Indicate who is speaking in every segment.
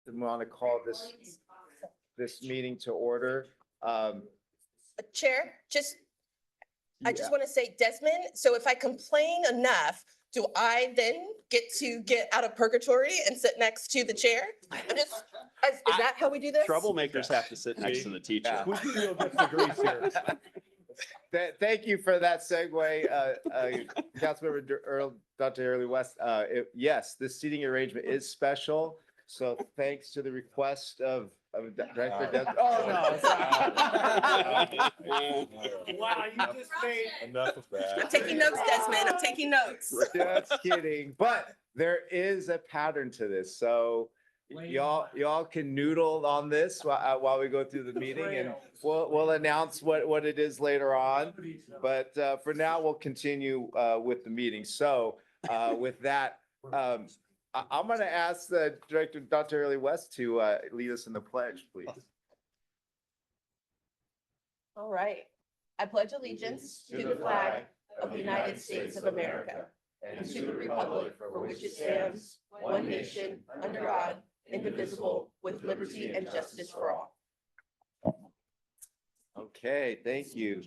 Speaker 1: We want to call this meeting to order.
Speaker 2: Chair, I
Speaker 1: Yeah.
Speaker 2: just want to say Desmond, so if I complain enough, do I then get to get out of purgatory and sit next to the chair? Is that how we do this?
Speaker 3: Troublemakers have to sit next to the teacher.
Speaker 1: Yeah.
Speaker 4: You'll get the grease here.
Speaker 1: Thank you for that segue, Councilmember Dr. Early West. Yes, this seating arrangement is special. So thanks to the request of Director Desmond. Oh, no.
Speaker 4: Wow, you just made. Enough of
Speaker 2: I'm
Speaker 4: that.
Speaker 2: taking notes, Desmond. I'm taking notes.
Speaker 1: Just kidding. But there is a pattern to this. So y'all can noodle on this while we go through the meeting, and we'll announce what it is later on. But for now, we'll continue with the meeting. So with that, I'm going to ask the Director, Dr. Early West, to lead us in the pledge, please.
Speaker 2: All right. I pledge allegiance to the flag of the United States of America and to the republic for which it stands, one nation, under God, indivisible, with liberty and justice for all.
Speaker 1: Okay, thank you.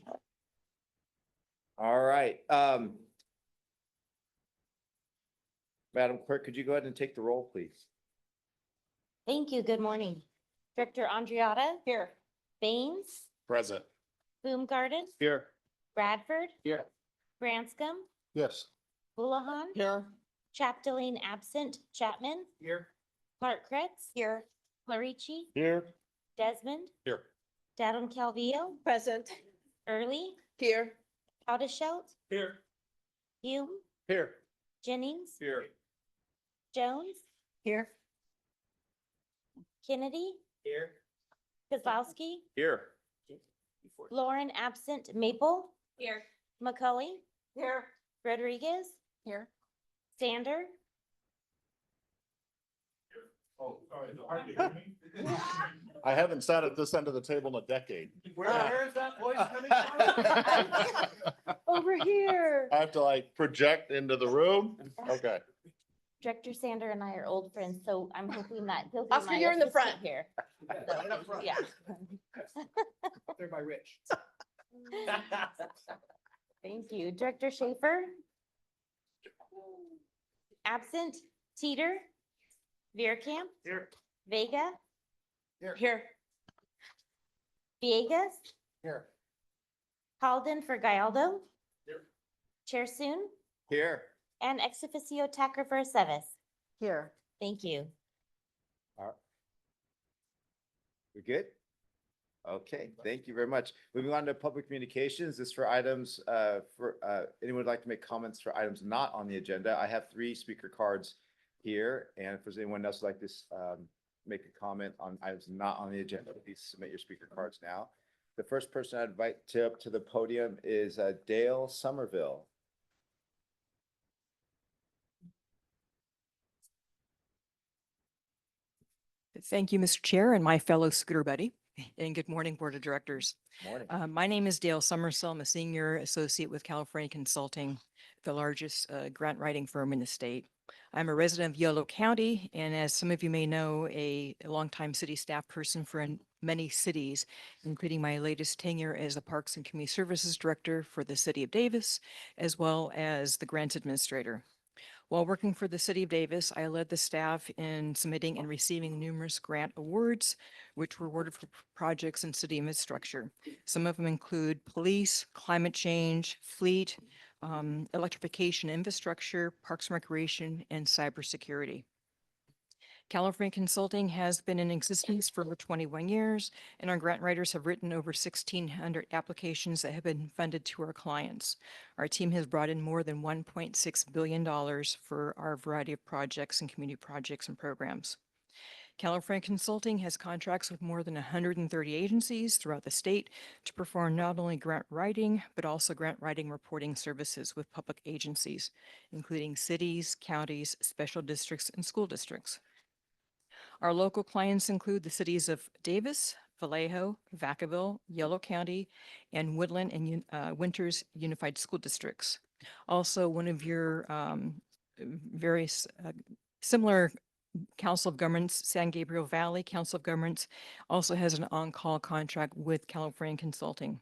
Speaker 1: All right. Madam Clerk, could you go ahead and take the roll, please?
Speaker 5: Thank you. Good morning. Director Andriotta?
Speaker 2: Here.
Speaker 5: Baines?
Speaker 4: Present.
Speaker 5: Boomgarden?
Speaker 4: Here.
Speaker 5: Bradford?
Speaker 4: Here.
Speaker 5: Branscombe?
Speaker 4: Yes.
Speaker 5: Houlihan?
Speaker 4: Here.
Speaker 5: Chapdelaine absent. Chapman?
Speaker 4: Here.
Speaker 5: Clark Kretz? Here. Clarici?
Speaker 4: Here.
Speaker 5: Desmond?
Speaker 4: Here.
Speaker 5: Daddon Calvillo?
Speaker 2: Present.
Speaker 5: Early?
Speaker 2: Here.
Speaker 5: Howdeshelt?
Speaker 4: Here.
Speaker 5: Hume?
Speaker 4: Here.
Speaker 5: Jennings?
Speaker 4: Here.
Speaker 5: Jones?
Speaker 2: Here.
Speaker 5: Kennedy?
Speaker 4: Here.
Speaker 5: Kozlowski?
Speaker 4: Here.
Speaker 5: Lauren absent. Maple? Here. McCully?
Speaker 2: Here.
Speaker 5: Rodriguez?
Speaker 2: Here.
Speaker 5: Sander?
Speaker 4: Oh, sorry. I haven't sat at this end of the table in a decade.
Speaker 2: Where
Speaker 4: is that voice coming from?
Speaker 5: Over here.
Speaker 4: I have to like project into the room. Okay.
Speaker 5: Director Sander and I are old friends, so I'm hoping that he'll be
Speaker 2: Oscar,
Speaker 5: my
Speaker 2: you're in the
Speaker 5: assistant
Speaker 2: front.
Speaker 5: here. So, yeah.
Speaker 4: They're by Rich.
Speaker 5: Thank you. Director Schaefer? Absent. Teeter? Veerkamp?
Speaker 4: Here.
Speaker 5: Vega?
Speaker 2: Here.
Speaker 5: Villegas?
Speaker 4: Here.
Speaker 5: Halden for Gallardo?
Speaker 4: Here.
Speaker 5: Chair Soon?
Speaker 1: Here.
Speaker 5: And ex officio Tacker for Sevis.
Speaker 2: Here.
Speaker 5: Thank you.
Speaker 1: We good? Okay, thank you very much. Moving on to public communications. This for items, anyone would like to make comments for items not on the agenda. I have 3 speaker cards here, and if there's anyone else who'd like to make a comment on items not on the agenda, please submit your speaker cards now. The first person I'd invite up to the podium is Dale Somerville.
Speaker 6: Thank you, Mr. Chair, and my fellow scooter buddy. And good morning, Board of Directors.
Speaker 1: Morning.
Speaker 6: My name is Dale Somerville. I'm a senior associate with California Consulting, the largest grant writing firm in the state. I'm a resident of Yolo County, and as some of you may know, a longtime city staff person for many cities, including my latest tenure as the Parks and Community Services Director for the City of Davis, as well as the Grants Administrator. While working for the City of Davis, I led the staff in submitting and receiving numerous grant awards, which were awarded for projects in city infrastructure. Some of them include police, climate change, fleet, electrification infrastructure, parks and recreation, and cybersecurity. California Consulting has been in existence for over 21 years, and our grant writers have written over 1,600 applications that have been funded to our clients. Our team has brought in more than $1.6 billion for our variety of projects and community projects and programs. California Consulting has contracts with more than 130 agencies throughout the state to perform not only grant writing, but also grant writing reporting services with public agencies, including cities, counties, special districts, and school districts. Our local clients include the cities of Davis, Vallejo, Vacaville, Yolo County, and Woodland and Winters Unified School Districts. Also, one of your various similar Council of Governments, San Gabriel Valley Council of Governments also has an on-call contract with California Consulting.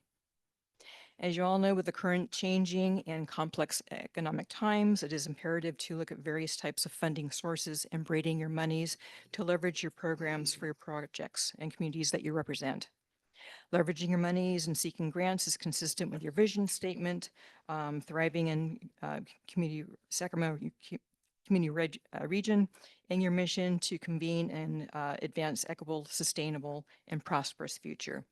Speaker 6: As you all know, with the current changing and complex economic times, it is imperative to look at various types of funding sources and braiding your monies to leverage your programs for your projects and communities that you represent. Leveraging your monies and seeking grants is consistent with your vision statement, thriving in Sacramento community region, and your mission to convene and advance equitable, sustainable, and prosperous future.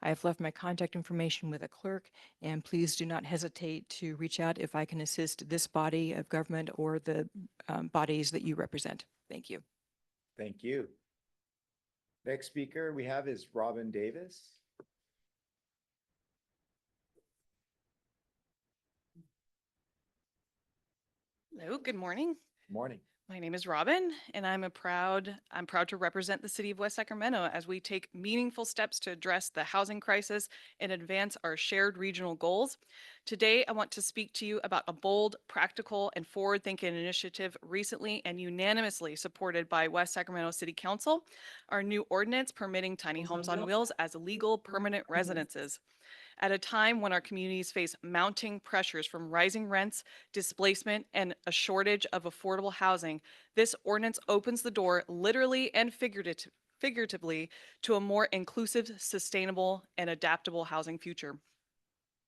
Speaker 6: I have left my contact information with a clerk, and please do not hesitate to reach out if I can assist this body of government or the bodies that you represent. Thank you.
Speaker 1: Thank you. Next speaker we have is Robin Davis.
Speaker 7: Hello, good morning.
Speaker 1: Morning.
Speaker 7: My name is Robin, and I'm proud to represent the city of West Sacramento as we take meaningful steps to address the housing crisis and advance our shared regional goals. Today, I want to speak to you about a bold, practical, and forward-thinking initiative recently and unanimously supported by West Sacramento City Council, our new ordinance permitting tiny homes on wheels as legal permanent residences. At a time when our communities face mounting pressures from rising rents, displacement, and a shortage of affordable housing, this ordinance opens the door literally and figuratively to a more inclusive, sustainable, and adaptable housing future.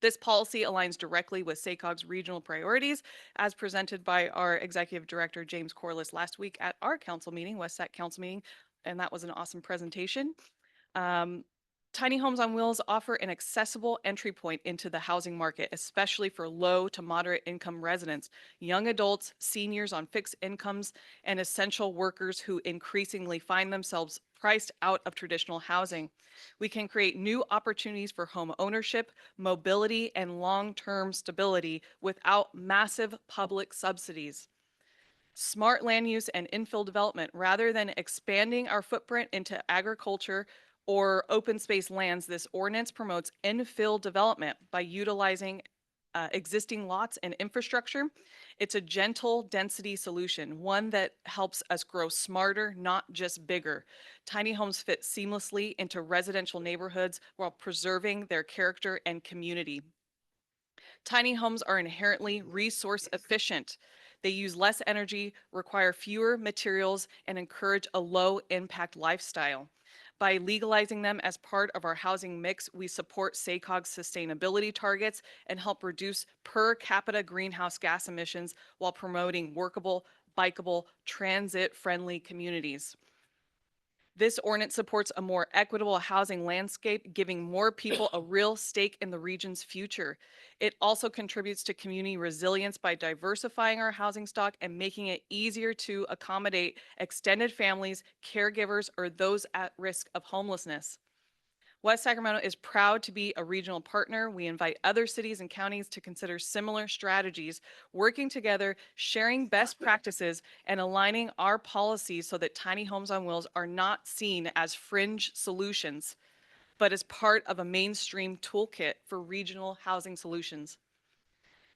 Speaker 7: This policy aligns directly with SACOG's regional priorities as presented by our Executive Director, James Corliss, last week at our council meeting, West Sac Council meeting, and that was an awesome presentation. Tiny homes on wheels offer an accessible entry point into the housing market, especially for low to moderate income residents, young adults, seniors on fixed incomes, and essential workers who increasingly find themselves priced out of traditional housing. We can create new opportunities for home ownership, mobility, and long-term stability without massive public subsidies. Smart land use and infill development, rather than expanding our footprint into agriculture or open space lands, this ordinance promotes infill development by utilizing existing lots and infrastructure. It's a gentle density solution, one that helps us grow smarter, not just bigger. Tiny homes fit seamlessly into residential neighborhoods while preserving their character and community. Tiny homes are inherently resource efficient. They use less energy, require fewer materials, and encourage a low impact lifestyle. By legalizing them as part of our housing mix, we support SACOG's sustainability targets and help reduce per capita greenhouse gas emissions while promoting workable, bikeable, transit-friendly communities. This ordinance supports a more equitable housing landscape, giving more people a real stake in the region's future. It also contributes to community resilience by diversifying our housing stock and making it easier to accommodate extended families, caregivers, or those at risk of homelessness. West Sacramento is proud to be a regional partner. We invite other cities and counties to consider similar strategies, working together, sharing best practices, and aligning our policies so that tiny homes on wheels are not seen as fringe solutions, but as part of a mainstream toolkit for regional housing solutions.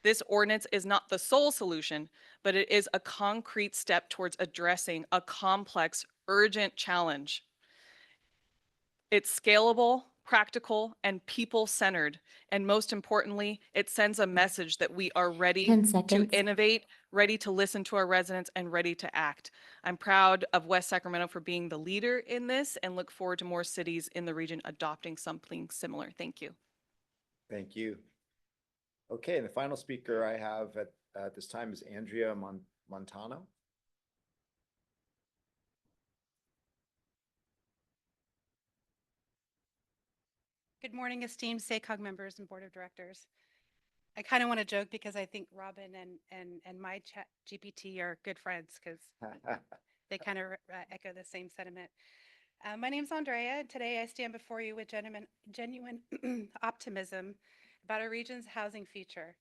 Speaker 7: This ordinance is not the sole solution, but it is a concrete step towards addressing a complex, urgent challenge. It's scalable, practical, and people-centered. And most importantly, it sends a message that we are ready
Speaker 5: 10
Speaker 7: to
Speaker 5: seconds.
Speaker 7: innovate, ready to listen to our residents, and ready to act. I'm proud of West Sacramento for being the leader in this and look forward to more cities in the region adopting something similar. Thank you.
Speaker 1: Thank you. Okay, and the final speaker I have at this time is Andrea Montano.
Speaker 8: Good morning, esteemed SACOG members and board of directors. I kind of want to joke because I think Robin and my chat GPT are good friends because they kind of echo the same sentiment. My name's Andrea. Today I stand before you with genuine optimism about our region's housing future.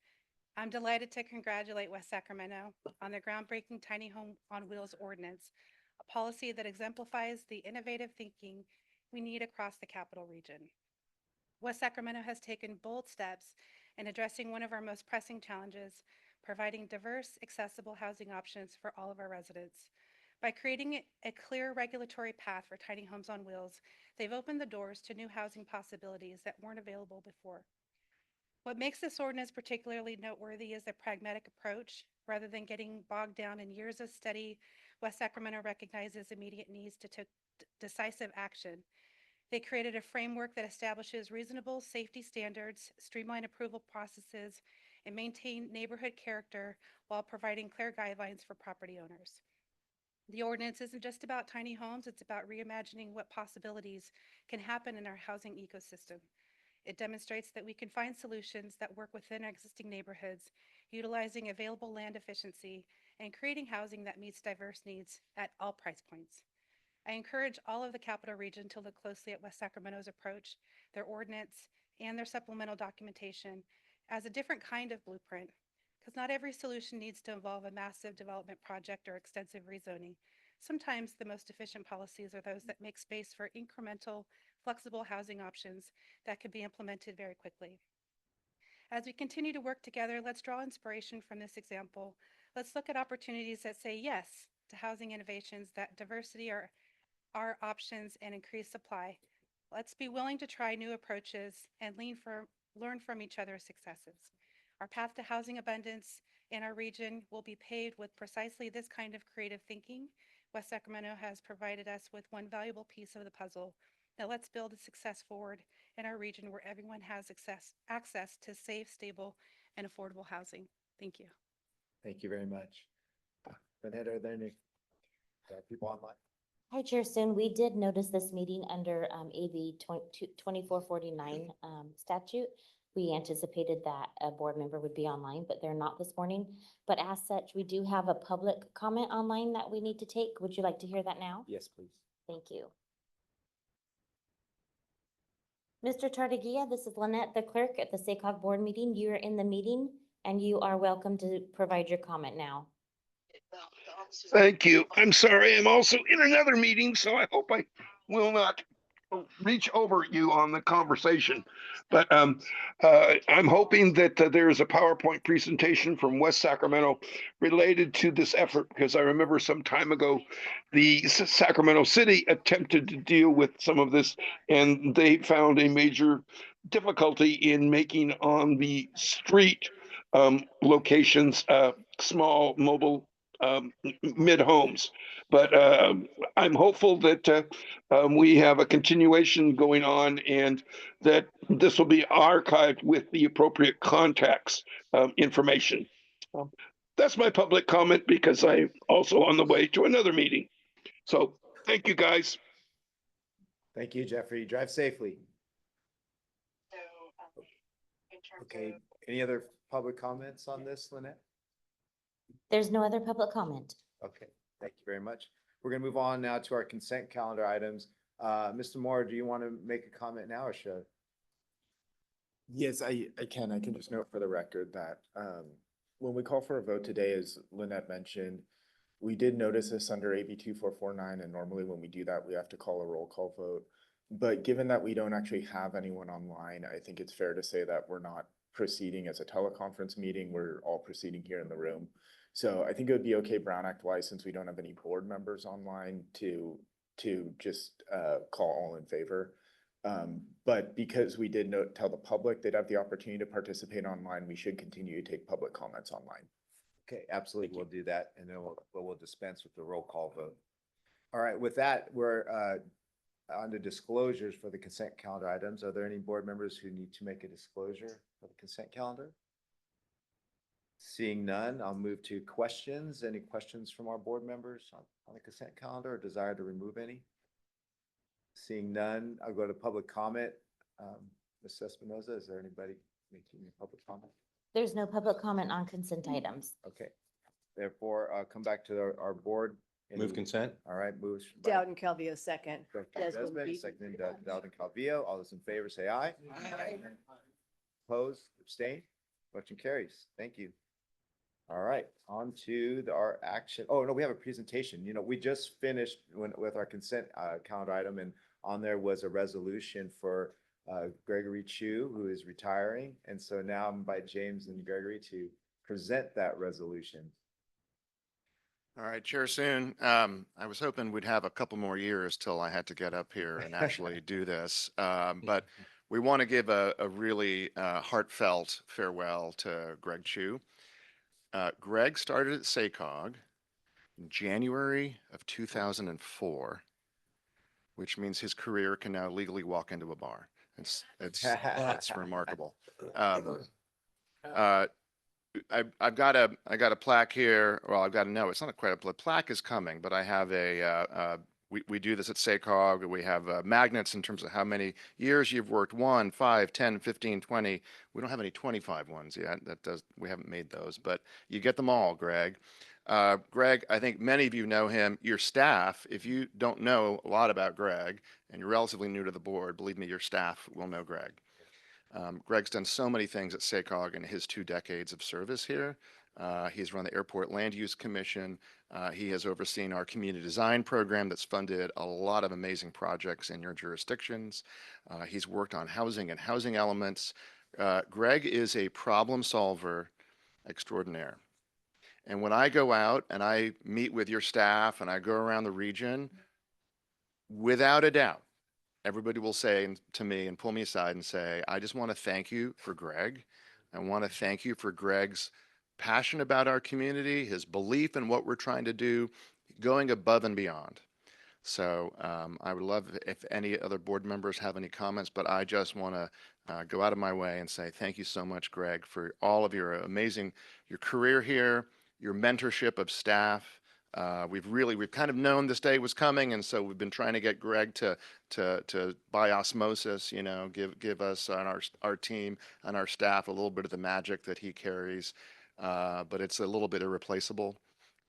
Speaker 8: I'm delighted to congratulate West Sacramento on the groundbreaking Tiny Home on Wheels ordinance, a policy that exemplifies the innovative thinking we need across the capital region. West Sacramento has taken bold steps in addressing one of our most pressing challenges, providing diverse, accessible housing options for all of our residents. By creating a clear regulatory path for tiny homes on wheels, they've opened the doors to new housing possibilities that weren't available before. What makes this ordinance particularly noteworthy is the pragmatic approach. Rather than getting bogged down in years of study, West Sacramento recognizes immediate needs to take decisive action. They created a framework that establishes reasonable safety standards, streamline approval processes, and maintain neighborhood character while providing clear guidelines for property owners. The ordinance isn't just about tiny homes, it's about reimagining what possibilities can happen in our housing ecosystem. It demonstrates that we can find solutions that work within our existing neighborhoods, utilizing available land efficiency and creating housing that meets diverse needs at all price points. I encourage all of the Capital Region to look closely at West Sacramento's approach, their ordinance, and their supplemental documentation as a different kind of blueprint, because not every solution needs to involve a massive development project or extensive rezoning. Sometimes the most efficient policies are those that make space for incremental, flexible housing options that can be implemented very quickly. As we continue to work together, let's draw inspiration from this example. Let's look at opportunities that say yes to housing innovations, that diversity are options and increase supply. Let's be willing to try new approaches and learn from each other's successes. Our path to housing abundance in our region will be paved with precisely this kind of creative thinking. West Sacramento has provided us with one valuable piece of the puzzle. Now let's build a success forward in our region where everyone has access to safe, stable, and affordable housing. Thank you.
Speaker 1: Thank you very much. Lynette, are there any people online?
Speaker 5: Hi, Chairson. We did notice this meeting under AB 2449 statute. We anticipated that a board member would be online, but they're not this morning. But as such, we do have a public comment online that we need to take. Would you like to hear that now?
Speaker 1: Yes, please.
Speaker 5: Thank you. Mr. Tartaguia, this is Lynette, the clerk at the SACOG board meeting. You are in the meeting and you are welcome to provide your comment now.
Speaker 9: Thank you. I'm sorry. I'm also in another meeting, so I hope I will not reach over you on the conversation. But I'm hoping that there's a PowerPoint presentation from West Sacramento related to this effort, because I remember some time ago, the Sacramento City attempted to deal with some of this, and they found a major difficulty in making on the street locations small mobile mid homes. But I'm hopeful that we have a continuation going on and that this will be archived with the appropriate contacts information. That's my public comment because I'm also on the way to another meeting. So thank you, guys.
Speaker 1: Thank you, Jeffrey. Drive safely. Okay, any other public comments on this, Lynette?
Speaker 5: There's no other public comment.
Speaker 1: Okay, thank you very much. We're gonna move on now to our consent calendar items. Mr. Moore, do you want to make a comment now or should I?
Speaker 10: Yes, I can. I can just note for the record that when we call for a vote today, as Lynette mentioned, we did notice this under AB 2449, and normally when we do that, we have to call a roll call vote. But given that we don't actually have anyone online, I think it's fair to say that we're not proceeding as a teleconference meeting. We're all proceeding here in the room. So I think it would be okay Brown Act wise, since we don't have any board members online, to just call all in favor. But because we did tell the public they'd have the opportunity to participate online, we should continue to take public comments online.
Speaker 1: Okay, absolutely. We'll do that and then we'll dispense with the roll call vote. All right, with that, we're on to disclosures for the consent calendar items. Are there any board members who need to make a disclosure for the consent calendar? Seeing none, I'll move to questions. Any questions from our board members on the consent calendar or desire to remove any? Seeing none, I'll go to public comment. Ms. Espinoza, is there anybody making a public comment?
Speaker 5: There's no public comment on consent items.
Speaker 1: Okay. Therefore, I'll come back to our board.
Speaker 10: Move consent.
Speaker 1: All right, moves. by
Speaker 2: Dowden Calvillo, second.
Speaker 1: Dr.
Speaker 2: Desmond
Speaker 1: Desmond,
Speaker 2: Beaton.
Speaker 1: seconded Dowden Calvillo. All those in favor say aye.
Speaker 2: Aye.
Speaker 1: Opposed, abstain, motion carries. Thank you. All right, on to our action. Oh, no, we have a presentation. You know, we just finished with our consent calendar item, and on there was a resolution for Gregory Chu, who is retiring. And so now I'm by James and Gregory to present that resolution.
Speaker 4: All right, Chair Soon. I was hoping we'd have a couple more years till I had to get up here and actually do this. But we want to give a really heartfelt farewell to Greg Chu. Greg started at SACOG in January of 2004, which means his career can now legally walk into a bar. That's remarkable. I've got a plaque here. Well, I've got to know, it's not quite a plaque is coming, but I have we do this at SACOG. We have magnets in terms of how many years you've worked, 1, 5, 10, 15, 20. We don't have any 25 ones yet. We haven't made those, but you get them all, Greg. Greg, I think many of you know him. Your staff, if you don't know a lot about Greg and you're relatively new to the board, believe me, your staff will know Greg. Greg's done so many things at SACOG in his 2 decades of service here. He's run the Airport Land Use Commission. He has overseen our community design program that's funded a lot of amazing projects in your jurisdictions. He's worked on housing and housing elements. Greg is a problem solver extraordinaire. And when I go out and I meet with your staff and I go around the region, without a doubt, everybody will say to me and pull me aside and say, I just want to thank you for Greg. I want to thank you for Greg's passion about our community, his belief in what we're trying to do, going above and beyond. So I would love if any other board members have any comments, but I just want to go out of my way and say thank you so much, Greg, for all of your your career here, your mentorship of staff. We've kind of known this day was coming, and so we've been trying to get Greg to by osmosis, give us on our team and our staff a little bit of the magic that he carries, but it's a little bit irreplaceable.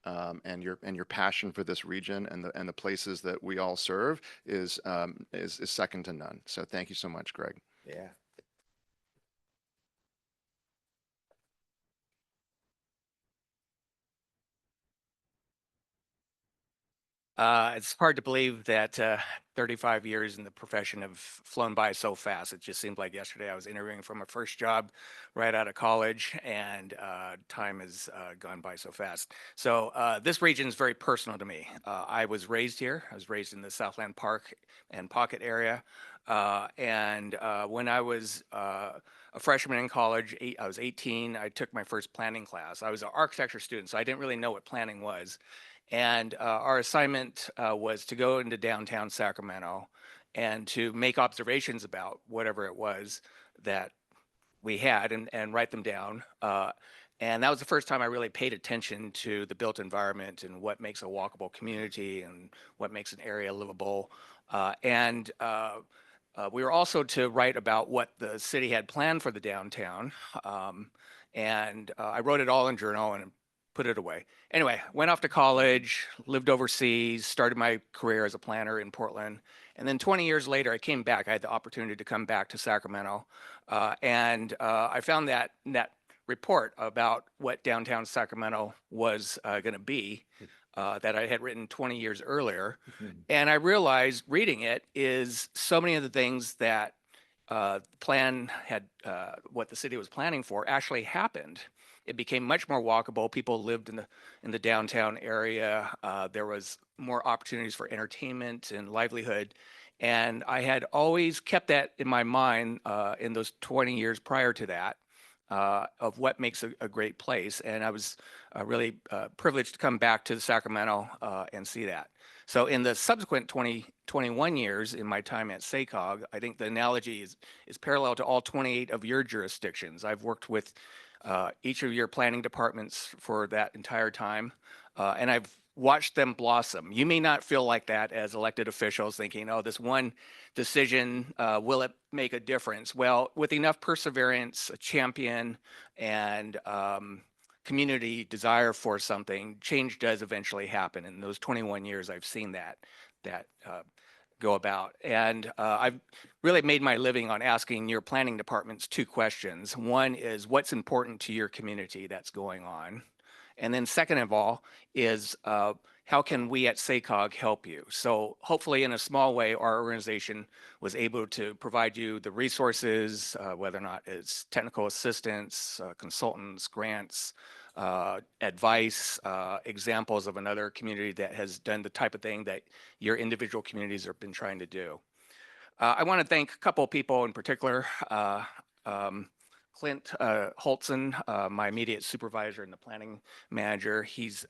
Speaker 4: And your passion for this region and the places that we all serve is second to none. So thank you so much, Greg.
Speaker 1: Yeah.
Speaker 11: It's hard to believe that 35 years in the profession have flown by so fast. It just seemed like yesterday I was interviewing for my first job right out of college, and time has gone by so fast. So this region is very personal to me. I was raised here. I was raised in the Southland Park and Pocket area. And when I was a freshman in college, I was 18, I took my first planning class. I was an architecture student, so I didn't really know what planning was. And our assignment was to go into downtown Sacramento and to make observations about whatever it was that we had and write them down. And that was the first time I really paid attention to the built environment and what makes a walkable community and what makes an area livable. We were also to write about what the city had planned for the downtown. I wrote it all in journal and put it away. Anyway, went off to college, lived overseas, started my career as a planner in Portland. And then 20 years later, I came back. I had the opportunity to come back to Sacramento. I found that report about what downtown Sacramento was going to be that I had written 20 years earlier. And I realized reading it is so many of the things that plan had, what the city was planning for actually happened. It became much more walkable. People lived in the downtown area. There was more opportunities for entertainment and livelihood. And I had always kept that in my mind in those 20 years prior to that of what makes a great place. And I was really privileged to come back to Sacramento and see that. So in the subsequent 21 years in my time at SACOG, I think the analogy is parallel to all 28 of your jurisdictions. I've worked with each of your planning departments for that entire time, and I've watched them blossom. You may not feel like that as elected officials, thinking, oh, this one decision, will it make a difference? Well, with enough perseverance, a champion, and community desire for something, change does eventually happen. In those 21 years, I've seen that go about. And I've really made my living on asking your planning departments 2 questions. One is, what's important to your community that's going on? And then second of all is, how can we at SACOG help you? So hopefully in a small way, our organization was able to provide you the resources, whether or not it's technical assistance, consultants, grants, advice, examples of another community that has done the type of thing that your individual communities have been trying to do. I want to thank a couple of people in particular. Clint Holtzen, my immediate supervisor and the planning manager. He's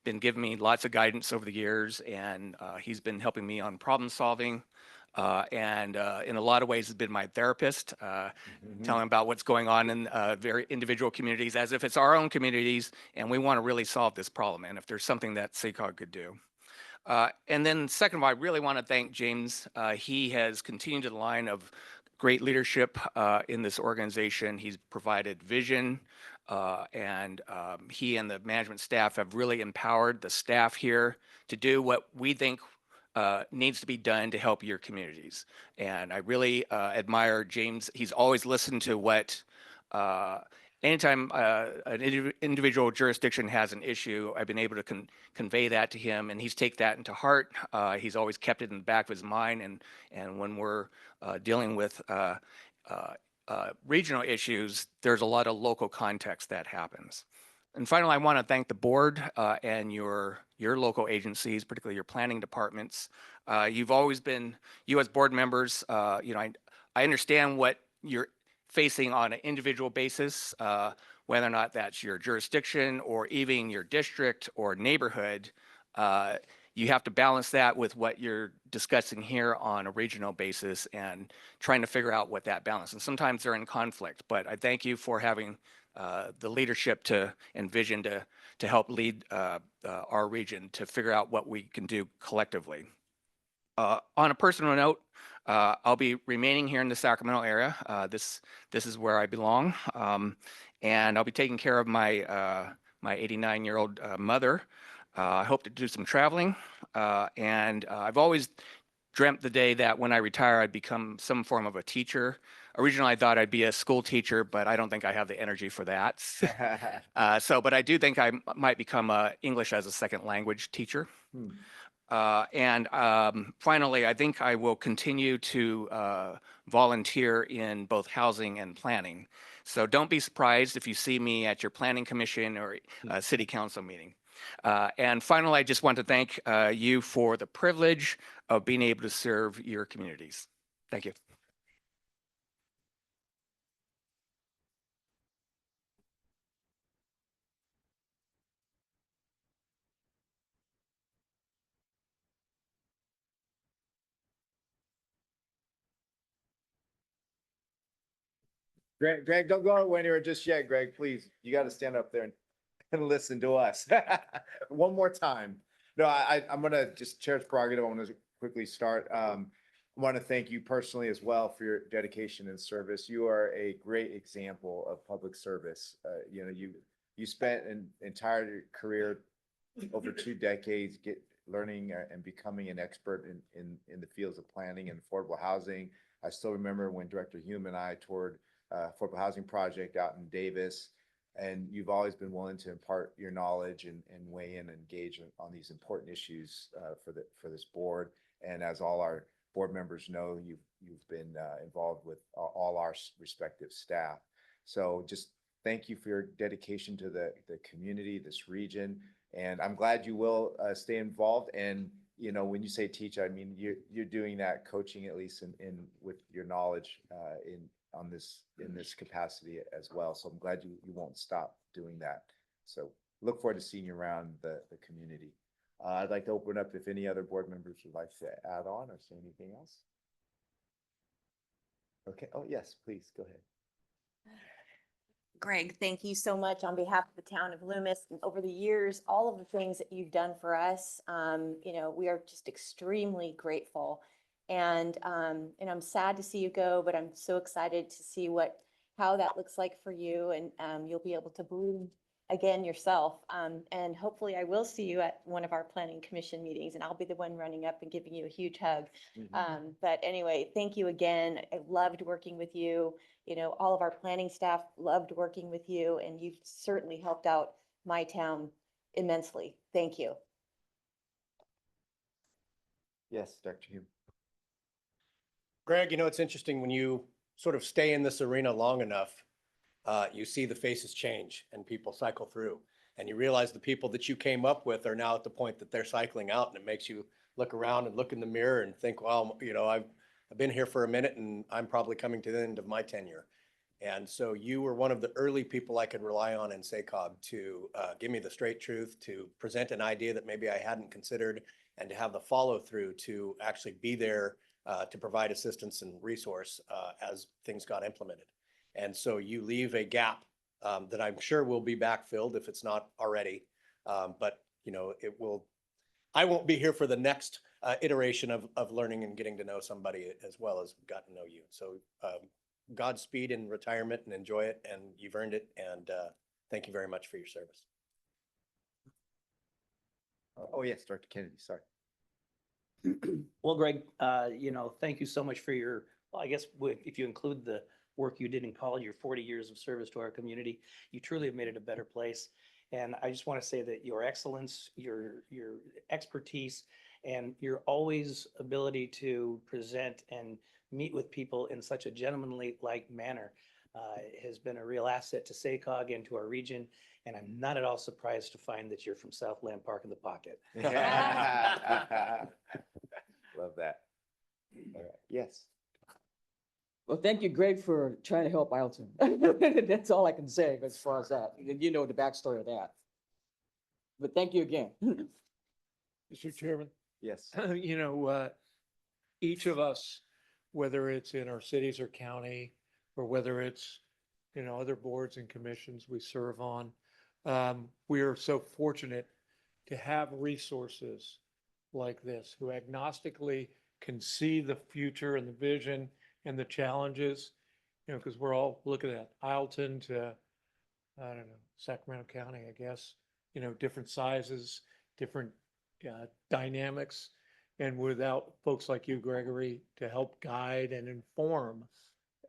Speaker 11: been giving me lots of guidance over the years, and he's been helping me on problem solving. And in a lot of ways has been my therapist, telling about what's going on in very individual communities as if it's our own communities and we want to really solve this problem and if there's something that SACOG could do. And then second of all, I really want to thank James. He has continued the line of great leadership in this organization. He's provided vision, and he and the management staff have really empowered the staff here to do what we think needs to be done to help your communities. And I really admire James. He's always listened to what anytime an individual jurisdiction has an issue, I've been able to convey that to him, and he's take that into heart. He's always kept it in the back of his mind, and when we're dealing with regional issues, there's a lot of local context that happens. And finally, I want to thank the board and your local agencies, particularly your planning departments. You've always been, you as board members, I understand what you're facing on an individual basis, whether or not that's your jurisdiction or even your district or neighborhood. You have to balance that with what you're discussing here on a regional basis and trying to figure out what that balance. And sometimes they're in conflict, but I thank you for having the leadership and vision to help lead our region to figure out what we can do collectively. On a personal note, I'll be remaining here in the Sacramento area. This is where I belong, and I'll be taking care of my 89-year-old mother. I hope to do some traveling, and I've always dreamt the day that when I retire, I'd become some form of a teacher. Originally, I thought I'd be a school teacher, but I don't think I have the energy for that. But I do think I might become a English as a second language teacher. Finally, I think I will continue to volunteer in both housing and planning. So don't be surprised if you see me at your planning commission or city council meeting. And finally, I just want to thank you for the privilege of being able to serve your communities. Thank you.
Speaker 1: Greg, don't go anywhere just yet, Greg, please. You got to stand up there and listen to us. One more time. No, I'm going to just chair's prerogative. I want to quickly start. I want to thank you personally as well for your dedication and service. You are a great example of public service. You spent an entire career, over 2 decades, learning and becoming an expert in the fields of planning and affordable housing. I still remember when Director Hume and I toured affordable housing project out in Davis, and you've always been willing to impart your knowledge and weigh in and engage on these important issues for this board. And as all our board members know, you've been involved with all our respective staff. So just thank you for your dedication to the community, this region, and I'm glad you will stay involved. And when you say teach, I mean you're doing that coaching, at least in with your knowledge in this capacity as well. So I'm glad you won't stop doing that. So look forward to seeing you around the community. I'd like to open up if any other board members would like to add on or say anything else. Okay. Oh, yes, please go ahead.
Speaker 2: Greg, thank you so much on behalf of the town of Loomis. Over the years, all of the things that you've done for us, we are just extremely grateful. And I'm sad to see you go, but I'm so excited to see how that looks like for you, and you'll be able to bloom again yourself. And hopefully I will see you at one of our planning commission meetings, and I'll be the one running up and giving you a huge hug. But anyway, thank you again. I loved working with you. All of our planning staff loved working with you, and you've certainly helped out my town immensely. Thank you.
Speaker 1: Yes, Dr. Hume.
Speaker 12: Greg, it's interesting when you sort of stay in this arena long enough, you see the faces change and people cycle through. And you realize the people that you came up with are now at the point that they're cycling out, and it makes you look around and look in the mirror and think, well, I've been here for a minute and I'm probably coming to the end of my tenure. And so you were one of the early people I could rely on in SACOG to give me the straight truth, to present an idea that maybe I hadn't considered, and to have the follow through to actually be there to provide assistance and resource as things got implemented. And so you leave a gap that I'm sure will be backfilled if it's not already. But it will. I won't be here for the next iteration of learning and getting to know somebody as well as got to know you. So Godspeed in retirement and enjoy it, and you've earned it. And thank you very much for your service.
Speaker 1: Oh, yes, Dr. Kennedy, sorry.
Speaker 13: Well, Greg, thank you so much for your, well, I guess if you include the work you did in college, your 40 years of service to our community, you truly have made it a better place. And I just want to say that your excellence, your expertise, and your always ability to present and meet with people in such a gentlemanly like manner has been a real asset to SACOG and to our region. And I'm not at all surprised to find that you're from Southland Park in the Pocket.
Speaker 1: Love that. All right. Yes.
Speaker 14: Well, thank you, Greg, for trying to help Alton. That's all I can say as far as that. You know the backstory of that. But thank you again.
Speaker 15: Mr. Chairman,
Speaker 1: Yes.
Speaker 15: Each of us, whether it's in our cities or county, or whether it's, other boards and commissions we serve on, we are so fortunate to have resources like this who agnostically can see the future and the vision and the challenges, because we're all looking at Ileton to, I don't know, Sacramento County, I guess, different sizes, different dynamics. And without folks like you, Gregory, to help guide and inform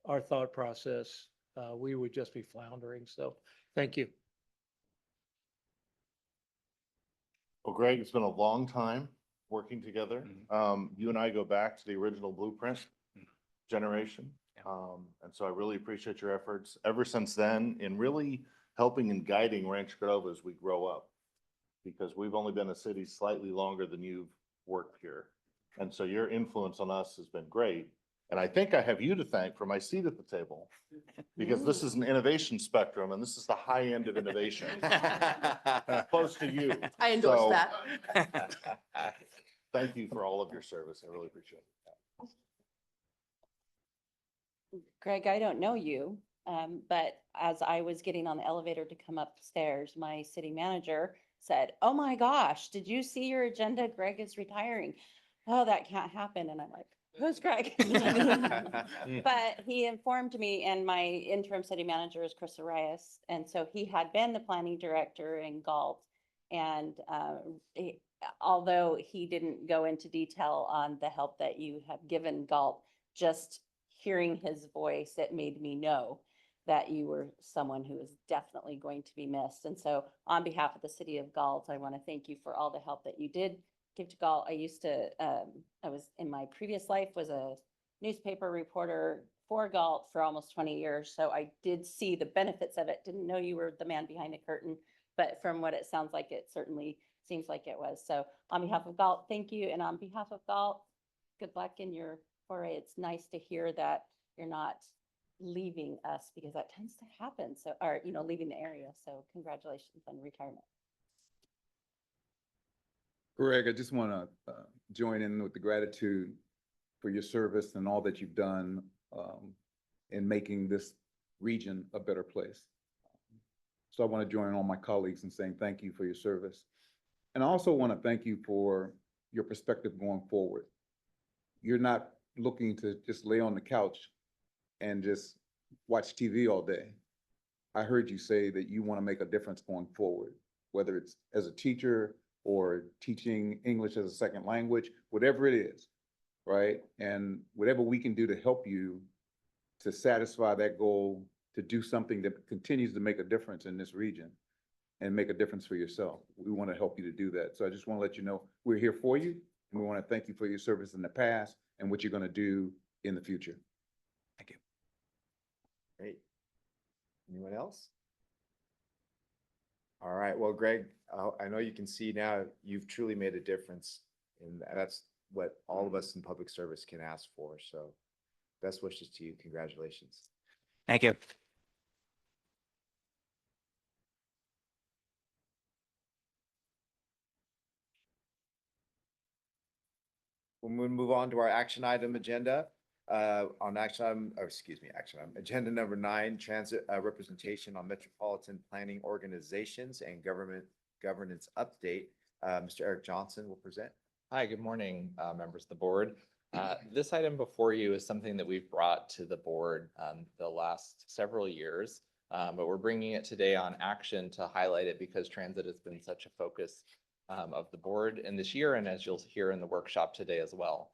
Speaker 15: our thought process, we would just be floundering. So thank you.
Speaker 16: Well, Greg, it's been a long time working together. You and I go back to the original blueprint generation. And so I really appreciate your efforts ever since then in really helping and guiding Rancho Cordova as we grow up, because we've only been a city slightly longer than you've worked here. And so your influence on us has been great. And I think I have you to thank for my seat at the table, because this is an innovation spectrum and this is the high end of innovation. Close to you.
Speaker 2: I endorse
Speaker 16: So,
Speaker 2: that.
Speaker 16: Thank you for all of your service. I really appreciate it.
Speaker 17: Greg, I don't know you, but as I was getting on the elevator to come upstairs, my city manager said, "Oh my gosh, did you see your agenda? Greg is retiring." Oh, that can't happen. And I'm like, who's Greg? But he informed me, and my interim city manager is Chris Arias. And so he had been the planning director in Galt. And although he didn't go into detail on the help that you have given Galt, just hearing his voice, it made me know that you were someone who is definitely going to be missed. And so on behalf of the city of Galt, I want to thank you for all the help that you did give to Galt. I was in my previous life was a newspaper reporter for Galt for almost 20 years. So I did see the benefits of it. Didn't know you were the man behind the curtain, but from what it sounds like, it certainly seems like it was. So on behalf of Galt, thank you. And on behalf of Galt, good luck in your foray. It's nice to hear that you're not leaving us, because that tends to happen. So, or, leaving the area. So congratulations on retirement.
Speaker 18: Greg, I just want to join in with the gratitude for your service and all that you've done in making this region a better place. So I want to join all my colleagues in saying thank you for your service. And I also want to thank you for your perspective going forward. You're not looking to just lay on the couch and just watch TV all day. I heard you say that you want to make a difference going forward, whether it's as a teacher or teaching English as a second language, whatever it is, right? And whatever we can do to help you to satisfy that goal, to do something that continues to make a difference in this region and make a difference for yourself. We want to help you to do that. So I just want to let you know we're here for you, and we want to thank you for your service in the past and what you're going to do in the future.
Speaker 11: Thank you.
Speaker 1: Great. Anyone else? All right, well, Greg, I know you can see now you've truly made a difference, and that's what all of us in public service can ask for. So best wishes to you. Congratulations.
Speaker 11: Thank you.
Speaker 1: We'll move on to our action item agenda. On action item, or excuse me, action item, agenda number 9, transit representation on metropolitan planning organizations and governance update. Mr. Eric Johnson will present.
Speaker 19: Hi, good morning, members of the board. This item before you is something that we've brought to the board the last several years, but we're bringing it today on action to highlight it because transit has been such a focus of the board in this year, and as you'll hear in the workshop today as well.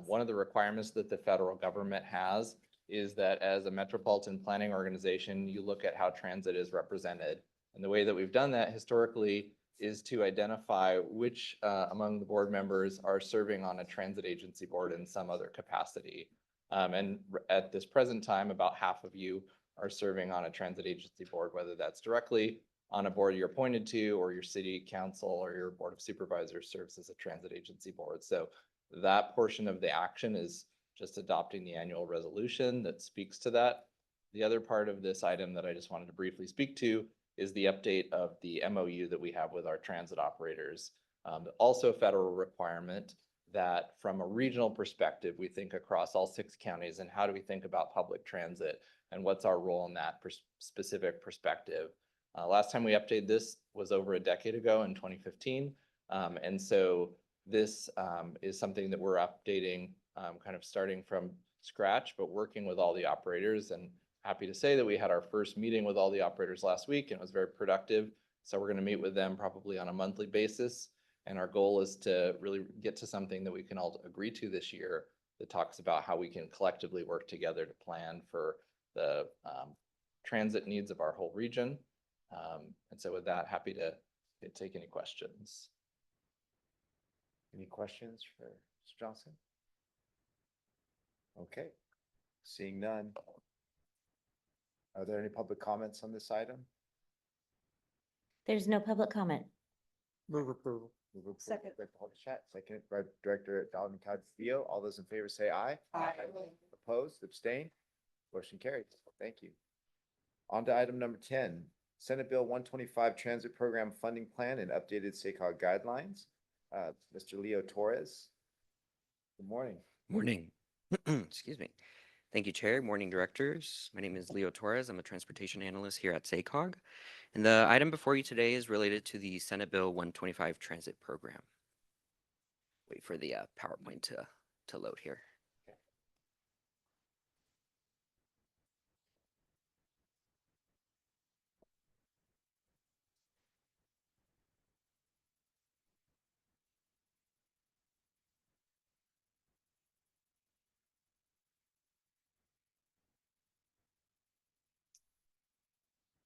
Speaker 19: One of the requirements that the federal government has is that as a metropolitan planning organization, you look at how transit is represented. And the way that we've done that historically is to identify which among the board members are serving on a transit agency board in some other capacity. And at this present time, about half of you are serving on a transit agency board, whether that's directly on a board you're appointed to, or your city council or your board of supervisors serves as a transit agency board. So that portion of the action is just adopting the annual resolution that speaks to that. The other part of this item that I just wanted to briefly speak to is the update of the MOU that we have with our transit operators. Also a federal requirement that from a regional perspective, we think across all 6 counties and how do we think about public transit and what's our role in that specific perspective. Last time we updated this was over a decade ago in 2015. And so this is something that we're updating kind of starting from scratch, but working with all the operators, and happy to say that we had our first meeting with all the operators last week and it was very productive. So we're going to meet with them probably on a monthly basis. And our goal is to really get to something that we can all agree to this year that talks about how we can collectively work together to plan for the transit needs of our whole region. And so with that, happy to take any questions.
Speaker 1: Any questions for Mr. Johnson? Okay, seeing none. Are there any public comments on this item?
Speaker 5: There's no public comment.
Speaker 15: Move approval.
Speaker 1: Move approval.
Speaker 2: Second.
Speaker 1: Director Holdchat, second by Director Dalton Castillo. All those in favor say aye.
Speaker 2: Aye.
Speaker 1: Opposed, abstain? Motion carries. Thank you. On to item number 10, Senate Bill 125 Transit Program Funding Plan and updated SACOG guidelines. Mr. Leo Torres. Good morning.
Speaker 20: Morning. Excuse me. Thank you, Chair. Morning, directors. My name is Leo Torres. I'm a transportation analyst here at SACOG. And the item before you today is related to the Senate Bill 125 Transit Program. Wait for the PowerPoint to load here.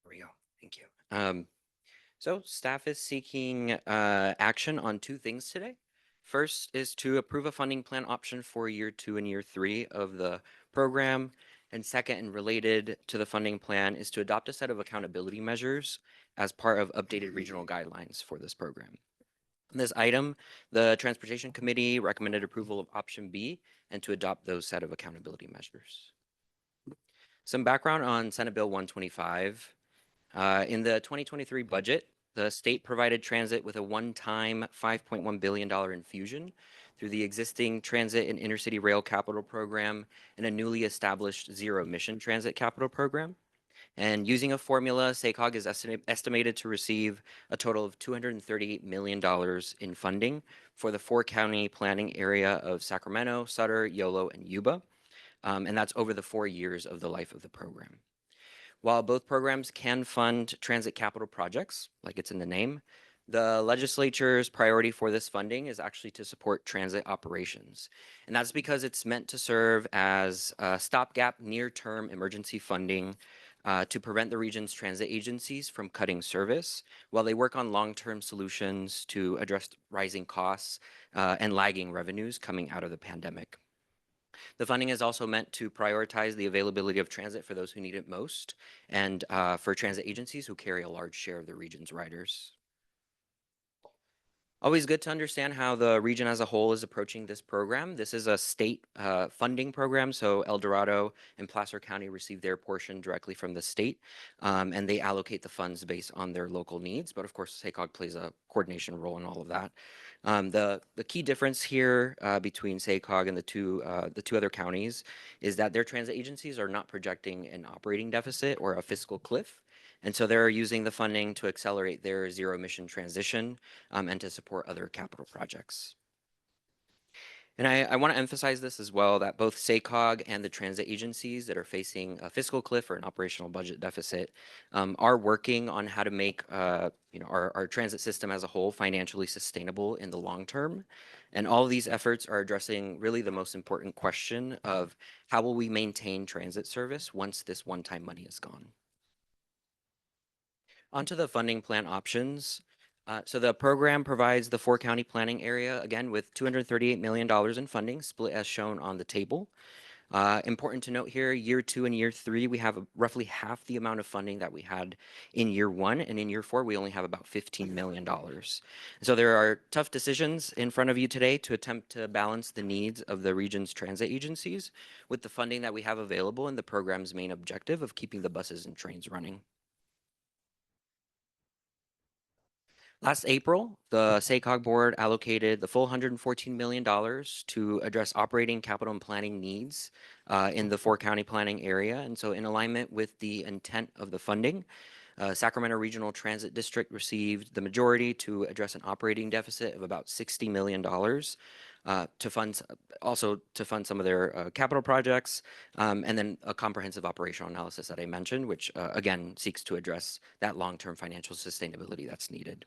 Speaker 20: There we go. Thank you. So staff is seeking action on 2 things today. First is to approve a funding plan option for year 2 and year 3 of the program. And second, and related to the funding plan, is to adopt a set of accountability measures as part of updated regional guidelines for this program. In this item, the Transportation Committee recommended approval of option B and to adopt those set of accountability measures. Some background on Senate Bill 125. In the 2023 budget, the state provided transit with a one-time $5.1 billion infusion through the existing Transit and Intercity Rail Capital Program and a newly established zero-emission transit capital program. And using a formula, SACOG is estimated to receive a total of $238 million in funding for the 4-county planning area of Sacramento, Sutter, Yolo, and Yuba. And that's over the 4 years of the life of the program. While both programs can fund transit capital projects, like it's in the name, the legislature's priority for this funding is actually to support transit operations. And that's because it's meant to serve as a stopgap near-term emergency funding to prevent the region's transit agencies from cutting service while they work on long-term solutions to address rising costs and lagging revenues coming out of the pandemic. The funding is also meant to prioritize the availability of transit for those who need it most and for transit agencies who carry a large share of the region's riders. Always good to understand how the region as a whole is approaching this program. This is a state funding program, so El Dorado and Placer County receive their portion directly from the state, and they allocate the funds based on their local needs. But of course, SACOG plays a coordination role in all of that. The key difference here between SACOG and the two other counties is that their transit agencies are not projecting an operating deficit or a fiscal cliff. And so they're using the funding to accelerate their zero emission transition and to support other capital projects. And I want to emphasize this as well, that both SACOG and the transit agencies that are facing a fiscal cliff or an operational budget deficit are working on how to make our transit system as a whole financially sustainable in the long term. And all of these efforts are addressing really the most important question of how will we maintain transit service once this one-time money is gone. Onto the funding plan options. So the program provides the 4-county planning area, again, with $238 million in funding, split as shown on the table. Important to note here, year 2 and year 3, we have roughly half the amount of funding that we had in year 1, and in year 4, we only have about $15 million. So there are tough decisions in front of you today to attempt to balance the needs of the region's transit agencies with the funding that we have available and the program's main objective of keeping the buses and trains running. Last April, the SACOG board allocated the full $114 million to address operating, capital, and planning needs in the 4-county planning area. And so in alignment with the intent of the funding, Sacramento Regional Transit District received the majority to address an operating deficit of about $60 million to fund some of their capital projects, and then a comprehensive operational analysis that I mentioned, which again seeks to address that long-term financial sustainability that's needed.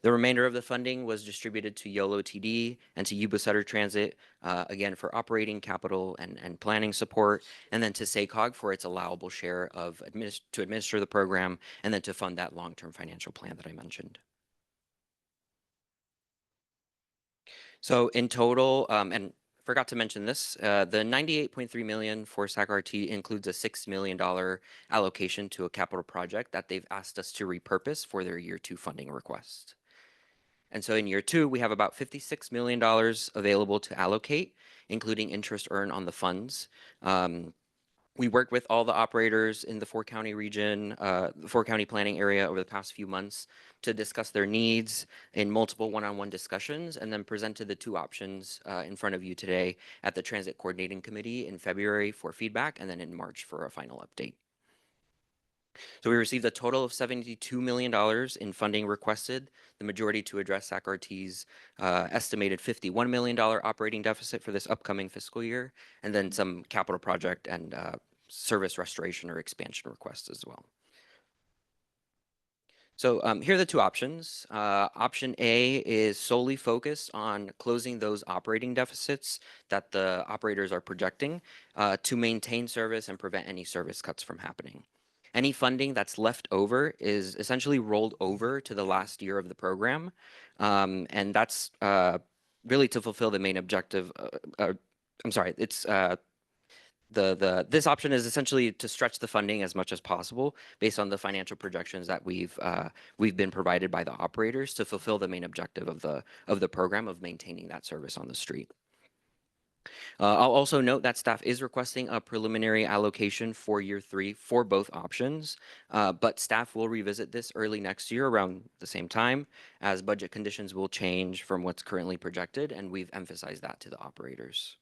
Speaker 20: The remainder of the funding was distributed to YOLO TD and to Yuba Sutter Transit, again, for operating capital and planning support, and then to SACOG for its allowable share of to administer the program, and then to fund that long-term financial plan that I mentioned. So in total, and forgot to mention this, the $98.3 million for SAC-RT includes a $6 million allocation to a capital project that they've asked us to repurpose for their year 2 funding request. And so in year 2, we have about $56 million available to allocate, including interest earned on the funds. We worked with all the operators in the 4-county region, the 4-county planning area over the past few months to discuss their needs in multiple one-on-one discussions, and then presented the 2 options in front of you today at the Transit Coordinating Committee in February for feedback, and then in March for a final update. So we received a total of $72 million in funding requested, the majority to address SAC-RT's estimated $51 million operating deficit for this upcoming fiscal year, and then some capital project and service restoration or expansion requests as well. So here are the 2 options. Option A is solely focused on closing those operating deficits that the operators are projecting to maintain service and prevent any service cuts from happening. Any funding that's left over is essentially rolled over to the last year of the program. And that's really to fulfill the main objective. I'm sorry, it's this option is essentially to stretch the funding as much as possible based on the financial projections that we've been provided by the operators to fulfill the main objective of the program of maintaining that service on the street. I'll also note that staff is requesting a preliminary allocation for year 3 for both options, but staff will revisit this early next year around the same time, as budget conditions will change from what's currently projected, and we've emphasized that to the operators.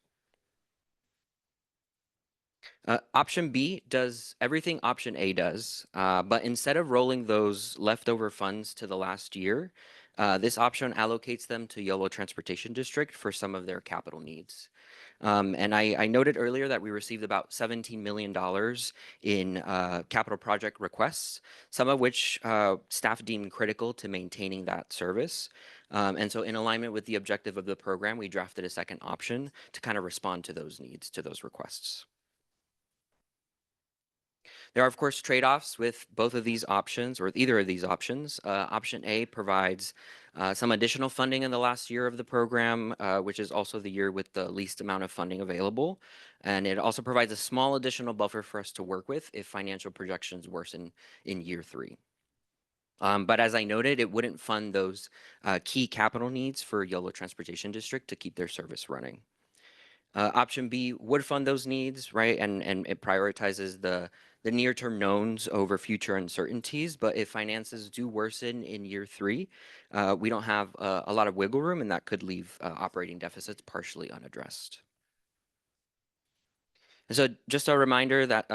Speaker 20: Option B does everything option A does, but instead of rolling those leftover funds to the last year, this option allocates them to YOLO Transportation District for some of their capital needs. And I noted earlier that we received about $17 million in capital project requests, some of which staff deemed critical to maintaining that service. And so in alignment with the objective of the program, we drafted a second option to kind of respond to those needs, to those requests. There are, of course, trade-offs with both of these options or either of these options. Option A provides some additional funding in the last year of the program, which is also the year with the least amount of funding available. And it also provides a small additional buffer for us to work with if financial projections worsen in year 3. But as I noted, it wouldn't fund those key capital needs for Yolo Transportation District to keep their service running. Option B would fund those needs, right? And it prioritizes the near-term knowns over future uncertainties. But if finances do worsen in year 3, we don't have a lot of wiggle room, and that could leave operating deficits partially unaddressed. And so just a reminder that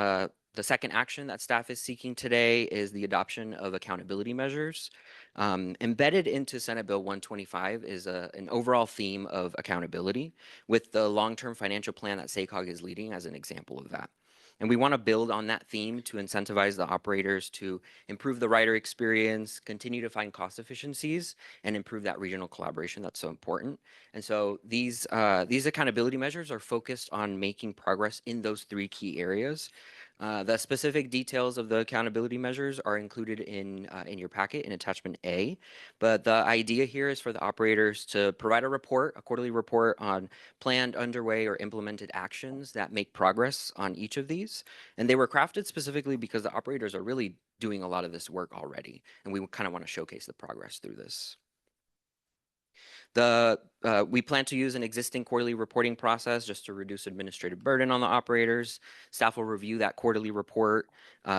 Speaker 20: the second action that staff is seeking today is the adoption of accountability measures. Embedded into Senate Bill 125 is an overall theme of accountability, with the long-term financial plan that SACOG is leading as an example of that. And we want to build on that theme to incentivize the operators to improve the rider experience, continue to find cost efficiencies, and improve that regional collaboration that's so important. And so these accountability measures are focused on making progress in those 3 key areas. The specific details of the accountability measures are included in your packet in attachment A, but the idea here is for the operators to provide a quarterly report on planned, underway, or implemented actions that make progress on each of these. And they were crafted specifically because the operators are really doing a lot of this work already, and we kind of want to showcase the progress through this. We plan to use an existing quarterly reporting process just to reduce administrative burden on the operators. Staff will review that quarterly report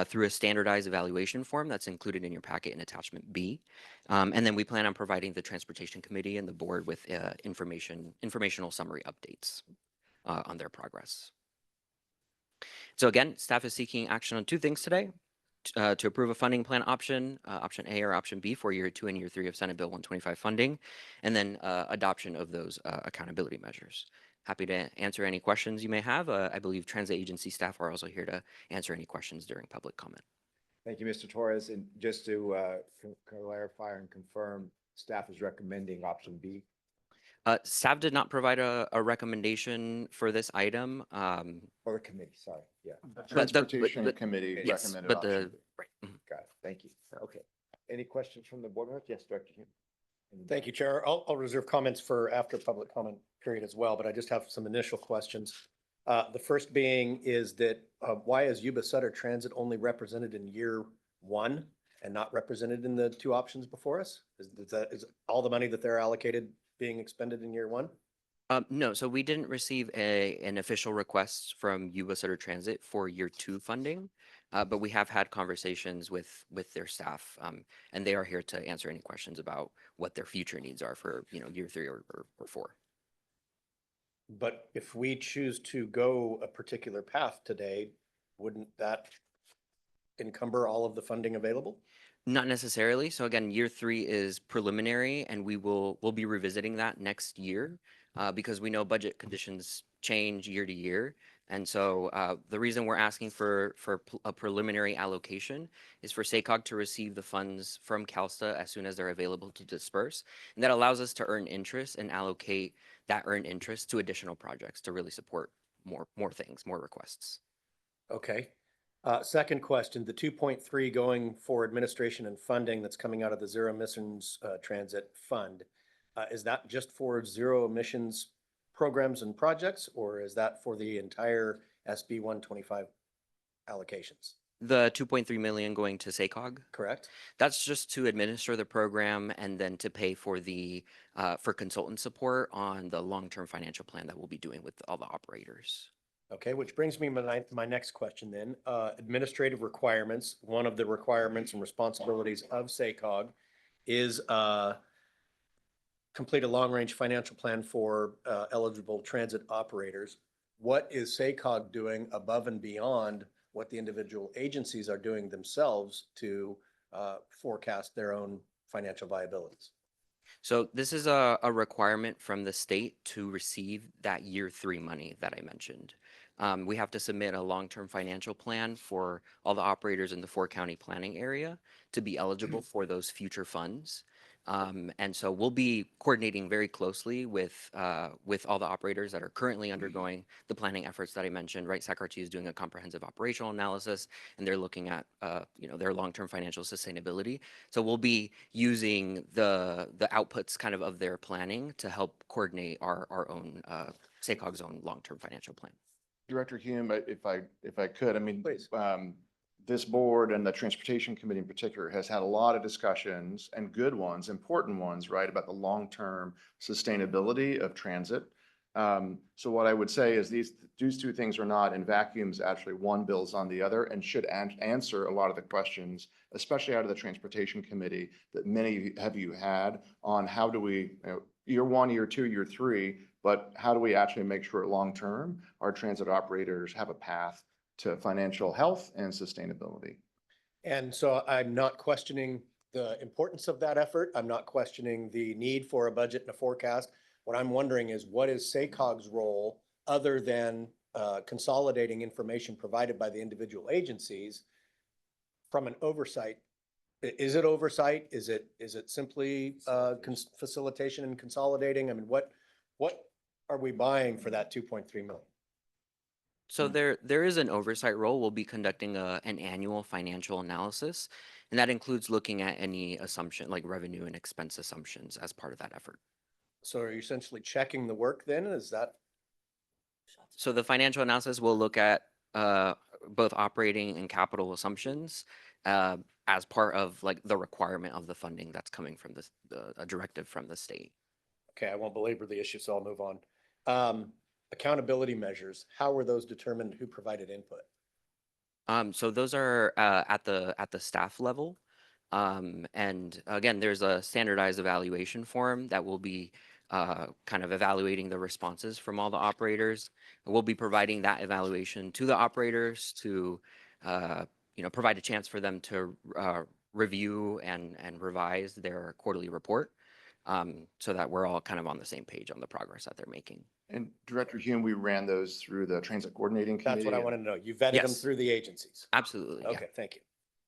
Speaker 20: through a standardized evaluation form that's included in your packet in attachment B. And then we plan on providing the Transportation Committee and the board with informational summary updates on their progress. So again, staff is seeking action on 2 things today. To approve a funding plan option, option A or option B for year 2 and year 3 of Senate Bill 125 funding, and then adoption of those accountability measures. Happy to answer any questions you may have. I believe transit agency staff are also here to answer any questions during public comment.
Speaker 1: Thank you, Mr. Torres. And just to clarify and confirm, staff is recommending option B.
Speaker 20: Staff did not provide a recommendation for this item.
Speaker 1: Or the committee, sorry, yeah.
Speaker 16: Transportation Committee
Speaker 20: yes,
Speaker 16: recommended
Speaker 20: but
Speaker 16: option B.
Speaker 20: right.
Speaker 1: Got it, thank you. Okay. Any questions from the board members? Yes, Director Hume.
Speaker 12: Thank you, Chair. I'll reserve comments for after public comment period as well, but I just have some initial questions. The first being is that why is Yuba Sutter Transit only represented in year 1 and not represented in the 2 options before us? Is all the money that they're allocated being expended in year 1?
Speaker 20: No, so we didn't receive an official request from Yuba Sutter Transit for year 2 funding, but we have had conversations with their staff, and they are here to answer any questions about what their future needs are for year 3 or 4.
Speaker 12: But if we choose to go a particular path today, wouldn't that encumber all of the funding available?
Speaker 20: Not necessarily. So again, year 3 is preliminary, and we'll be revisiting that next year because we know budget conditions change year to year. And so the reason we're asking for a preliminary allocation is for SACOG to receive the funds from CalSTA as soon as they're available to disperse. And that allows us to earn interest and allocate that earned interest to additional projects to really support more things, more requests.
Speaker 12: Okay. Second question, the 2.3 going for administration and funding that's coming out of the zero emissions transit fund, is that just for zero emissions programs and projects, or is that for the entire SB 125 allocations?
Speaker 20: The 2.3 million going to SACOG?
Speaker 12: Correct.
Speaker 20: That's just to administer the program and then to pay for the for consultant support on the long-term financial plan that we'll be doing with all the operators.
Speaker 12: Okay, which brings me to my next question then. Administrative requirements, one of the requirements and responsibilities of SACOG is complete a long-range financial plan for eligible transit operators. What is SACOG doing above and beyond what the individual agencies are doing themselves to forecast their own financial viabilities?
Speaker 20: So this is a requirement from the state to receive that year 3 money that I mentioned. We have to submit a long-term financial plan for all the operators in the 4-county planning area to be eligible for those future funds. And so we'll be coordinating very closely with all the operators that are currently undergoing the planning efforts that I mentioned, right? SACRT is doing a comprehensive operational analysis, and they're looking at, their long-term financial sustainability. So we'll be using the outputs kind of their planning to help coordinate our own, SACOG's own long-term financial plan.
Speaker 4: Director Hume, if I could, I mean, this board and the Transportation Committee in particular has had a lot of discussions, and good ones, important ones, right, about the long-term sustainability of transit. So what I would say is these two things are not in vacuums. Actually, one builds on the other and should answer a lot of the questions, especially out of the Transportation Committee, that many of you had on how do we, year one, year two, year three, but how do we actually make sure long-term our transit operators have a path to financial health and sustainability.
Speaker 12: And so I'm not questioning the importance of that effort. I'm not questioning the need for a budget and a forecast. What I'm wondering is, what is SACOG's role other than consolidating information provided by the individual agencies from an oversight? Is it oversight? Is it simply facilitation and consolidating? I mean, what are we buying for that 2.3 million?
Speaker 20: So there is an oversight role. We'll be conducting an annual financial analysis, and that includes looking at any assumption, like revenue and expense assumptions, as part of that effort.
Speaker 12: So are you essentially checking the work then? Is that?
Speaker 20: So the financial analysis will look at both operating and capital assumptions as part of like the requirement of the funding that's coming from a directive from the state.
Speaker 12: Okay, I won't belabor the issue, so I'll move on. Accountability measures, how were those determined? Who provided input?
Speaker 20: So those are at the staff level. And again, there's a standardized evaluation form that will be kind of evaluating the responses from all the operators. We'll be providing that evaluation to the operators to, provide a chance for them to review and revise their quarterly report, so that we're all kind of on the same page on the progress that they're making.
Speaker 4: And Director Hume, we ran those through the Transit Coordinating Committee.
Speaker 12: That's what I want to know. You vetted them through the agencies.
Speaker 20: Absolutely.
Speaker 12: Okay, thank you.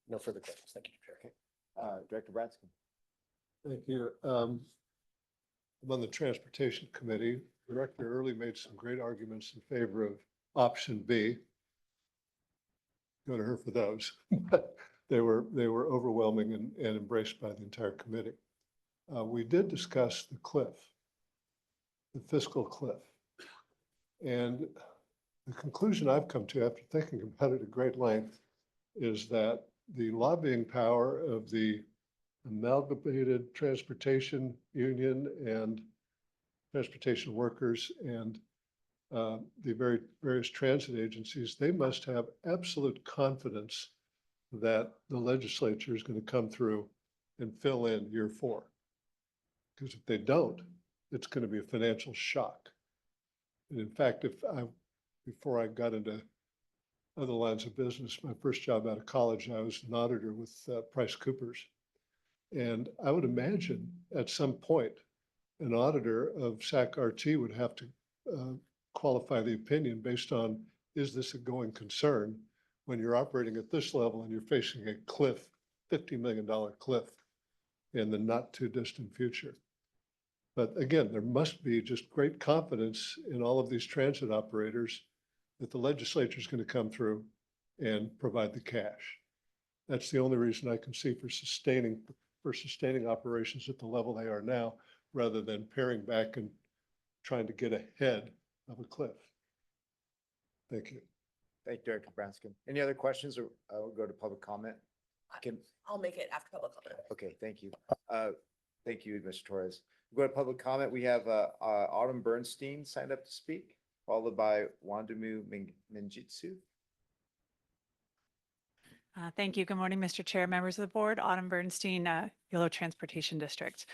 Speaker 12: No further questions. Thank you, Chair.
Speaker 1: Director Branscombe.
Speaker 15: Thank you. I'm on the Transportation Committee. Director Early made some great arguments in favor of option B. Go to her for those. They were overwhelming and embraced by the entire committee. We did discuss the cliff, the fiscal cliff. And the conclusion I've come to after thinking about it at great length is that the lobbying power of the amalgamated transportation union and transportation workers and the various transit agencies, they must have absolute confidence that the legislature is going to come through and fill in year 4. Because if they don't, it's going to be a financial shock. And in fact, before I got into other lines of business, my first job out of college, I was an auditor with Price Coopers. And I would imagine at some point, an auditor of SACRT would have to qualify the opinion based on, is this a going concern when you're operating at this level and you're facing a cliff, $50 million cliff in the not too distant future. But again, there must be just great confidence in all of these transit operators that the legislature is going to come through and provide the cash. That's the only reason I can see for sustaining operations at the level they are now, rather than paring back and trying to get ahead of a cliff. Thank you.
Speaker 1: Thank you, Director Branscombe. Any other questions, or we'll go to public comment?
Speaker 2: I'll make it after public comment.
Speaker 1: Okay, thank you. Thank you, Mr. Torres. We'll go to public comment. We have Autumn Bernstein signed up to speak, followed by Wandamu Minjitsu.
Speaker 21: Thank you. Good morning, Mr. Chair, members of the board. Autumn Bernstein, Yolo Transportation District.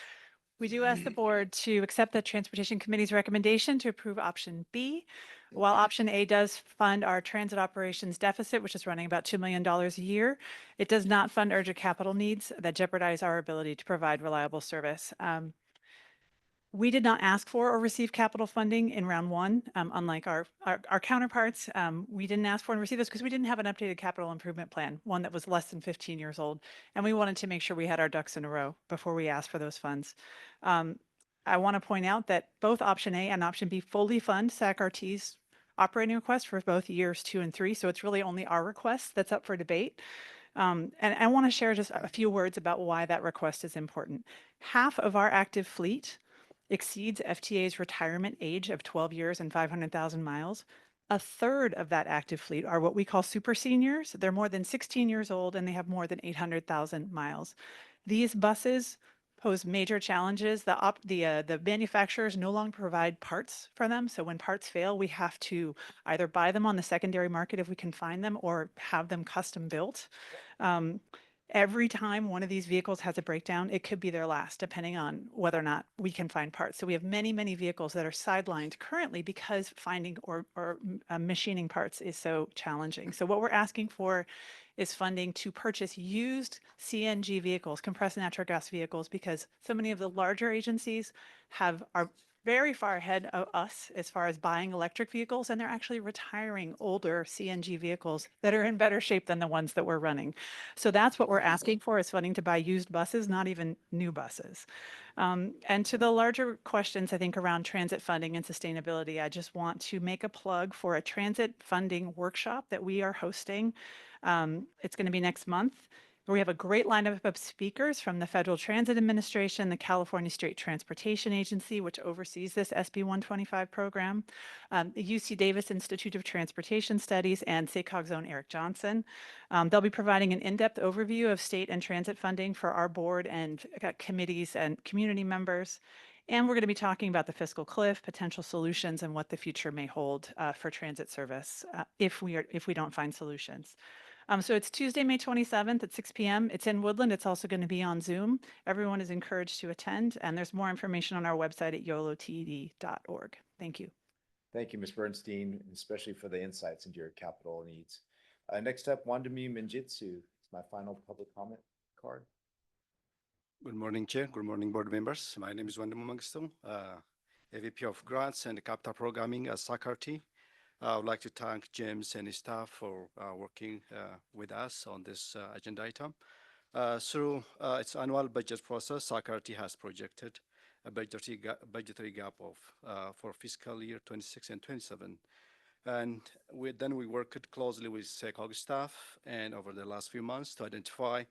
Speaker 21: We do ask the board to accept the Transportation Committee's recommendation to approve option B. While option A does fund our transit operations deficit, which is running about $2 million a year, it does not fund urgent capital needs that jeopardize our ability to provide reliable service. We did not ask for or receive capital funding in round one, unlike our counterparts. We didn't ask for and receive this because we didn't have an updated capital improvement plan, one that was less than 15 years old. And we wanted to make sure we had our ducks in a row before we asked for those funds. I want to point out that both option A and option B fully fund SACRT's operating request for both years 2 and 3. So it's really only our request that's up for debate. And I want to share just a few words about why that request is important. Half of our active fleet exceeds FTA's retirement age of 12 years and 500,000 miles. A third of that active fleet are what we call super seniors. They're more than 16 years old and they have more than 800,000 miles. These buses pose major challenges. The manufacturers no longer provide parts for them. So when parts fail, we have to either buy them on the secondary market if we can find them or have them custom built. Every time one of these vehicles has a breakdown, it could be their last, depending on whether or not we can find parts. So we have many, many vehicles that are sidelined currently because finding or machining parts is so challenging. So what we're asking for is funding to purchase used CNG vehicles, compressed natural gas vehicles, because so many of the larger agencies are very far ahead of us as far as buying electric vehicles, and they're actually retiring older CNG vehicles that are in better shape than the ones that we're running. So that's what we're asking for, is funding to buy used buses, not even new buses. And to the larger questions, I think, around transit funding and sustainability, I just want to make a plug for a transit funding workshop that we are hosting. It's going to be next month. We have a great lineup of speakers from the Federal Transit Administration, the California State Transportation Agency, which oversees this SB 125 program, the UC Davis Institute of Transportation Studies, and SACOG's own Eric Johnson. They'll be providing an in-depth overview of state and transit funding for our board and committees and community members. And we're going to be talking about the fiscal cliff, potential solutions, and what the future may hold for transit service if we don't find solutions. So it's Tuesday, May 27th at 6 p.m. It's in Woodland. It's also going to be on Zoom. Everyone is encouraged to attend, and there's more information on our website at yolotd.org. Thank you.
Speaker 1: Thank you, Ms. Bernstein, especially for the insights into your capital needs. Next up, Wandami Minjitsu. It's my final public comment card.
Speaker 3: Good morning, Chair. Good morning, board members. My name is Wandami Minjitsu, AVP of Grants and Capital Programming at SACRT. I would like to thank James and his staff for working with us on this agenda item. Through its annual budget process, SACRT has projected a budgetary gap of for fiscal year 26 and 27. And then we worked closely with SACOG staff and over the last few months to identify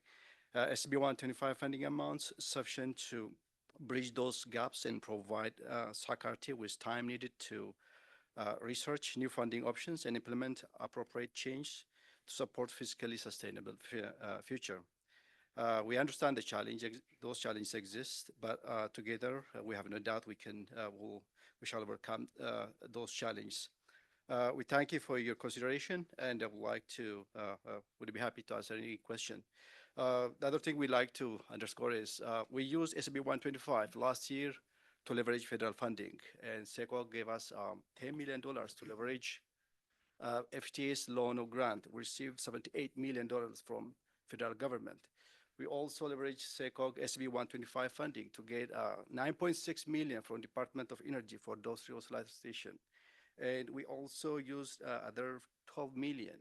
Speaker 3: SB 125 funding amounts sufficient to bridge those gaps and provide SACRT with time needed to research new funding options and implement appropriate change to support fiscally sustainable future. We understand those challenges exist, but together we have no doubt we shall overcome those challenges. We thank you for your consideration, and I would be happy to answer any question. The other thing we'd like to underscore is we used SB 125 last year to leverage federal funding, and SACOG gave us $10 million to leverage FTA's loan or grant. We received $78 million from federal government. We also leveraged SACOG SB 125 funding to get $9.6 million from Department of Energy for Dos Rios Light Station. And we also used other $12 million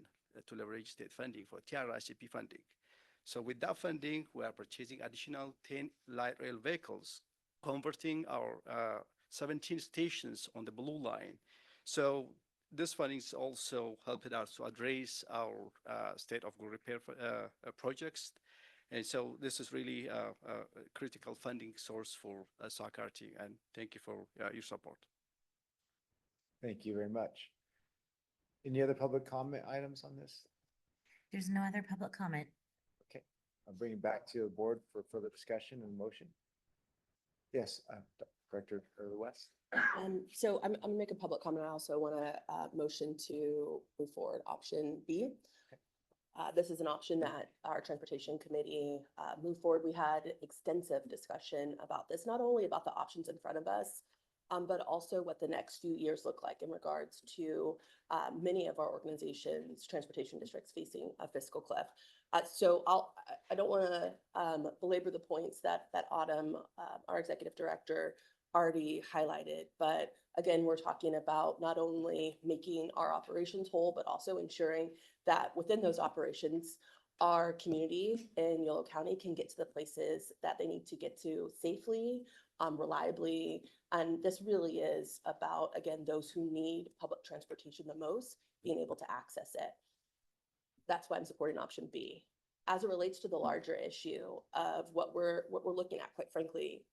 Speaker 3: to leverage state funding for TRICP funding. So with that funding, we are purchasing additional 10 light rail vehicles, converting our 17 stations on the Blue Line. So this funding is also helping us to address our state of good repair projects. And so this is really a critical funding source for SACRT, and thank you for your support.
Speaker 1: Thank you very much. Any other public comment items on this?
Speaker 5: There's no other public comment.
Speaker 1: Okay, I'll bring it back to the board for further discussion and motion. Yes, Director West.
Speaker 2: So I'm gonna make a public comment. I also want to motion to move forward option B. This is an option that our transportation committee moved forward. We had extensive discussion about this, not only about the options in front of us, but also what the next few years look like in regards to many of our organizations, transportation districts facing a fiscal cliff. So I don't want to belabor the points that Autumn, our executive director, already highlighted. But again, we're talking about not only making our operations whole, but also ensuring that within those operations, our community in Yolo County can get to the places that they need to get to safely, reliably. And this really is about, again, those who need public transportation the most, being able to access it. That's why I'm supporting option B. As it relates to the larger issue of what we're looking at, quite frankly,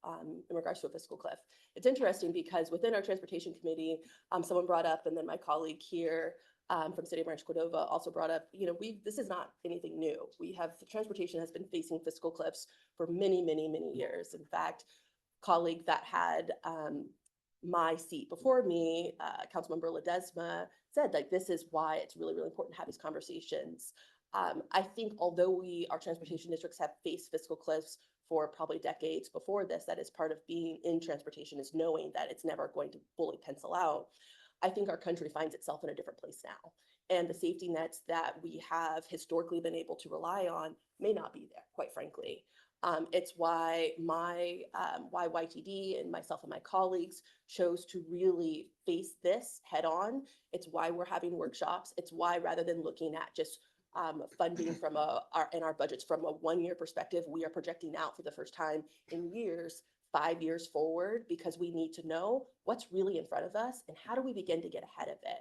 Speaker 2: in regards to a fiscal cliff, it's interesting because within our transportation committee, someone brought up, and then my colleague here from City of Rancho Cordova also brought up, this is not anything new. Transportation has been facing fiscal cliffs for many, many, many years. In fact, colleague that had my seat before me, Councilmember Ledesma, said like this is why it's really, really important to have these conversations. I think although our transportation districts have faced fiscal cliffs for probably decades before this, that is part of being in transportation, is knowing that it's never going to fully pencil out. I think our country finds itself in a different place now. And the safety nets that we have historically been able to rely on may not be there, quite frankly. It's why why YTD and myself and my colleagues chose to really face this head on. It's why we're having workshops. It's why, rather than looking at just funding from in our budgets from a 1-year perspective, we are projecting out for the first time in years, 5 years forward, because we need to know what's really in front of us and how do we begin to get ahead of it.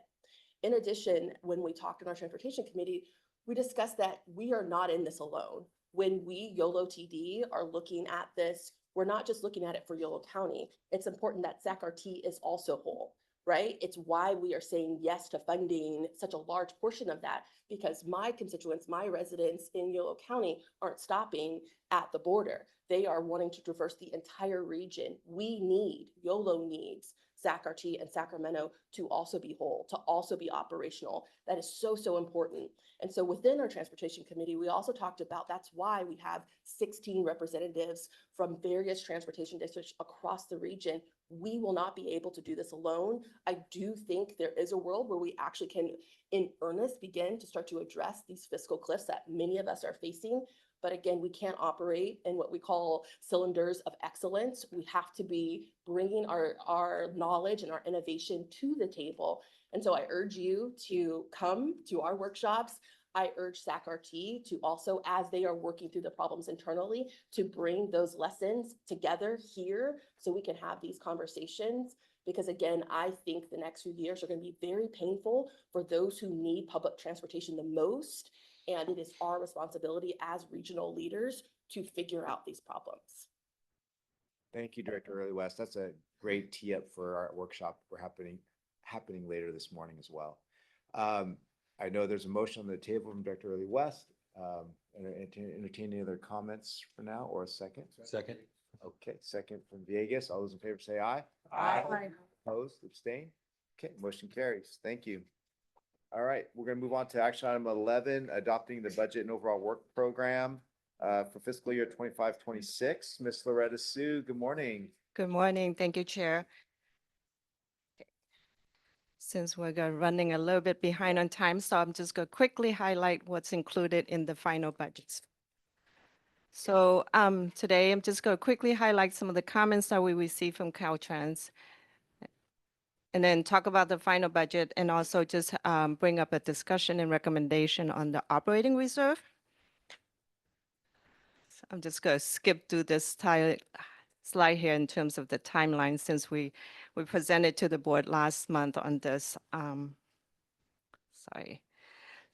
Speaker 2: In addition, when we talked in our transportation committee, we discussed that we are not in this alone. When we, YOLO TD, are looking at this, we're not just looking at it for YOLO County. It's important that SACRT is also whole, right? It's why we are saying yes to funding such a large portion of that, because my constituents, my residents in YOLO County aren't stopping at the border. They are wanting to traverse the entire region. YOLO needs SACRT and Sacramento to also be whole, to also be operational. That is so, so important. And so within our transportation committee, we also talked about, that's why we have 16 representatives from various transportation districts across the region. We will not be able to do this alone. I do think there is a world where we actually can, in earnest, begin to start to address these fiscal cliffs that many of us are facing. But again, we can't operate in what we call cylinders of excellence. We have to be bringing our knowledge and our innovation to the table. And so I urge you to come to our workshops. I urge SACRT to also, as they are working through the problems internally, to bring those lessons together here so we can have these conversations. Because again, I think the next few years are going to be very painful for those who need public transportation the most. And it is our responsibility as regional leaders to figure out these problems.
Speaker 1: Thank you, Director Early West. That's a great tee up for our workshop we're happening later this morning as well. I know there's a motion on the table from Director Early West. Entertain any other comments for now, or a second?
Speaker 12: Second.
Speaker 1: Okay, second from Villegas. All those in favor say aye.
Speaker 2: Aye.
Speaker 1: Opposed, abstain? Okay, motion carries. Thank you. All right, we're going to move on to action item 11, adopting the budget and overall work program for fiscal year 25-26. Ms. Loretta Sue, good morning.
Speaker 6: Good morning. Thank you, Chair. Since we're running a little bit behind on time, so I'm just going to quickly highlight what's included in the final budgets. So today, I'm just going to quickly highlight some of the comments that we received from Caltrans, and then talk about the final budget, and also just bring up a discussion and recommendation on the operating reserve. So I'm just going to skip through this slide here in terms of the timeline, since we presented to the board last month on this. Sorry.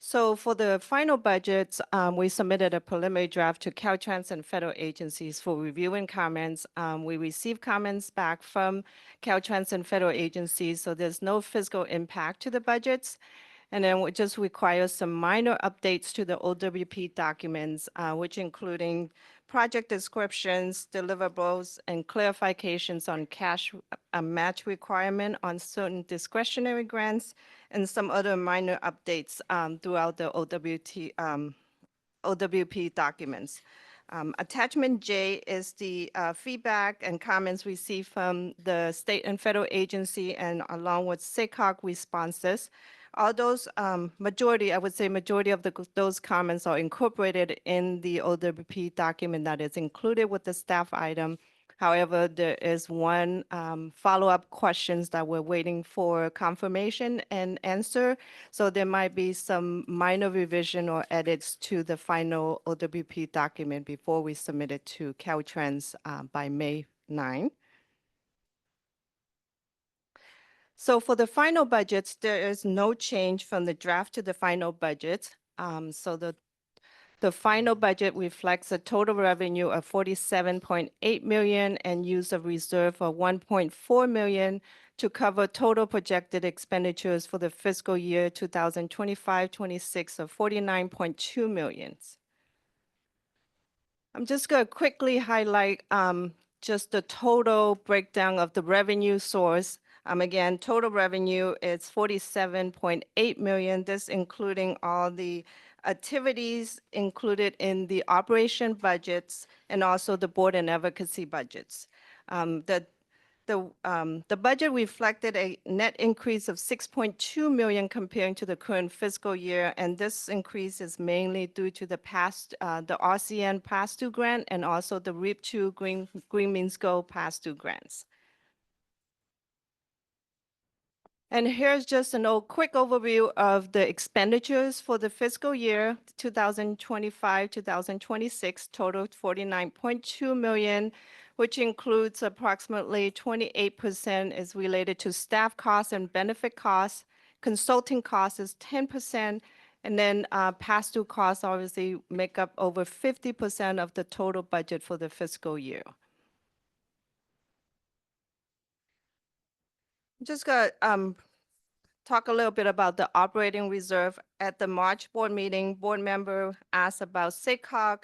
Speaker 6: So for the final budgets, we submitted a preliminary draft to Caltrans and federal agencies for review and comments. We received comments back from Caltrans and federal agencies, so there's no fiscal impact to the budgets. And then we just require some minor updates to the OWP documents, which including project descriptions, deliverables, and clarifications on cash match requirement on certain discretionary grants, and some other minor updates throughout the OWP documents. Attachment J is the feedback and comments received from the state and federal agency, and along with SACOG responses. All those majority of those comments are incorporated in the OWP document that is included with the staff item However, there is one follow-up questions that we're waiting for confirmation and answer. So there might be some minor revision or edits to the final OWP document before we submit it to Caltrans by May 9. So for the final budgets, there is no change from the draft to the final budget. So the final budget reflects a total revenue of 47.8 million and use of reserve of 1.4 million to cover total projected expenditures for the fiscal year 2025-26 of 49.2 million. I'm just going to quickly highlight just the total breakdown of the revenue source. Again, total revenue is 47.8 million. This including all the activities included in the operation budgets and also the board and advocacy budgets. The budget reflected a net increase of 6.2 million comparing to the current fiscal year, and this increase is mainly due to the RCN pass-through grant and also the REAP2 Green Means Go pass-through grants. And here's just a quick overview of the expenditures for the fiscal year 2025-2026, totaled 49.2 million, which includes approximately 28% is related to staff costs and benefit costs. Consulting costs is 10%, and then pass-through costs obviously make up over 50% of the total budget for the fiscal year. Just got talk a little bit about the operating reserve. At the March board meeting, board member asked about SACOG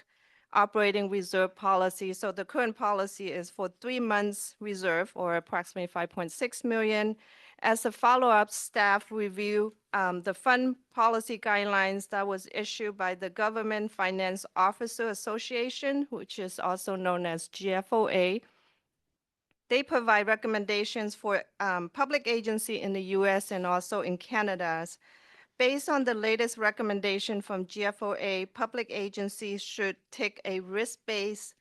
Speaker 6: operating reserve policy. So the current policy is for 3 months reserve, or approximately 5.6 million. As a follow-up, staff review the fund policy guidelines that was issued by the Government Finance Officer Association, which is also known as GFOA. They provide recommendations for public agency in the US and also in Canada. Based on the latest recommendation from GFOA, public agencies should take a risk-based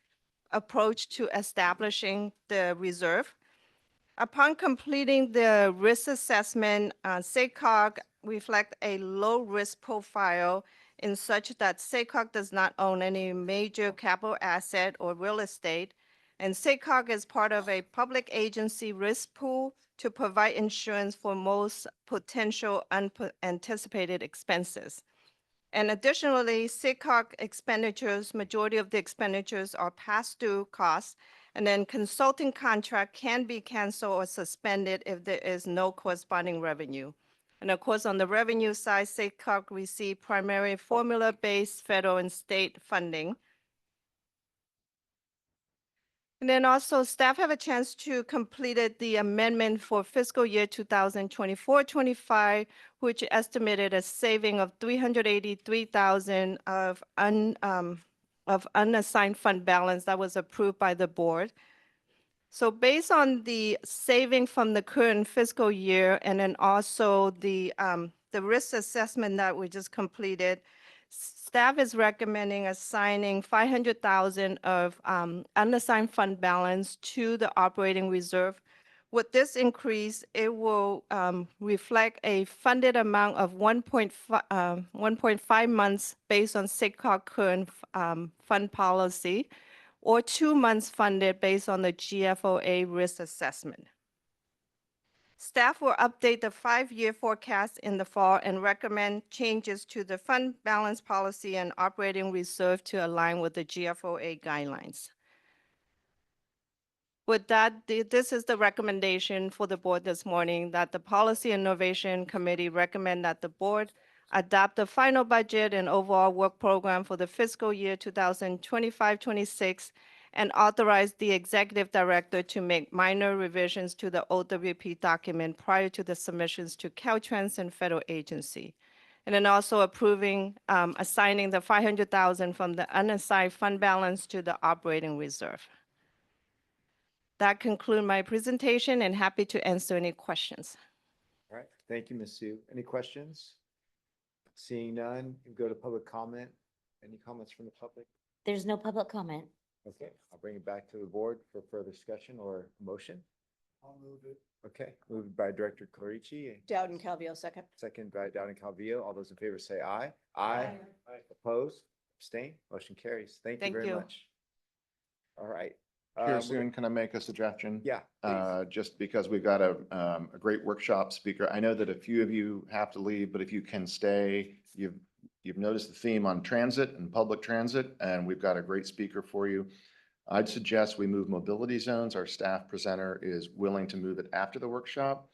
Speaker 6: approach to establishing the reserve. Upon completing the risk assessment, SACOG reflect a low-risk profile in such that SACOG does not own any major capital asset or real estate, and SACOG is part of a public agency risk pool to provide insurance for most potential unanticipated expenses. And additionally, SACOG expenditures, majority of the expenditures are pass-through costs, and then consulting contract can be canceled or suspended if there is no corresponding revenue. And of course, on the revenue side, SACOG receive primary formula-based federal and state funding. And then also staff have a chance to completed the amendment for fiscal year 2024-25, which estimated a saving of 383,000 of unassigned fund balance that was approved by the board. So based on the saving from the current fiscal year and then also the risk assessment that we just completed, staff is recommending assigning 500,000 of unassigned fund balance to the operating reserve. With this increase, it will reflect a funded amount of 1.5 months based on SACOG current fund policy, or 2 months funded based on the GFOA risk assessment. Staff will update the 5-year forecast in the fall and recommend changes to the fund balance policy and operating reserve to align with the GFOA guidelines. With that, this is the recommendation for the board this morning, that the Policy Innovation Committee recommend that the board adopt the final budget and overall work program for the fiscal year 2025-26 and authorize the executive director to make minor revisions to the OWP document prior to the submissions to Caltrans and federal agency. And then also approving, assigning the 500,000 from the unassigned fund balance to the operating reserve. That concludes my presentation, and happy to answer any questions.
Speaker 1: All right, thank you, Ms. Sue. Any questions? Seeing none, we go to public comment. Any comments from the public?
Speaker 5: There's no public comment.
Speaker 1: Okay, I'll bring it back to the board for further discussion or motion.
Speaker 15: I'll move it.
Speaker 1: Okay, moved by Director Clarici,
Speaker 2: Dowden Calvillo, second.
Speaker 1: second by Downing Calvillo. All those in favor say aye. Aye. Opposed, abstain, motion carries. Thank you
Speaker 6: Thank
Speaker 1: very
Speaker 6: you.
Speaker 1: much. All right.
Speaker 4: Here
Speaker 1: we're
Speaker 4: soon, can I make a suggestion?
Speaker 1: Yeah, please.
Speaker 4: Just because we've got a great workshop speaker. I know that a few of you have to leave, but if you can stay, you've noticed the theme on transit and public transit, and we've got a great speaker for you. I'd suggest we move mobility zones. Our staff presenter is willing to move it after the workshop.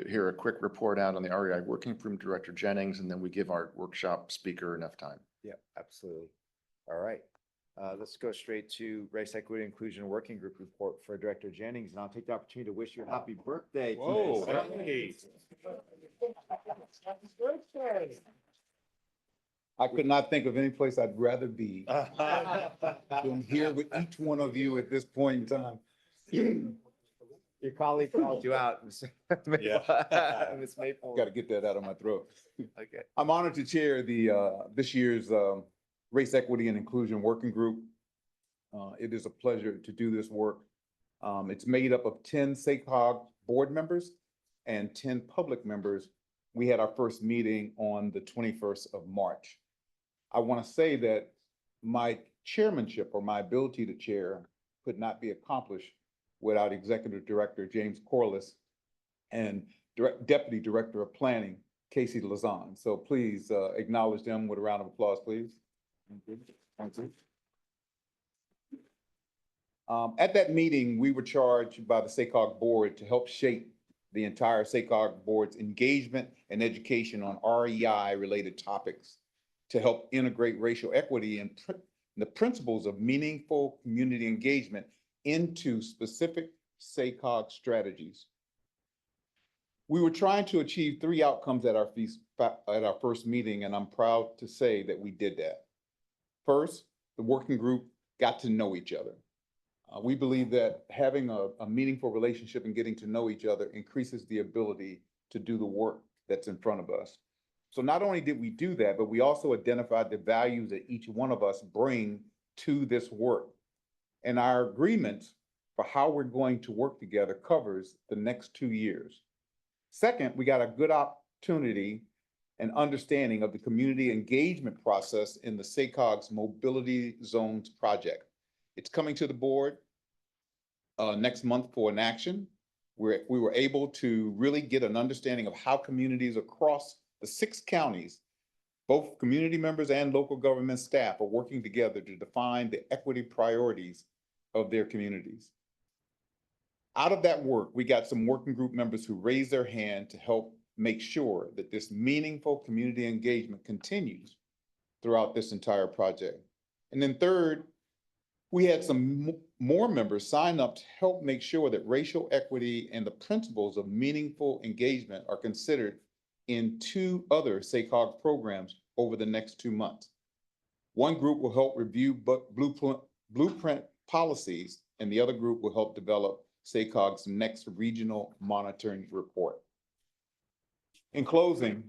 Speaker 4: Hear a quick report out on the REI working from Director Jennings, and then we give our workshop speaker enough time.
Speaker 1: Yeah, absolutely. All right. Let's go straight to Race Equity Inclusion Working Group report for Director Jennings, and I'll take the opportunity to wish you a happy birthday.
Speaker 16: Whoa,
Speaker 1: today.
Speaker 18: I could not think of any place I'd rather be than here with each one of you at this point in time.
Speaker 1: Your colleague called you out, Ms. Ms. Maple.
Speaker 18: Got to get that out of my throat.
Speaker 1: Okay.
Speaker 18: I'm honored to chair the this year's Race Equity and Inclusion Working Group. It is a pleasure to do this work. It's made up of 10 SACOG board members and 10 public members. We had our first meeting on the 21st of March. I want to say that my chairmanship or my ability to chair could not be accomplished without Executive Director James Corliss and Deputy Director of Planning Casey Lazan. So please acknowledge them with a round of applause, please. Thank you. At that meeting, we were charged by the SACOG board to help shape the entire SACOG board's engagement and education on REI-related topics to help integrate racial equity and the principles of meaningful community engagement into specific SACOG strategies. We were trying to achieve 3 outcomes at our first meeting, and I'm proud to say that we did that. First, the working group got to know each other. We believe that having a meaningful relationship and getting to know each other increases the ability to do the work that's in front of us. So not only did we do that, but we also identified the values that each one of us bring to this work. And our agreements for how we're going to work together covers the next 2 years. Second, we got a good opportunity and understanding of the community engagement process in the SACOG's Mobility Zones project. It's coming to the board next month for an action. We were able to really get an understanding of how communities across the 6 counties, both community members and local government staff, are working together to define the equity priorities of their communities. Out of that work, we got some working group members who raised their hand to help make sure that this meaningful community engagement continues throughout this entire project. And then third, we had some more members sign up to help make sure that racial equity and the principles of meaningful engagement are considered in 2 other SACOG programs over the next 2 months. One group will help review blueprint policies, and the other group will help develop SACOG's next regional monitoring report. In closing,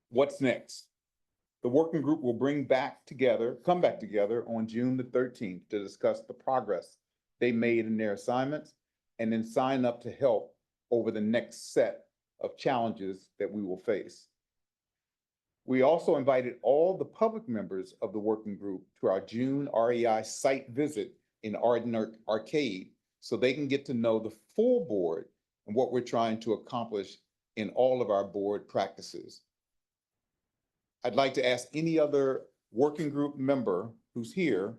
Speaker 18: what's next? The working group will come back together on June the 13th to discuss the progress they made in their assignments and then sign up to help over the next set of challenges that we will face. We also invited all the public members of the working group to our June REI site visit in Arden Arcade so they can get to know the full board and what we're trying to accomplish in all of our board practices. I'd like to ask any other working group member who's here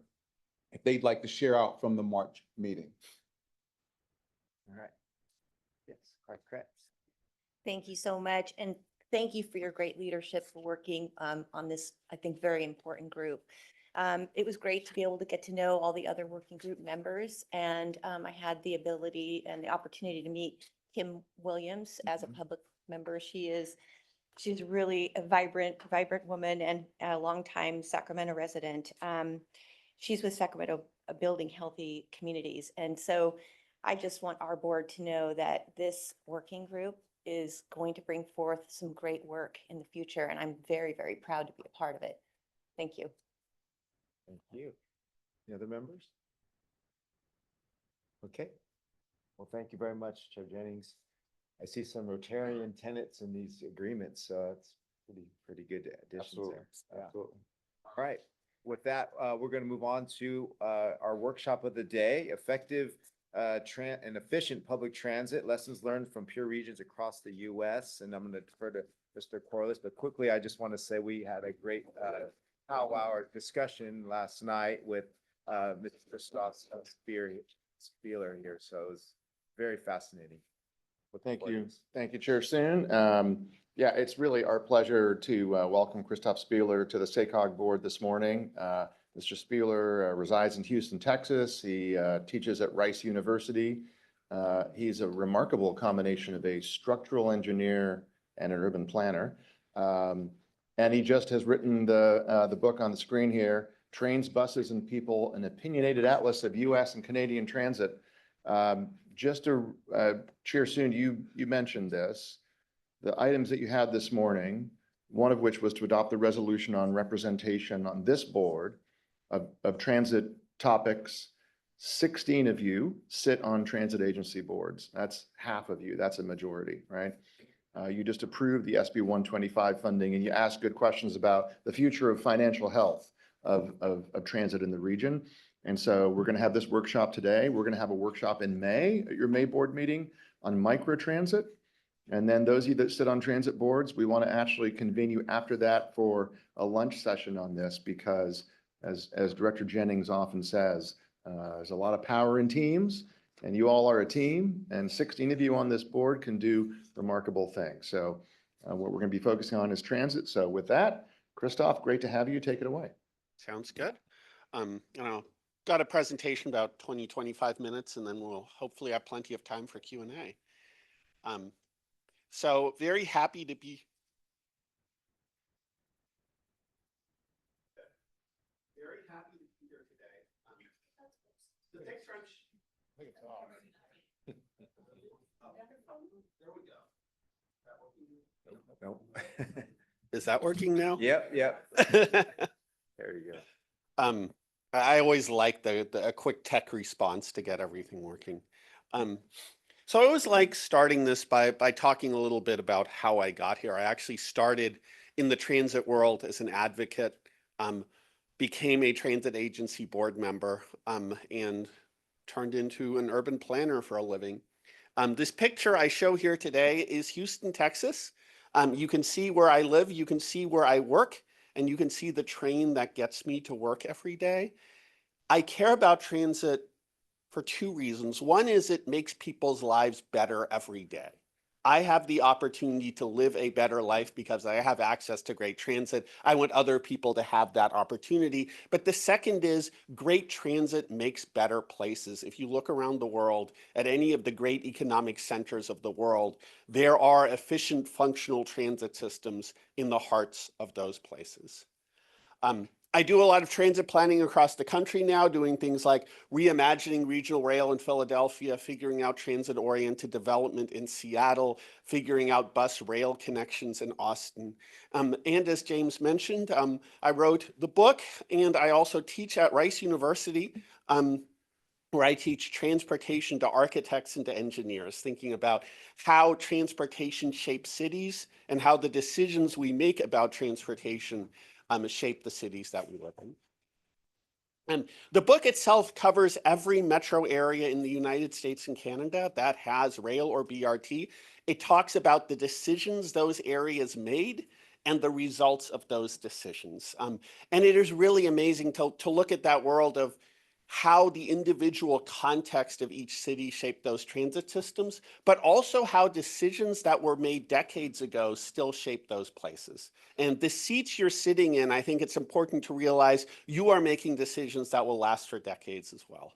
Speaker 18: if they'd like to share out from the March meeting.
Speaker 1: All right. Yes, Clark Kretz.
Speaker 2: Thank you so much. And thank you for your great leadership for working on this, I think, very important group. It was great to be able to get to know all the other working group members. And I had the ability and the opportunity to meet Kim Williams as a public member. She's really a vibrant woman and a longtime Sacramento resident. She's with Sacramento Building Healthy Communities. And so I just want our board to know that this working group is going to bring forth some great work in the future. And I'm very, very proud to be a part of it. Thank you.
Speaker 1: Thank you. Any other members? Okay. Well, thank you very much, Chair Jennings. I see some Rotarian tenets in these agreements, so it's pretty good additions there. Yeah.
Speaker 16: Absolutely.
Speaker 1: All right. With that, we're going to move on to our workshop of the day, effective and efficient public transit, lessons learned from peer regions across the U.S. And I'm going to defer to Mr. Corliss, but quickly, I just want to say we had a great powwow discussion last night with Mr. Christoph Spieler here, so it was very fascinating.
Speaker 4: Well, thank you. Thank you, Chair Soon. Yeah, it's really our pleasure to welcome Christoph Spieler to the SACOG board this morning. Mr. Spieler resides in Houston, Texas. He teaches at Rice University. He's a remarkable combination of a structural engineer and an urban planner. And he just has written the book on the screen here, Trains, Buses, and People, an opinionated atlas of U.S. and Canadian transit. Just to, Chair Soon, you mentioned this, the items that you had this morning, one of which was to adopt the resolution on representation on this board of transit topics. 16 of you sit on transit agency boards. That's half of you. That's a majority, right? You just approved the SB 125 funding and you asked good questions about the future of financial health of transit in the region. And so we're going to have this workshop today. We're going to have a workshop in May at your May board meeting on microtransit. And then those of you that sit on transit boards, we want to actually convene you after that for a lunch session on this because as Director Jennings often says, there's a lot of power in teams and you all are a team and 16 of you on this board can do remarkable things. So what we're going to be focusing on is transit. So with that, Christoph, great to have you. Take it away.
Speaker 7: Sounds good. Got a presentation about 20-25 minutes and then we'll hopefully have plenty of time for Q&A. So very happy to be here today. The picture there we go.
Speaker 1: Nope.
Speaker 7: Is that working now?
Speaker 1: Yep. There you go.
Speaker 7: I always like a quick tech response to get everything working. So I always like starting this by talking a little bit about how I got here. I actually started in the transit world as an advocate, became a transit agency board member, and turned into an urban planner for a living. This picture I show here today is Houston, Texas. You can see where I live, you can see where I work, and you can see the train that gets me to work every day. I care about transit for two reasons. One is it makes people's lives better every day. I have the opportunity to live a better life because I have access to great transit. I want other people to have that opportunity. But the second is great transit makes better places. If you look around the world at any of the great economic centers of the world, there are efficient, functional transit systems in the hearts of those places. I do a lot of transit planning across the country now, doing things like reimagining regional rail in Philadelphia, figuring out transit-oriented development in Seattle, figuring out bus rail connections in Austin. And as James mentioned, I wrote the book and I also teach at Rice University, where I teach transportation to architects and to engineers, thinking about how transportation shapes cities and how the decisions we make about transportation shape the cities that we live in. And the book itself covers every metro area in the United States and Canada that has rail or BRT. It talks about the decisions those areas made and the results of those decisions. And it is really amazing to look at that world of how the individual context of each city shaped those transit systems, but also how decisions that were made decades ago still shape those places. And the seats you're sitting in, I think it's important to realize you are making decisions that will last for decades as well.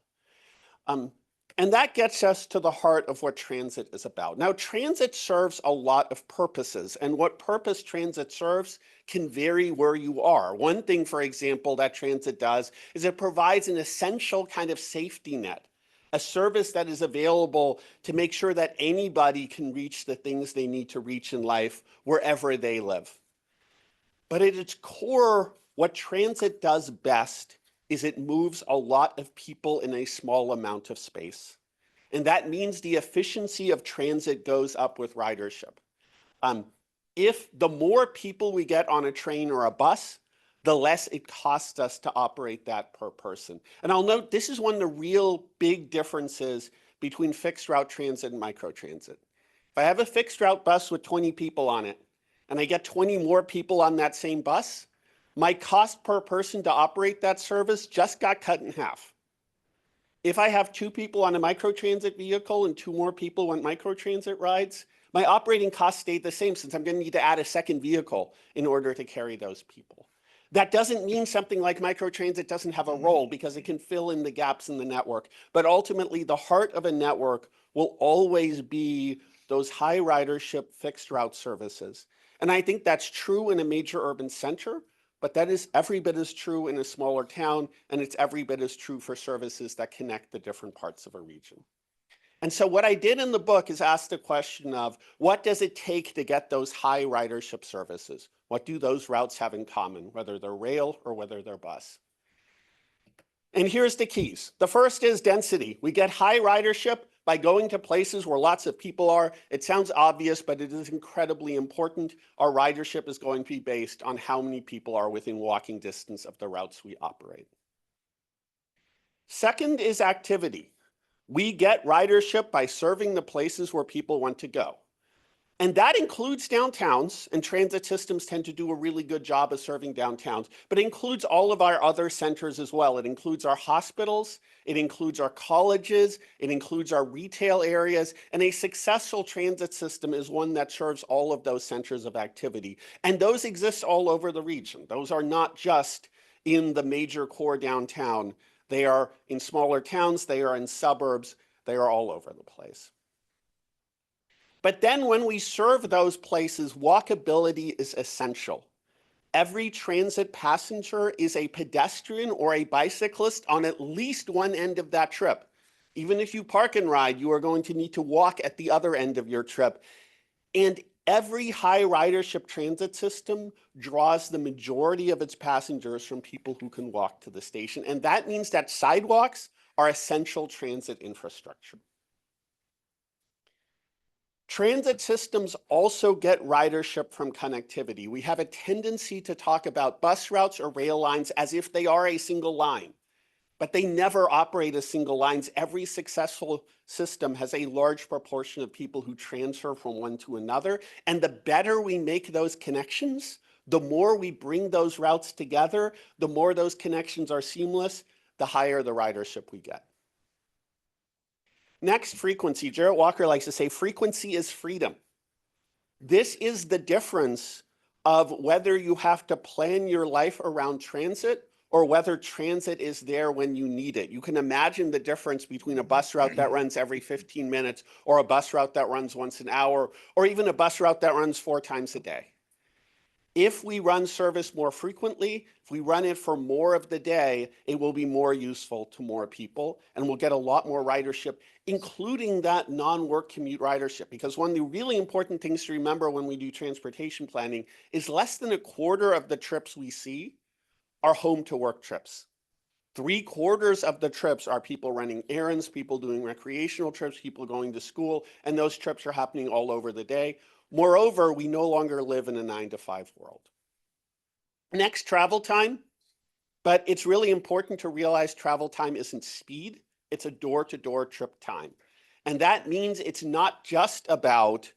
Speaker 7: And that gets us to the heart of what transit is about. Now, transit serves a lot of purposes, and what purpose transit serves can vary where you are. One thing, for example, that transit does is it provides an essential kind of safety net, a service that is available to make sure that anybody can reach the things they need to reach in life wherever they live. But at its core, what transit does best is it moves a lot of people in a small amount of space. And that means the efficiency of transit goes up with ridership. If the more people we get on a train or a bus, the less it costs us to operate that per person. And I'll note this is one of the real big differences between fixed route transit and microtransit. If I have a fixed route bus with 20 people on it, and I get 20 more people on that same bus, my cost per person to operate that service just got cut in half. If I have 2 people on a microtransit vehicle and 2 more people want microtransit rides, my operating costs stayed the same since I'm going to need to add a second vehicle in order to carry those people. That doesn't mean something like microtransit doesn't have a role because it can fill in the gaps in the network. But ultimately, the heart of a network will always be those high ridership fixed route services. And I think that's true in a major urban center, but that is every bit as true in a smaller town, and it's every bit as true for services that connect the different parts of a region. And so what I did in the book is ask the question of what does it take to get those high ridership services? What do those routes have in common, whether they're rail or whether they're bus? And here's the keys. The first is density. We get high ridership by going to places where lots of people are. It sounds obvious, but it is incredibly important. Our ridership is going to be based on how many people are within walking distance of the routes we operate. Second is activity. We get ridership by serving the places where people want to go. And that includes downtowns, and transit systems tend to do a really good job of serving downtowns, but it includes all of our other centers as well. It includes our hospitals, it includes our colleges, it includes our retail areas, and a successful transit system is one that serves all of those centers of activity. And those exist all over the region. Those are not just in the major core downtown. They are in smaller towns, they are in suburbs, they are all over the place. But then when we serve those places, walkability is essential. Every transit passenger is a pedestrian or a bicyclist on at least one end of that trip. Even if you park and ride, you are going to need to walk at the other end of your trip. And every high ridership transit system draws the majority of its passengers from people who can walk to the station. And that means that sidewalks are essential transit infrastructure. Transit systems also get ridership from connectivity. We have a tendency to talk about bus routes or rail lines as if they are a single line, but they never operate as single lines. Every successful system has a large proportion of people who transfer from one to another. And the better we make those connections, the more we bring those routes together, the more those connections are seamless, the higher the ridership we get. Next, frequency. Jarrett Walker likes to say frequency is freedom. This is the difference of whether you have to plan your life around transit or whether transit is there when you need it. You can imagine the difference between a bus route that runs every 15 minutes or a bus route that runs once an hour or even a bus route that runs 4 times a day. If we run service more frequently, if we run it for more of the day, it will be more useful to more people and we'll get a lot more ridership, including that non-work commute ridership. Because one of the really important things to remember when we do transportation planning is less than a quarter of the trips we see are home to work trips. 3/4 of the trips are people running errands, people doing recreational trips, people going to school, and those trips are happening all over the day. Moreover, we no longer live in a 9-to-5 world. Next, travel time. But it's really important to realize travel time isn't speed, it's a door-to-door trip time. And that means it's not just about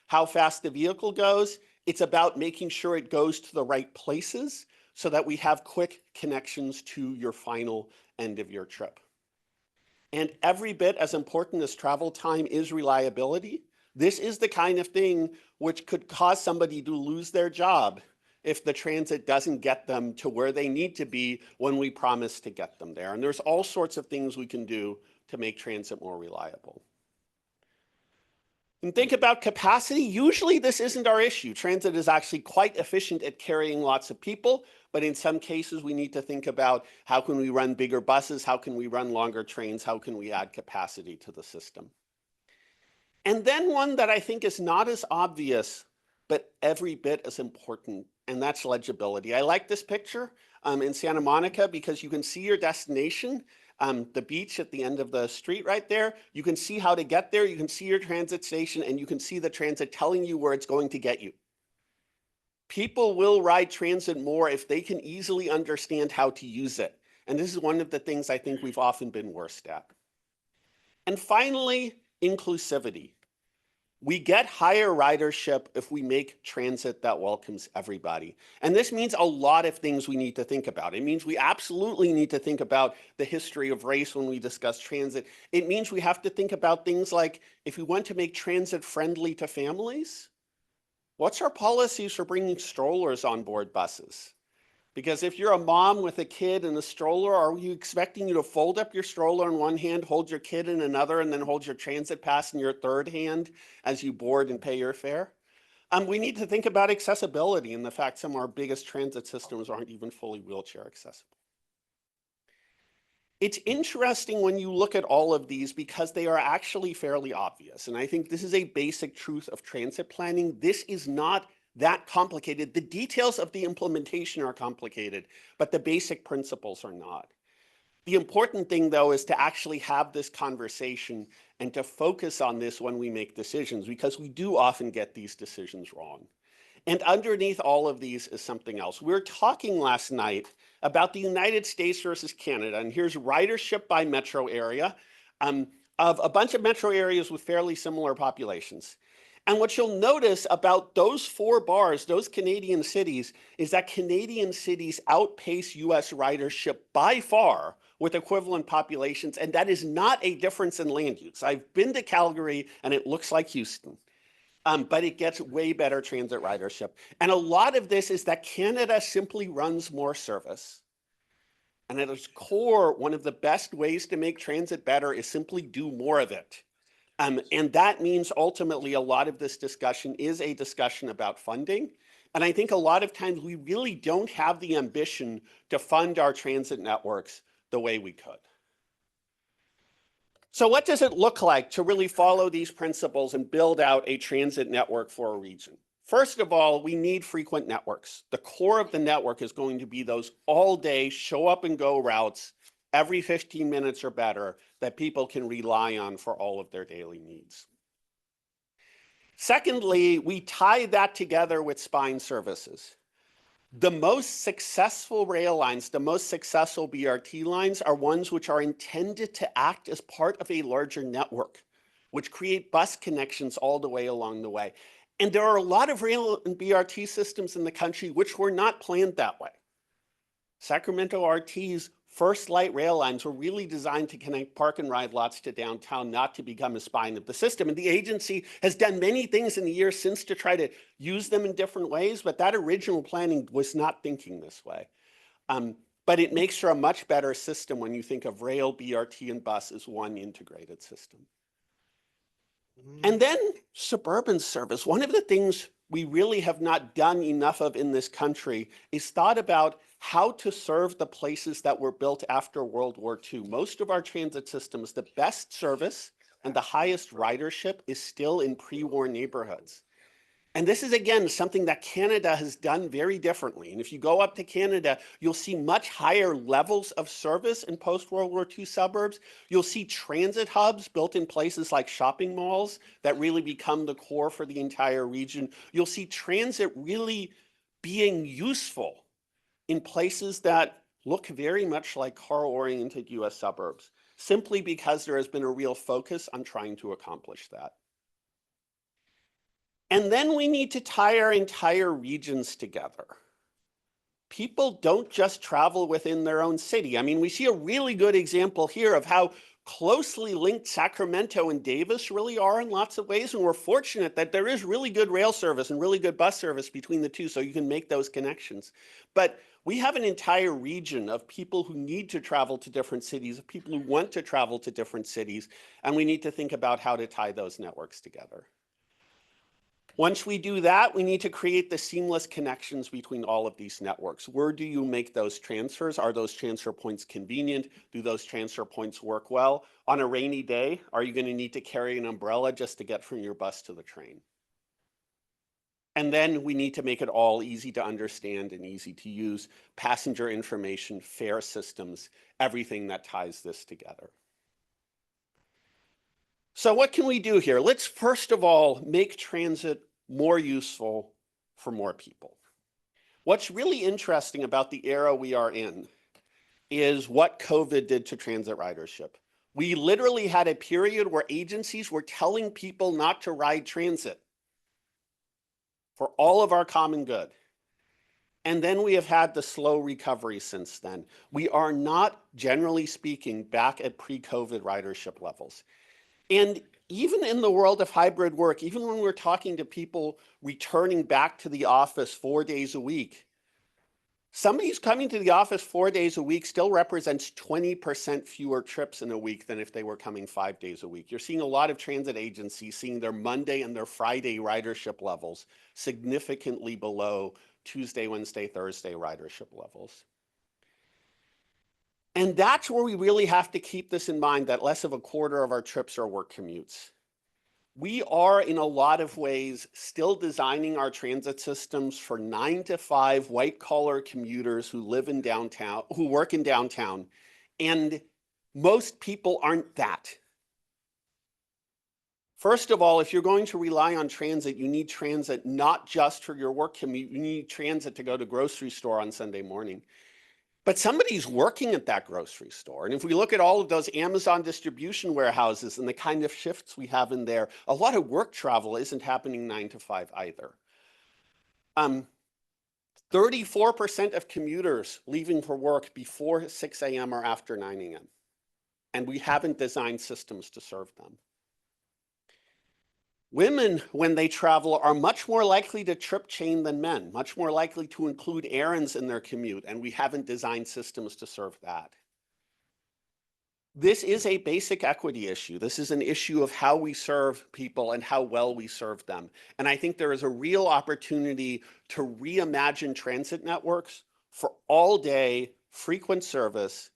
Speaker 7: how fast the vehicle goes, it's about making sure it goes to the right places so that we have quick connections to your final end of your trip. And every bit as important as travel time is reliability. This is the kind of thing which could cause somebody to lose their job if the transit doesn't get them to where they need to be when we promise to get them there. And there's all sorts of things we can do to make transit more reliable. And think about capacity. Usually this isn't our issue. Transit is actually quite efficient at carrying lots of people, but in some cases we need to think about how can we run bigger buses, how can we run longer trains, how can we add capacity to the system. And then one that I think is not as obvious, but every bit as important and that's legibility. I like this picture in Santa Monica because you can see your destination, the beach at the end of the street right there. You can see how to get there. You can see your transit station, and you can see the transit telling you where it's going to get you. People will ride transit more if they can easily understand how to use it. And this is one of the things I think we've often been worst at. And finally, inclusivity. We get higher ridership if we make transit that welcomes everybody. And this means a lot of things we need to think about. It means we absolutely need to think about the history of race when we discuss transit. It means we have to think about things like, if we want to make transit friendly to families, what's our policies for bringing strollers on board buses? Because if you're a mom with a kid in a stroller, are you expecting you to fold up your stroller in one hand, hold your kid in another, and then hold your transit pass in your third hand as you board and pay your fare? We need to think about accessibility and the fact some of our biggest transit systems aren't even fully wheelchair accessible. It's interesting when you look at all of these because they are actually fairly obvious. And I think this is a basic truth of transit planning. This is not that complicated. The details of the implementation are complicated, but the basic principles are not. The important thing, though, is to actually have this conversation and to focus on this when we make decisions, because we do often get these decisions wrong. And underneath all of these is something else. We were talking last night about the United States versus Canada, and here's ridership by metro area of a bunch of metro areas with fairly similar populations. And what you'll notice about those 4 bars, those Canadian cities, is that Canadian cities outpace US ridership by far with equivalent populations, and that is not a difference in land use. I've been to Calgary, and it looks like Houston. But it gets way better transit ridership. And a lot of this is that Canada simply runs more service. And at its core, one of the best ways to make transit better is simply do more of it. And that means ultimately a lot of this discussion is a discussion about funding. And I think a lot of times we really don't have the ambition to fund our transit networks the way we could. So what does it look like to really follow these principles and build out a transit network for a region? First of all, we need frequent networks. The core of the network is going to be those all-day show up and go routes every 15 minutes or better that people can rely on for all of their daily needs. Secondly, we tie that together with spine services. The most successful rail lines, the most successful BRT lines are ones which are intended to act as part of a larger network, which create bus connections all the way along the way. And there are a lot of rail and BRT systems in the country which were not planned that way. Sacramento RT's first light rail lines were really designed to connect park and ride lots to downtown, not to become a spine of the system. And the agency has done many things in the years since to try to use them in different ways, but that original planning was not thinking this way. But it makes for a much better system when you think of rail, BRT, and bus as one integrated system. And then suburban service. One of the things we really have not done enough of in this country is thought about how to serve the places that were built after World War II. Most of our transit systems, the best service and the highest ridership is still in pre-war neighborhoods. And this is, again, something that Canada has done very differently. And if you go up to Canada, you'll see much higher levels of service in post-World War II suburbs. You'll see transit hubs built in places like shopping malls that really become the core for the entire region. You'll see transit really being useful in places that look very much like car-oriented US suburbs, simply because there has been a real focus on trying to accomplish that. And then we need to tie our entire regions together. People don't just travel within their own city. I mean, we see a really good example here of how closely linked Sacramento and Davis really are in lots of ways. And we're fortunate that there is really good rail service and really good bus service between the two, so you can make those connections. But we have an entire region of people who need to travel to different cities, of people who want to travel to different cities, and we need to think about how to tie those networks together. Once we do that, we need to create the seamless connections between all of these networks. Where do you make those transfers? Are those transfer points convenient? Do those transfer points work well? On a rainy day, are you going to need to carry an umbrella just to get from your bus to the train? And then we need to make it all easy to understand and easy to use, passenger information, fare systems, everything that ties this together. So what can we do here? Let's first of all make transit more useful for more people. What's really interesting about the era we are in is what COVID did to transit ridership. We literally had a period where agencies were telling people not to ride transit for all of our common good. And then we have had the slow recovery since then. We are not, generally speaking, back at pre-COVID ridership levels. And even in the world of hybrid work, even when we're talking to people returning back to the office 4 days a week, somebody who's coming to the office 4 days a week still represents 20% fewer trips in a week than if they were coming 5 days a week. You're seeing a lot of transit agencies seeing their Monday and their Friday ridership levels significantly below Tuesday, Wednesday, Thursday ridership levels. And that's where we really have to keep this in mind, that less of a quarter of our trips are work commutes. We are, in a lot of ways, still designing our transit systems for 9 to 5 white-collar commuters who live in downtown, who work in downtown, and most people aren't that. First of all, if you're going to rely on transit, you need transit not just for your work commute, you need transit to go to grocery store on Sunday morning. But somebody's working at that grocery store. And if we look at all of those Amazon distribution warehouses and the kind of shifts we have in there, a lot of work travel isn't happening 9 to 5 either. 34% of commuters leaving for work before 6 a.m. or after 9 a.m. And we haven't designed systems to serve them. Women, when they travel, are much more likely to trip chain than men, much more likely to include errands in their commute, and we haven't designed systems to serve that. This is a basic equity issue. This is an issue of how we serve people and how well we serve them. And I think there is a real opportunity to reimagine transit networks for all-day, frequent service,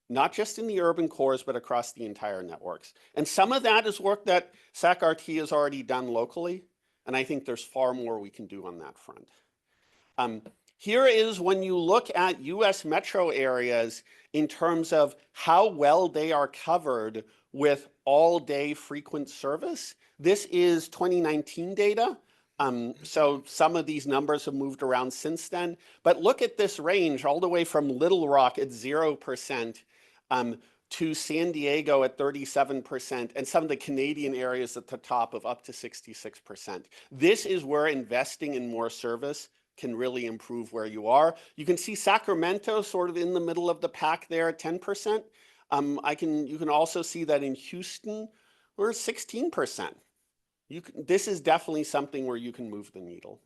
Speaker 7: not just in the urban cores, but across the entire networks. And some of that is work that SACRT has already done locally, and I think there's far more we can do on that front. Here is when you look at US metro areas in terms of how well they are covered with all-day frequent service. This is 2019 data. So some of these numbers have moved around since then. But look at this range all the way from Little Rock at 0%, to San Diego at 37%, and some of the Canadian areas at the top of up to 66%. This is where investing in more service can really improve where you are. You can see Sacramento sort of in the middle of the pack there at 10%. You can also see that in Houston, we're 16%. This is definitely something where you can move the needle.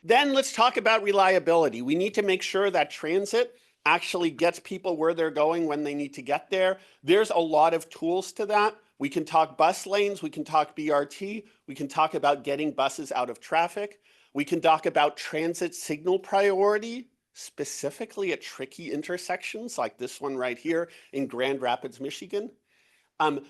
Speaker 7: Then let's talk about reliability. We need to make sure that transit actually gets people where they're going when they need to get there. There's a lot of tools to that. We can talk bus lanes, we can talk BRT, we can talk about getting buses out of traffic. We can talk about transit signal priority, specifically at tricky intersections like this one right here in Grand Rapids, Michigan.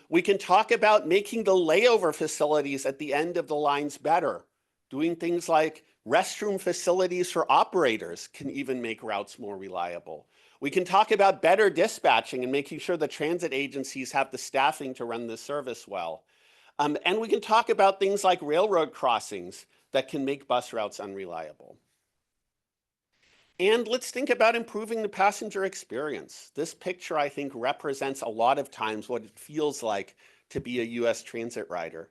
Speaker 7: We can talk about making the layover facilities at the end of the lines better. Doing things like restroom facilities for operators can even make routes more reliable. We can talk about better dispatching and making sure the transit agencies have the staffing to run this service well. And we can talk about things like railroad crossings that can make bus routes unreliable. And let's think about improving the passenger experience. This picture, I think, represents a lot of times what it feels like to be a US transit rider.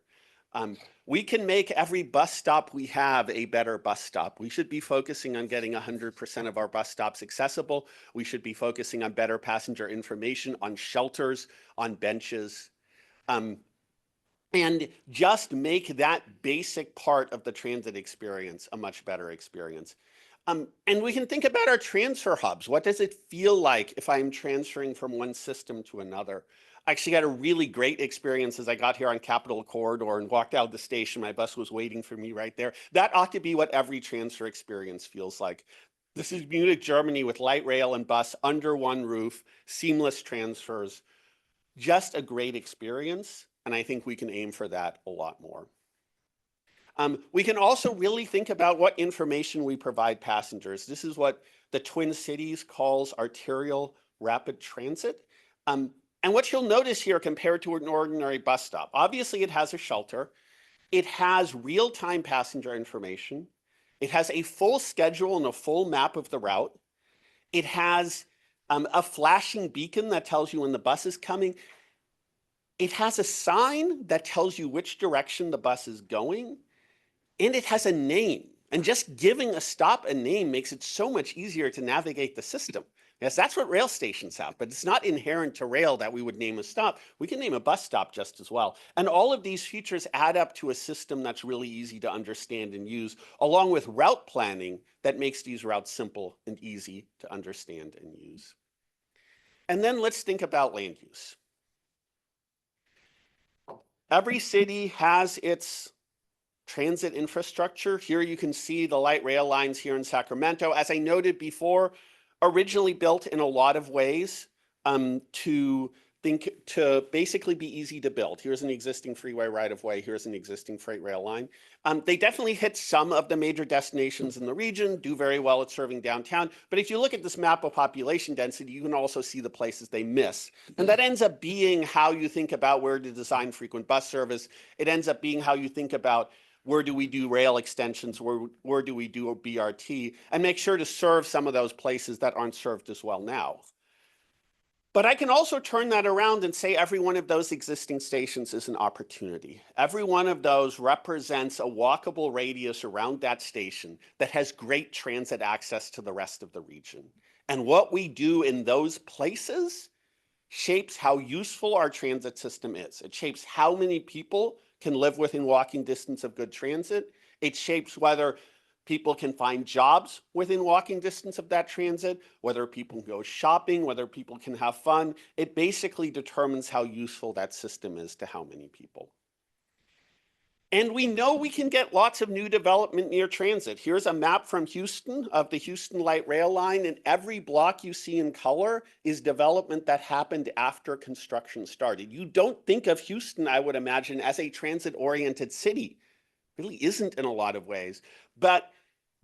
Speaker 7: We can make every bus stop we have a better bus stop. We should be focusing on getting 100% of our bus stops accessible. We should be focusing on better passenger information, on shelters, on benches. And just make that basic part of the transit experience a much better experience. And we can think about our transfer hubs. What does it feel like if I'm transferring from one system to another? I actually had a really great experience as I got here on Capitol Corridor and walked out of the station. My bus was waiting for me right there. That ought to be what every transfer experience feels like. This is Munich, Germany, with light rail and bus under one roof, seamless transfers. Just a great experience. And I think we can aim for that a lot more. We can also really think about what information we provide passengers. This is what the Twin Cities calls arterial rapid transit. And what you'll notice here compared to an ordinary bus stop, obviously it has a shelter. It has real-time passenger information. It has a full schedule and a full map of the route. It has a flashing beacon that tells you when the bus is coming. It has a sign that tells you which direction the bus is going. And it has a name. And just giving a stop a name makes it so much easier to navigate the system. Yes, that's what rail stations have, but it's not inherent to rail that we would name a stop. We can name a bus stop just as well. And all of these features add up to a system that's really easy to understand and use, along with route planning that makes these routes simple and easy to understand and use. And then let's think about land use. Every city has its transit infrastructure. Here you can see the light rail lines here in Sacramento. As I noted before, originally built in a lot of ways to basically be easy to build. Here's an existing freeway right-of-way. Here's an existing freight rail line. They definitely hit some of the major destinations in the region, do very well at serving downtown. But if you look at this map of population density, you can also see the places they miss. And that ends up being how you think about where to design frequent bus service. It ends up being how you think about where do we do rail extensions, where do we do a BRT, and make sure to serve some of those places that aren't served as well now. But I can also turn that around and say every one of those existing stations is an opportunity. Every one of those represents a walkable radius around that station that has great transit access to the rest of the region. And what we do in those places shapes how useful our transit system is. It shapes how many people can live within walking distance of good transit. It shapes whether people can find jobs within walking distance of that transit, whether people can go shopping, whether people can have fun. It basically determines how useful that system is to how many people. And we know we can get lots of new development near transit. Here's a map from Houston of the Houston Light Rail Line, and every block you see in color is development that happened after construction started. You don't think of Houston, I would imagine, as a transit-oriented city. It really isn't in a lot of ways. But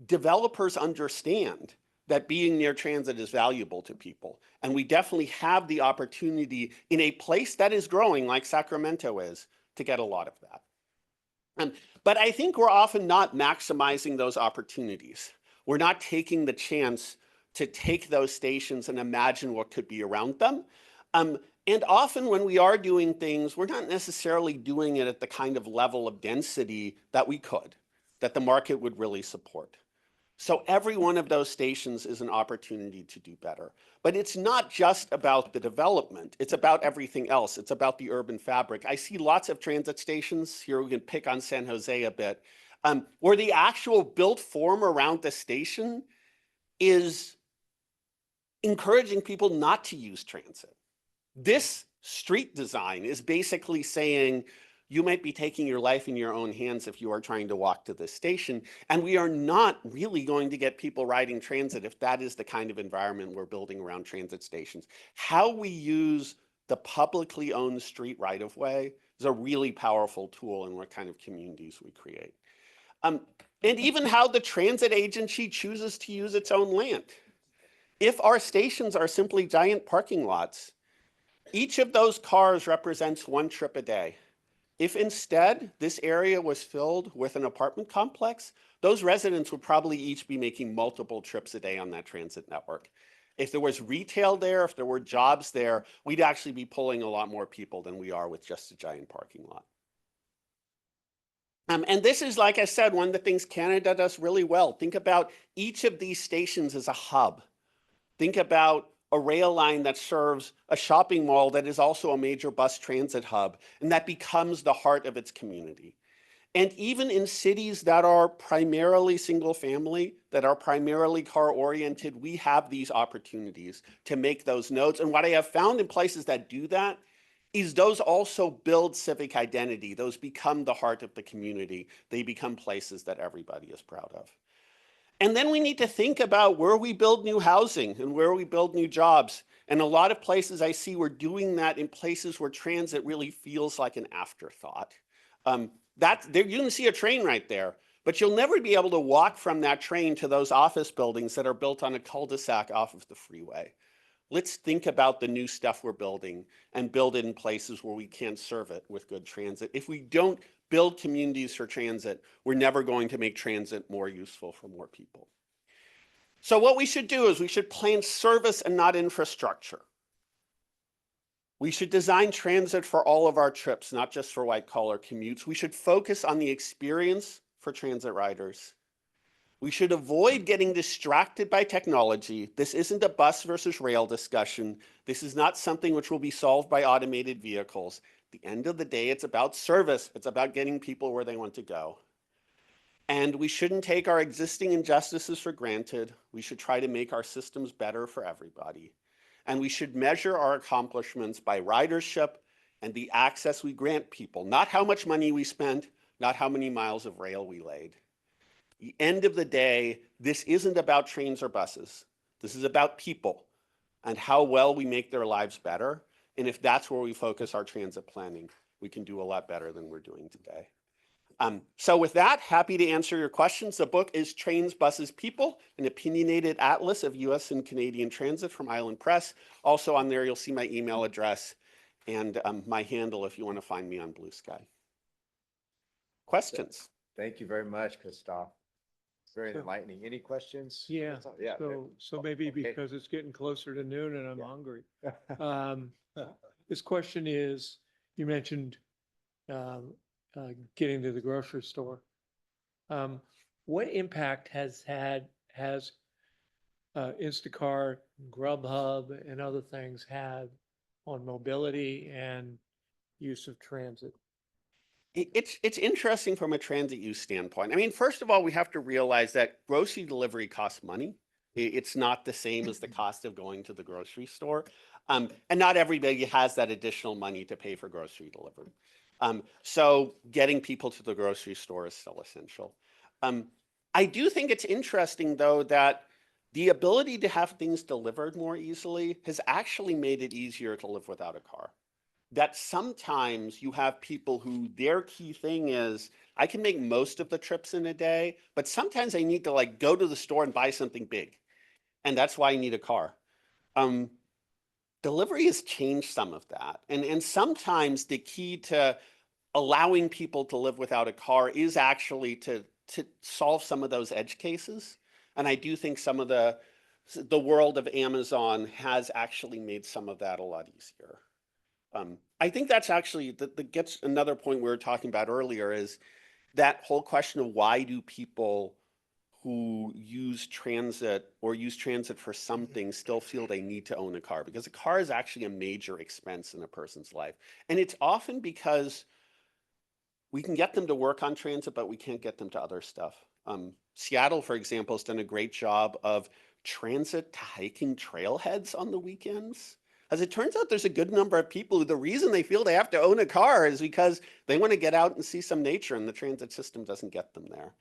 Speaker 7: developers understand that being near transit is valuable to people. And we definitely have the opportunity in a place that is growing like Sacramento is to get a lot of that. But I think we're often not maximizing those opportunities. We're not taking the chance to take those stations and imagine what could be around them. And often when we are doing things, we're not necessarily doing it at the kind of level of density that we could, that the market would really support. So every one of those stations is an opportunity to do better. But it's not just about the development. It's about everything else. It's about the urban fabric. I see lots of transit stations, here we can pick on San Jose a bit, where the actual built form around the station is encouraging people not to use transit. This street design is basically saying, you might be taking your life in your own hands if you are trying to walk to this station. And we are not really going to get people riding transit if that is the kind of environment we're building around transit stations. How we use the publicly owned street right-of-way is a really powerful tool in what kind of communities we create. And even how the transit agency chooses to use its own land. If our stations are simply giant parking lots, each of those cars represents one trip a day. If instead this area was filled with an apartment complex, those residents would probably each be making multiple trips a day on that transit network. If there was retail there, if there were jobs there, we'd actually be pulling a lot more people than we are with just a giant parking lot. And this is, like I said, one of the things Canada does really well. Think about each of these stations as a hub. Think about a rail line that serves a shopping mall that is also a major bus transit hub, and that becomes the heart of its community. And even in cities that are primarily single family, that are primarily car oriented, we have these opportunities to make those nodes. And what I have found in places that do that is those also build civic identity. Those become the heart of the community. They become places that everybody is proud of. And then we need to think about where we build new housing and where we build new jobs. And a lot of places I see we're doing that in places where transit really feels like an afterthought. There, you can see a train right there, but you'll never be able to walk from that train to those office buildings that are built on a cul-de-sac off of the freeway. Let's think about the new stuff we're building and build it in places where we can serve it with good transit. If we don't build communities for transit, we're never going to make transit more useful for more people. So what we should do is we should plan service and not infrastructure. We should design transit for all of our trips, not just for white collar commutes. We should focus on the experience for transit riders. We should avoid getting distracted by technology. This isn't a bus versus rail discussion. This is not something which will be solved by automated vehicles. At the end of the day, it's about service. It's about getting people where they want to go. And we shouldn't take our existing injustices for granted. We should try to make our systems better for everybody. And we should measure our accomplishments by ridership and the access we grant people, not how much money we spent, not how many miles of rail we laid. At the end of the day, this isn't about trains or buses. This is about people and how well we make their lives better. And if that's where we focus our transit planning, we can do a lot better than we're doing today. So with that, happy to answer your questions. The book is Trains, Buses, People, an opinionated atlas of US and Canadian transit from Island Press. Also on there, you'll see my email address and my handle if you want to find me on Blue Sky. Questions?
Speaker 1: Thank you very much, Christoph. Very
Speaker 15: So-
Speaker 1: enlightening. Any questions?
Speaker 15: Yeah,
Speaker 1: Yeah.
Speaker 15: so maybe
Speaker 1: Okay.
Speaker 15: because it's getting closer to noon and I'm hungry. This question is, you mentioned getting to the grocery store. What impact has Instacart, Grubhub, and other things had on mobility and use of transit?
Speaker 7: It's interesting from a transit use standpoint. I mean, first of all, we have to realize that grocery delivery costs money. It's not the same as the cost of going to the grocery store. And not everybody has that additional money to pay for grocery delivery. So getting people to the grocery store is still essential. I do think it's interesting, though, that the ability to have things delivered more easily has actually made it easier to live without a car. That sometimes you have people who their key thing is, I can make most of the trips in a day, but sometimes I need to like go to the store and buy something big. And that's why I need a car. Delivery has changed some of that. And sometimes the key to allowing people to live without a car is actually to solve some of those edge cases. And I do think some of the world of Amazon has actually made some of that a lot easier. I think that's actually, that gets another point we were talking about earlier, is that whole question of why do people who use transit or use transit for something still feel they need to own a car? Because a car is actually a major expense in a person's life. And it's often because we can get them to work on transit, but we can't get them to other stuff. Seattle, for example, has done a great job of transit to hiking trailheads on the weekends. As it turns out, there's a good number of people who the reason they feel they have to own a car is because they want to get out and see some nature, and the transit system doesn't get them there.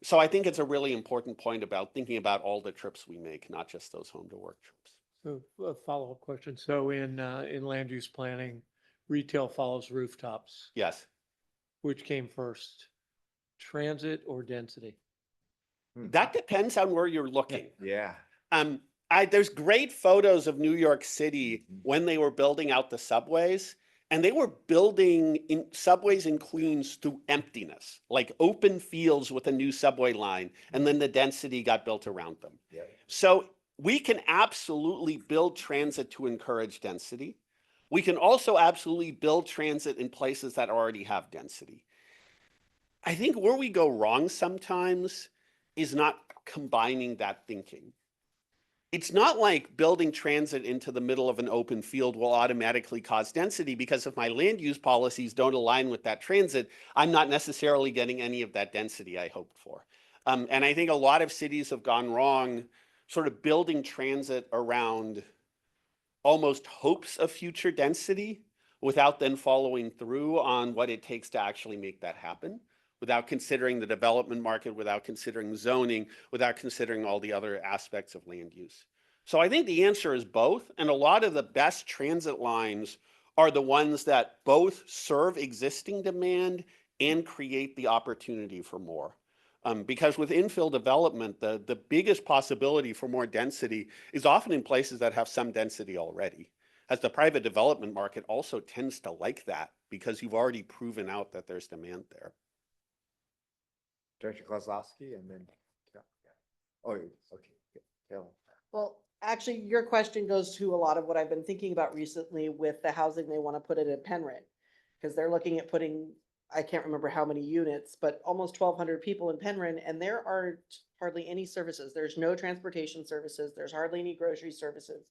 Speaker 7: So I think it's a really important point about thinking about all the trips we make, not just those home to work trips.
Speaker 15: So a follow-up question. So in land use planning, retail follows rooftops.
Speaker 7: Yes.
Speaker 15: Which came first, transit or density?
Speaker 7: That depends on where you're looking.
Speaker 1: Yeah.
Speaker 7: There's great photos of New York City when they were building out the subways, and they were building in subways in Queens through emptiness, like open fields with a new subway line, and then the density got built around them.
Speaker 1: Yeah.
Speaker 7: So we can absolutely build transit to encourage density. We can also absolutely build transit in places that already have density. I think where we go wrong sometimes is not combining that thinking. It's not like building transit into the middle of an open field will automatically cause density, because if my land use policies don't align with that transit, I'm not necessarily getting any of that density I hoped for. And I think a lot of cities have gone wrong sort of building transit around almost hopes of future density without then following through on what it takes to actually make that happen, without considering the development market, without considering zoning, without considering all the other aspects of land use. So I think the answer is both, and a lot of the best transit lines are the ones that both serve existing demand and create the opportunity for more. Because with infill development, the biggest possibility for more density is often in places that have some density already, as the private development market also tends to like that because you've already proven out that there's demand there.
Speaker 1: Director Kozlowski and then, oh, okay, Taylor.
Speaker 8: Well, actually, your question goes to a lot of what I've been thinking about recently with the housing they want to put it in Penryn. Because they're looking at putting, I can't remember how many units, but almost 1,200 people in Penryn, and there aren't hardly any services. There's no transportation services. There's hardly any grocery services.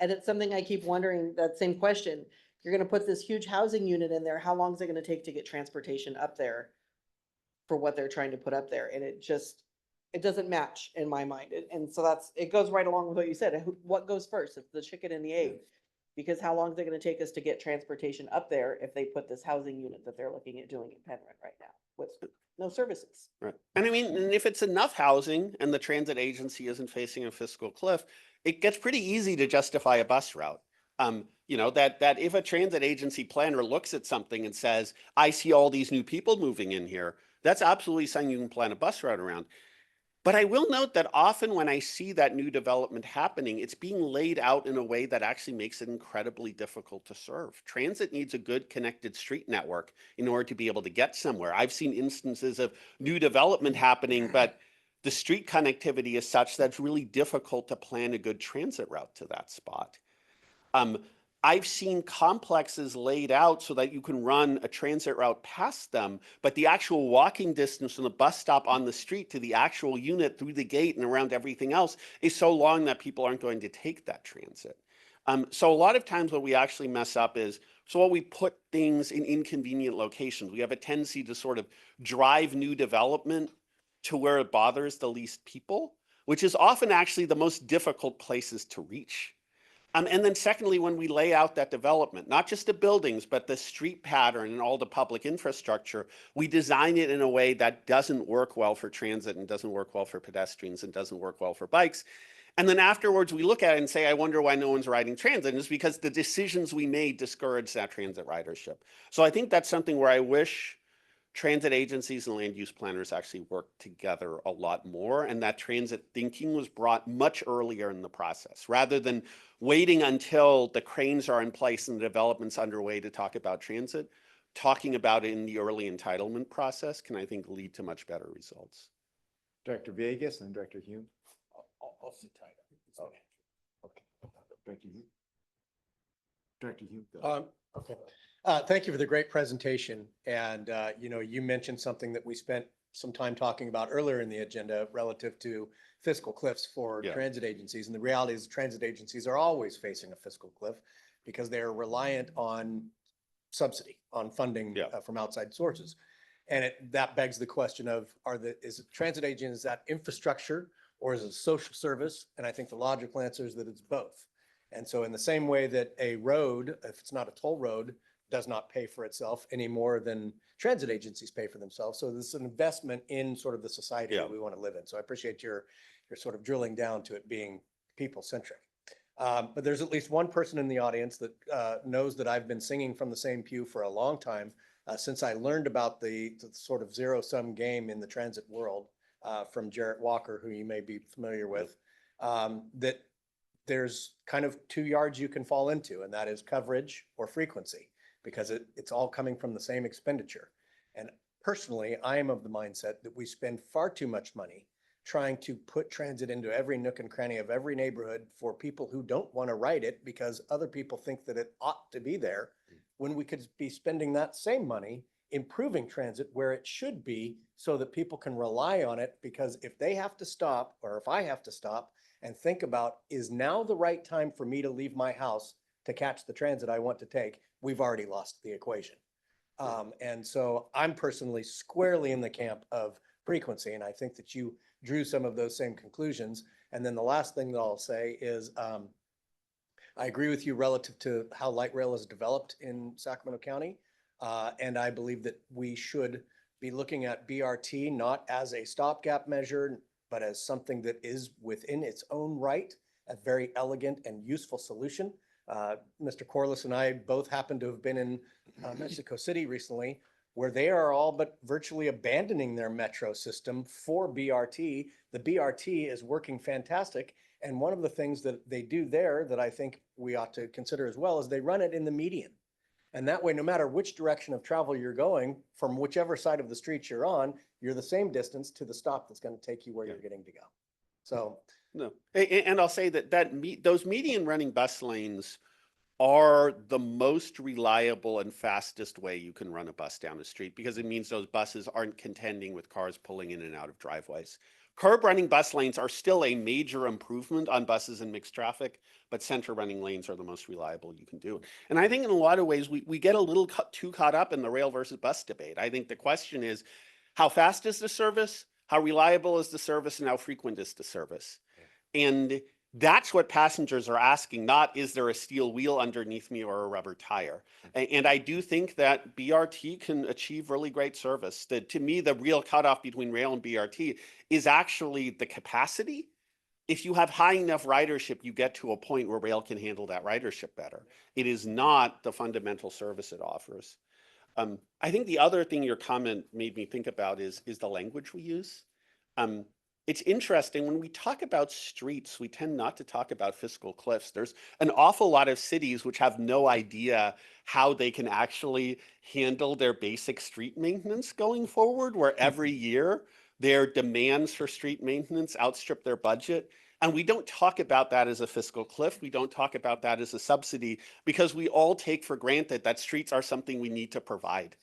Speaker 8: And it's something I keep wondering, that same question. You're gonna put this huge housing unit in there. How long is it gonna take to get transportation up there for what they're trying to put up there? And it doesn't match in my mind. And so it goes right along with what you said. What goes first? It's the chicken and the egg. Because how long is it gonna take us to get transportation up there if they put this housing unit that they're looking at doing in Penryn right now with no services?
Speaker 7: Right. And I mean, and if it's enough housing and the transit agency isn't facing a fiscal cliff, it gets pretty easy to justify a bus route. You know, that if a transit agency planner looks at something and says, I see all these new people moving in here, that's absolutely something you can plan a bus route around. But I will note that often when I see that new development happening, it's being laid out in a way that actually makes it incredibly difficult to serve. Transit needs a good connected street network in order to be able to get somewhere. I've seen instances of new development happening, but the street connectivity is such that it's really difficult to plan a good transit route to that spot. I've seen complexes laid out so that you can run a transit route past them, but the actual walking distance from the bus stop on the street to the actual unit through the gate and around everything else is so long that people aren't going to take that transit. So a lot of times what we actually mess up is, so we put things in inconvenient locations. We have a tendency to sort of drive new development to where it bothers the least people, which is often actually the most difficult places to reach. And then secondly, when we lay out that development, not just the buildings, but the street pattern and all the public infrastructure, we design it in a way that doesn't work well for transit and doesn't work well for pedestrians and doesn't work well for bikes. And then afterwards, we look at it and say, I wonder why no one's riding transit. And it's because the decisions we made discourage that transit ridership. So I think that's something where I wish transit agencies and land use planners actually work together a lot more, and that transit thinking was brought much earlier in the process, rather than waiting until the cranes are in place and the development's underway to talk about transit. Talking about it in the early entitlement process can, I think, lead to much better results.
Speaker 1: Director Vegas and Director Hume.
Speaker 12: I'll sit tight.
Speaker 1: Okay. Director Hume. Director Hume. Go.
Speaker 12: Okay. Thank you for the great presentation. And, you know, you mentioned something that we spent some time talking about earlier in the agenda relative to fiscal cliffs for transit agencies. And the reality is transit agencies are always facing a fiscal cliff because they're reliant on subsidy, on funding from outside sources. And that begs the question of, is transit agent, is that infrastructure or is it a social service? And I think the logical answer is that it's both. And so in the same way that a road, if it's not a toll road, does not pay for itself any more than transit agencies pay for themselves. So this is an investment in sort of the society that we want to live in. So I appreciate your sort of drilling down to it being people-centric. But there's at least one person in the audience that knows that I've been singing from the same pew for a long time, since I learned about the sort of zero-sum game in the transit world from Jarrett Walker, who you may be familiar with, that there's kind of 2 yards you can fall into, and that is coverage or frequency, because it's all coming from the same expenditure. And personally, I am of the mindset that we spend far too much money trying to put transit into every nook and cranny of every neighborhood for people who don't want to ride it because other people think that it ought to be there, when we could be spending that same money improving transit where it should be so that people can rely on it. Because if they have to stop, or if I have to stop and think about, is now the right time for me to leave my house to catch the transit I want to take, we've already lost the equation. And so I'm personally squarely in the camp of frequency, and I think that you drew some of those same conclusions. And then the last thing that I'll say is I agree with you relative to how light rail is developed in Sacramento County. And I believe that we should be looking at BRT not as a stopgap measure, but as something that is within its own right, a very elegant and useful solution. Mr. Corliss and I both happen to have been in Mexico City recently, where they are all but virtually abandoning their metro system for BRT. The BRT is working fantastic. And one of the things that they do there that I think we ought to consider as well is they run it in the median. And that way, no matter which direction of travel you're going, from whichever side of the street you're on, you're the same distance to the stop that's going to take you where you're getting to go. So,
Speaker 7: No, and I'll say that those median running bus lanes are the most reliable and fastest way you can run a bus down the street, because it means those buses aren't contending with cars pulling in and out of driveways. Curb running bus lanes are still a major improvement on buses in mixed traffic, but center running lanes are the most reliable you can do. And I think in a lot of ways, we get a little too caught up in the rail versus bus debate. I think the question is, how fast is the service? How reliable is the service? And how frequent is the service? And that's what passengers are asking, not is there a steel wheel underneath me or a rubber tire. And I do think that BRT can achieve really great service. To me, the real cutoff between rail and BRT is actually the capacity. If you have high enough ridership, you get to a point where rail can handle that ridership better. It is not the fundamental service it offers. I think the other thing your comment made me think about is the language we use. It's interesting, when we talk about streets, we tend not to talk about fiscal cliffs. There's an awful lot of cities which have no idea how they can actually handle their basic street maintenance going forward, where every year their demands for street maintenance outstrip their budget. And we don't talk about that as a fiscal cliff. We don't talk about that as a subsidy, because we all take for granted that streets are something we need to provide.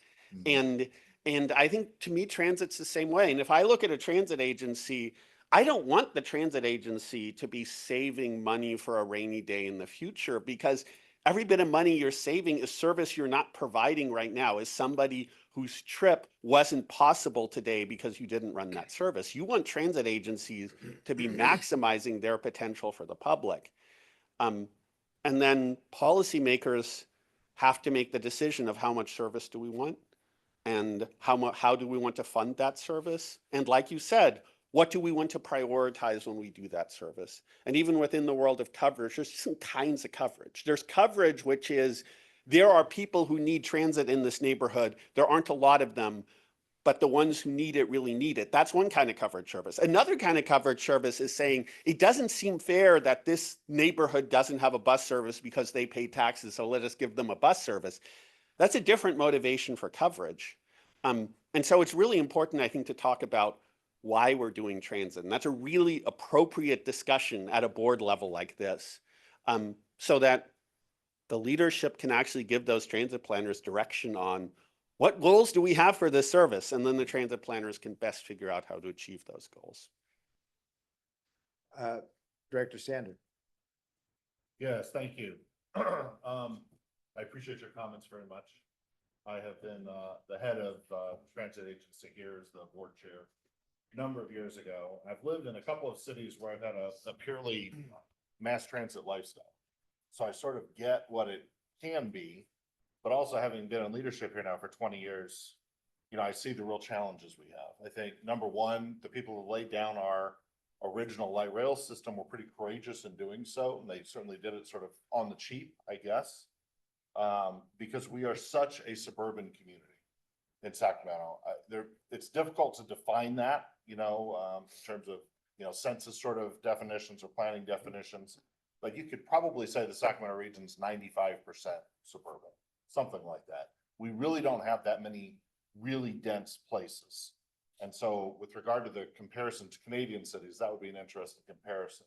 Speaker 7: And I think, to me, transit's the same way. And if I look at a transit agency, I don't want the transit agency to be saving money for a rainy day in the future, because every bit of money you're saving is service you're not providing right now, is somebody whose trip wasn't possible today because you didn't run that service. You want transit agencies to be maximizing their potential for the public. And then policymakers have to make the decision of how much service do we want, and how do we want to fund that service? And like you said, what do we want to prioritize when we do that service? And even within the world of coverage, there's some kinds of coverage. There's coverage which is, there are people who need transit in this neighborhood. There aren't a lot of them, but the ones who need it really need it. That's one kind of coverage service. Another kind of coverage service is saying, it doesn't seem fair that this neighborhood doesn't have a bus service because they pay taxes, so let us give them a bus service. That's a different motivation for coverage. And so it's really important, I think, to talk about why we're doing transit. And that's a really appropriate discussion at a board level like this, so that the leadership can actually give those transit planners direction on what goals do we have for this service? And then the transit planners can best figure out how to achieve those goals.
Speaker 1: Director Sander.
Speaker 16: Yes, thank you. I appreciate your comments very much. I have been the head of transit agency here as the board chair a number of years ago. I've lived in a couple of cities where I've had a purely mass transit lifestyle. So I sort of get what it can be, but also having been in leadership here now for 20 years, I see the real challenges we have. I think, number one, the people who laid down our original light rail system were pretty courageous in doing so. And they certainly did it sort of on the cheap, I guess. Because we are such a suburban community in Sacramento. It's difficult to define that, in terms of, census sort of definitions or planning definitions, but you could probably say the Sacramento region's 95% suburban, something like that. We really don't have that many really dense places. And so with regard to the comparison to Canadian cities, that would be an interesting comparison,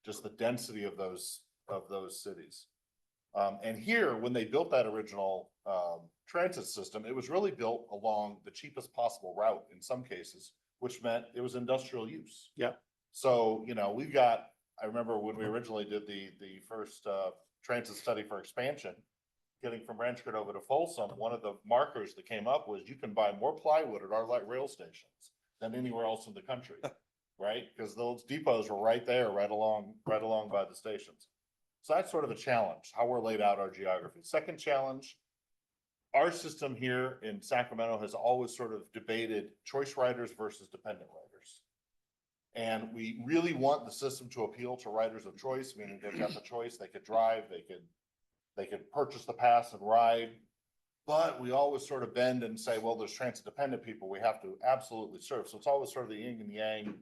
Speaker 16: just the density of those cities. And here, when they built that original transit system, it was really built along the cheapest possible route in some cases, which meant it was industrial use.
Speaker 7: Yeah.
Speaker 16: So, I remember when we originally did the first transit study for expansion, getting from Ranchford over to Folsom, one of the markers that came up was you can buy more plywood at our light rail stations than anywhere else in the country, right? Because those depots were right there, right along by the stations. So that's sort of a challenge, how we're laid out our geography. Second challenge, our system here in Sacramento has always sort of debated choice riders versus dependent riders. And we really want the system to appeal to riders of choice, meaning they've got the choice, they could drive, they could purchase the pass and ride. But we always sort of bend and say, well, there's transit dependent people we have to absolutely serve. So it's always sort of the yin and yang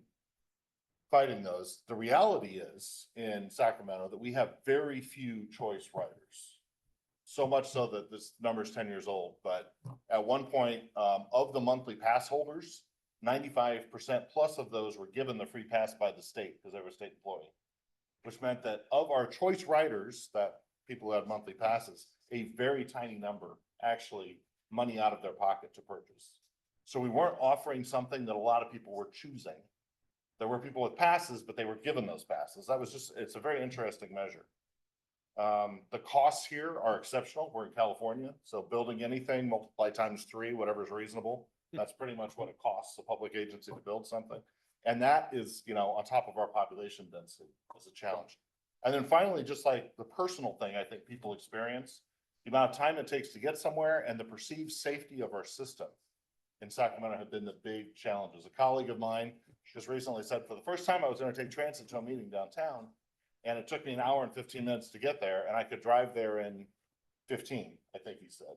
Speaker 16: fighting those. The reality is in Sacramento that we have very few choice riders. So much so that this number is 10 years old. But at one point, of the monthly pass holders, 95% plus of those were given the free pass by the state because they were a state employee, which meant that of our choice riders, that people who had monthly passes, a very tiny number actually money out of their pocket to purchase. So we weren't offering something that a lot of people were choosing. There were people with passes, but they were given those passes. That was just, it's a very interesting measure. The costs here are exceptional. We're in California, so building anything multiply times 3, whatever is reasonable. That's pretty much what it costs a public agency to build something. And that is, you know, on top of our population density is a challenge. And then finally, just like the personal thing, I think people experience, the amount of time it takes to get somewhere and the perceived safety of our system in Sacramento have been the big challenges. A colleague of mine just recently said, for the first time I was going to take transit to a meeting downtown, and it took me an hour and 15 minutes to get there, and I could drive there in 15, I think he said.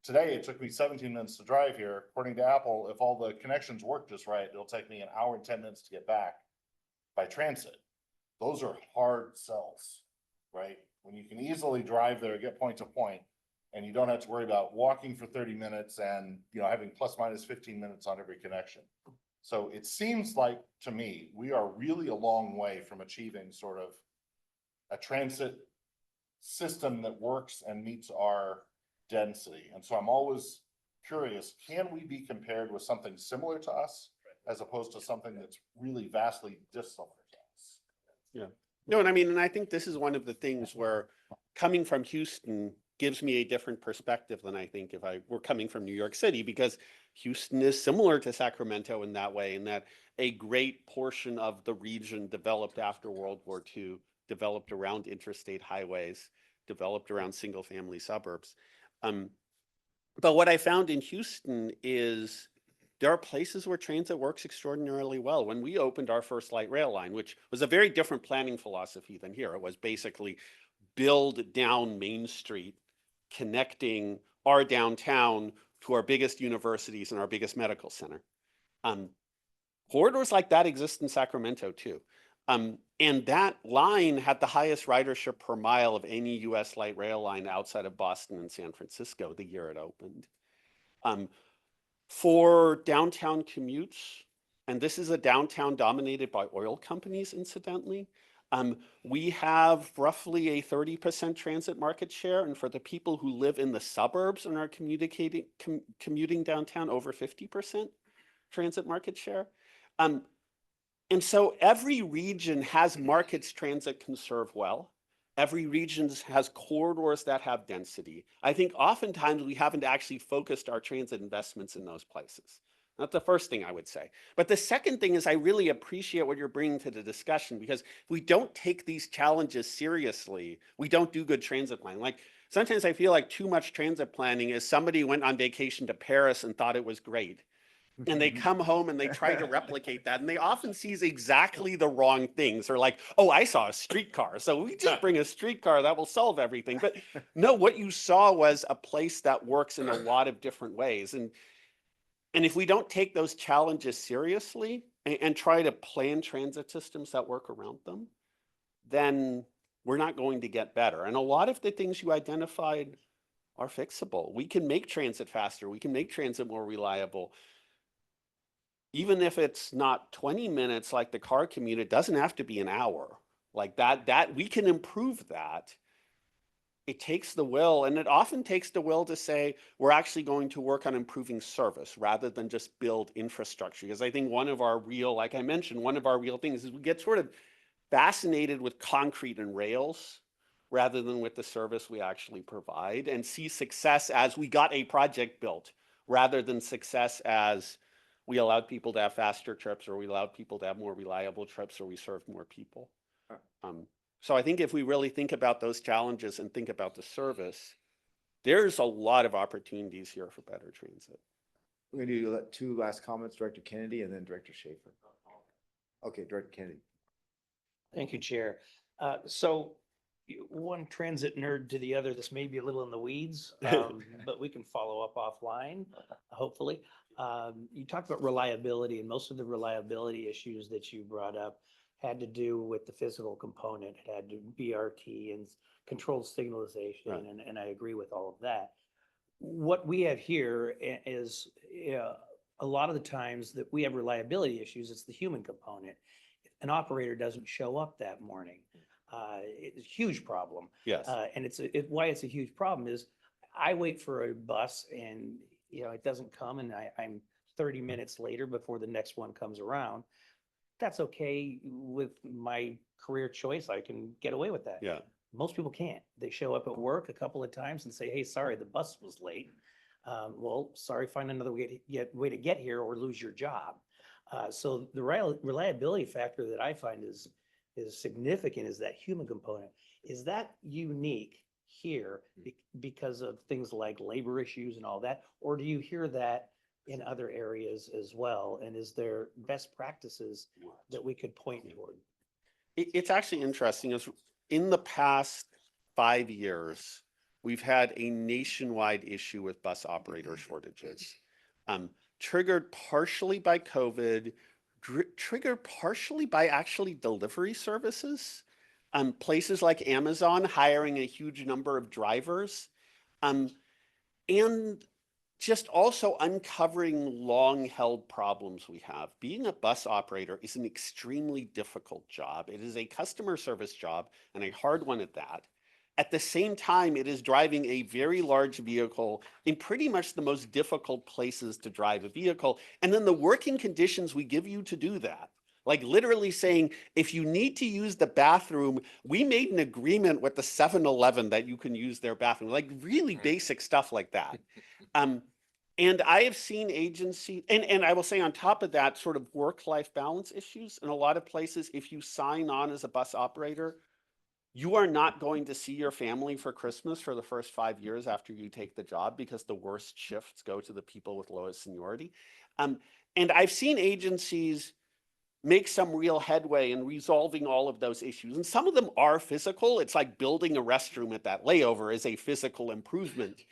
Speaker 16: Today, it took me 17 minutes to drive here. According to Apple, if all the connections work just right, it'll take me an hour and 10 minutes to get back by transit. Those are hard sells, right? When you can easily drive there, get point to point, and you don't have to worry about walking for 30 minutes and, you know, having plus minus 15 minutes on every connection. So it seems like, to me, we are really a long way from achieving sort of a transit system that works and meets our density. And so I'm always curious, can we be compared with something similar to us as opposed to something that's really vastly dissimilar to us?
Speaker 7: Yeah. No, and I mean, and I think this is one of the things where coming from Houston gives me a different perspective than I think if I were coming from New York City, because Houston is similar to Sacramento in that way, in that a great portion of the region developed after World War II, developed around interstate highways, developed around single family suburbs. But what I found in Houston is there are places where transit works extraordinarily well. When we opened our first light rail line, which was a very different planning philosophy than here, it was basically build down Main Street, connecting our downtown to our biggest universities and our biggest medical center. Corridors like that exist in Sacramento too. And that line had the highest ridership per mile of any US light rail line outside of Boston and San Francisco the year it opened. For downtown commutes, and this is a downtown dominated by oil companies, incidentally, we have roughly a 30% transit market share. And for the people who live in the suburbs and are commuting downtown, over 50% transit market share. And so every region has markets transit can serve well. Every region has corridors that have density. I think oftentimes we haven't actually focused our transit investments in those places. That's the first thing I would say. But the second thing is I really appreciate what you're bringing to the discussion, because if we don't take these challenges seriously, we don't do good transit planning. Like sometimes I feel like too much transit planning is somebody went on vacation to Paris and thought it was great. And they come home and they try to replicate that. And they often sees exactly the wrong things. They're like, oh, I saw a streetcar. So we just bring a streetcar that will solve everything. But no, what you saw was a place that works in a lot of different ways. And if we don't take those challenges seriously and try to plan transit systems that work around them, then we're not going to get better. And a lot of the things you identified are fixable. We can make transit faster. We can make transit more reliable. Even if it's not 20 minutes like the car commute, it doesn't have to be an hour. Like that we can improve that. It takes the will, and it often takes the will to say, we're actually going to work on improving service rather than just build infrastructure. Because I think one of our real, like I mentioned, one of our real things is we get sort of fascinated with concrete and rails rather than with the service we actually provide, and see success as we got a project built rather than success as we allowed people to have faster trips, or we allowed people to have more reliable trips, or we served more people. So I think if we really think about those challenges and think about the service, there's a lot of opportunities here for better transit.
Speaker 1: We're going to do 2 last comments, Director Kennedy and then Director Schaefer. Okay, Director Kennedy.
Speaker 13: Thank you, Chair. So, one transit nerd to the other, this may be a little in the weeds, but we can follow up offline, hopefully. You talked about reliability, and most of the reliability issues that you brought up had to do with the physical component. It had to BRT and controlled signalization,
Speaker 7: Right.
Speaker 13: and I agree with all of that. What we have here is a lot of the times that we have reliability issues, it's the human component. If an operator doesn't show up that morning, it's a huge problem.
Speaker 7: Yes.
Speaker 13: And why it's a huge problem is I wait for a bus and, it doesn't come, and I'm 30 minutes later before the next one comes around. That's okay with my career choice. I can get away with that.
Speaker 7: Yeah.
Speaker 13: Most people can't. They show up at work a couple of times and say, hey, sorry, the bus was late. Well, sorry, find another way to get here or lose your job. So the reliability factor that I find is significant is that human component. Is that unique here because of things like labor issues and all that? Or do you hear that in other areas as well? And is there best practices that we could point toward?
Speaker 7: It's actually interesting. In the past 5 years, we've had a nationwide issue with bus operator shortages, triggered partially by COVID, triggered partially by actually delivery services, places like Amazon hiring a huge number of drivers, and just also uncovering long-held problems we have. Being a bus operator is an extremely difficult job. It is a customer service job, and a hard one at that. At the same time, it is driving a very large vehicle in pretty much the most difficult places to drive a vehicle. And then the working conditions we give you to do that. Like literally saying, if you need to use the bathroom, we made an agreement with the 7-Eleven that you can use their bathroom. Like really basic stuff like that. And I have seen agency, and I will say on top of that, sort of work-life balance issues. In a lot of places, if you sign on as a bus operator, you are not going to see your family for Christmas for the first 5 years after you take the job, because the worst shifts go to the people with lowest seniority. And I've seen agencies make some real headway in resolving all of those issues. And some of them are physical. It's like building a restroom at that layover is a physical improvement.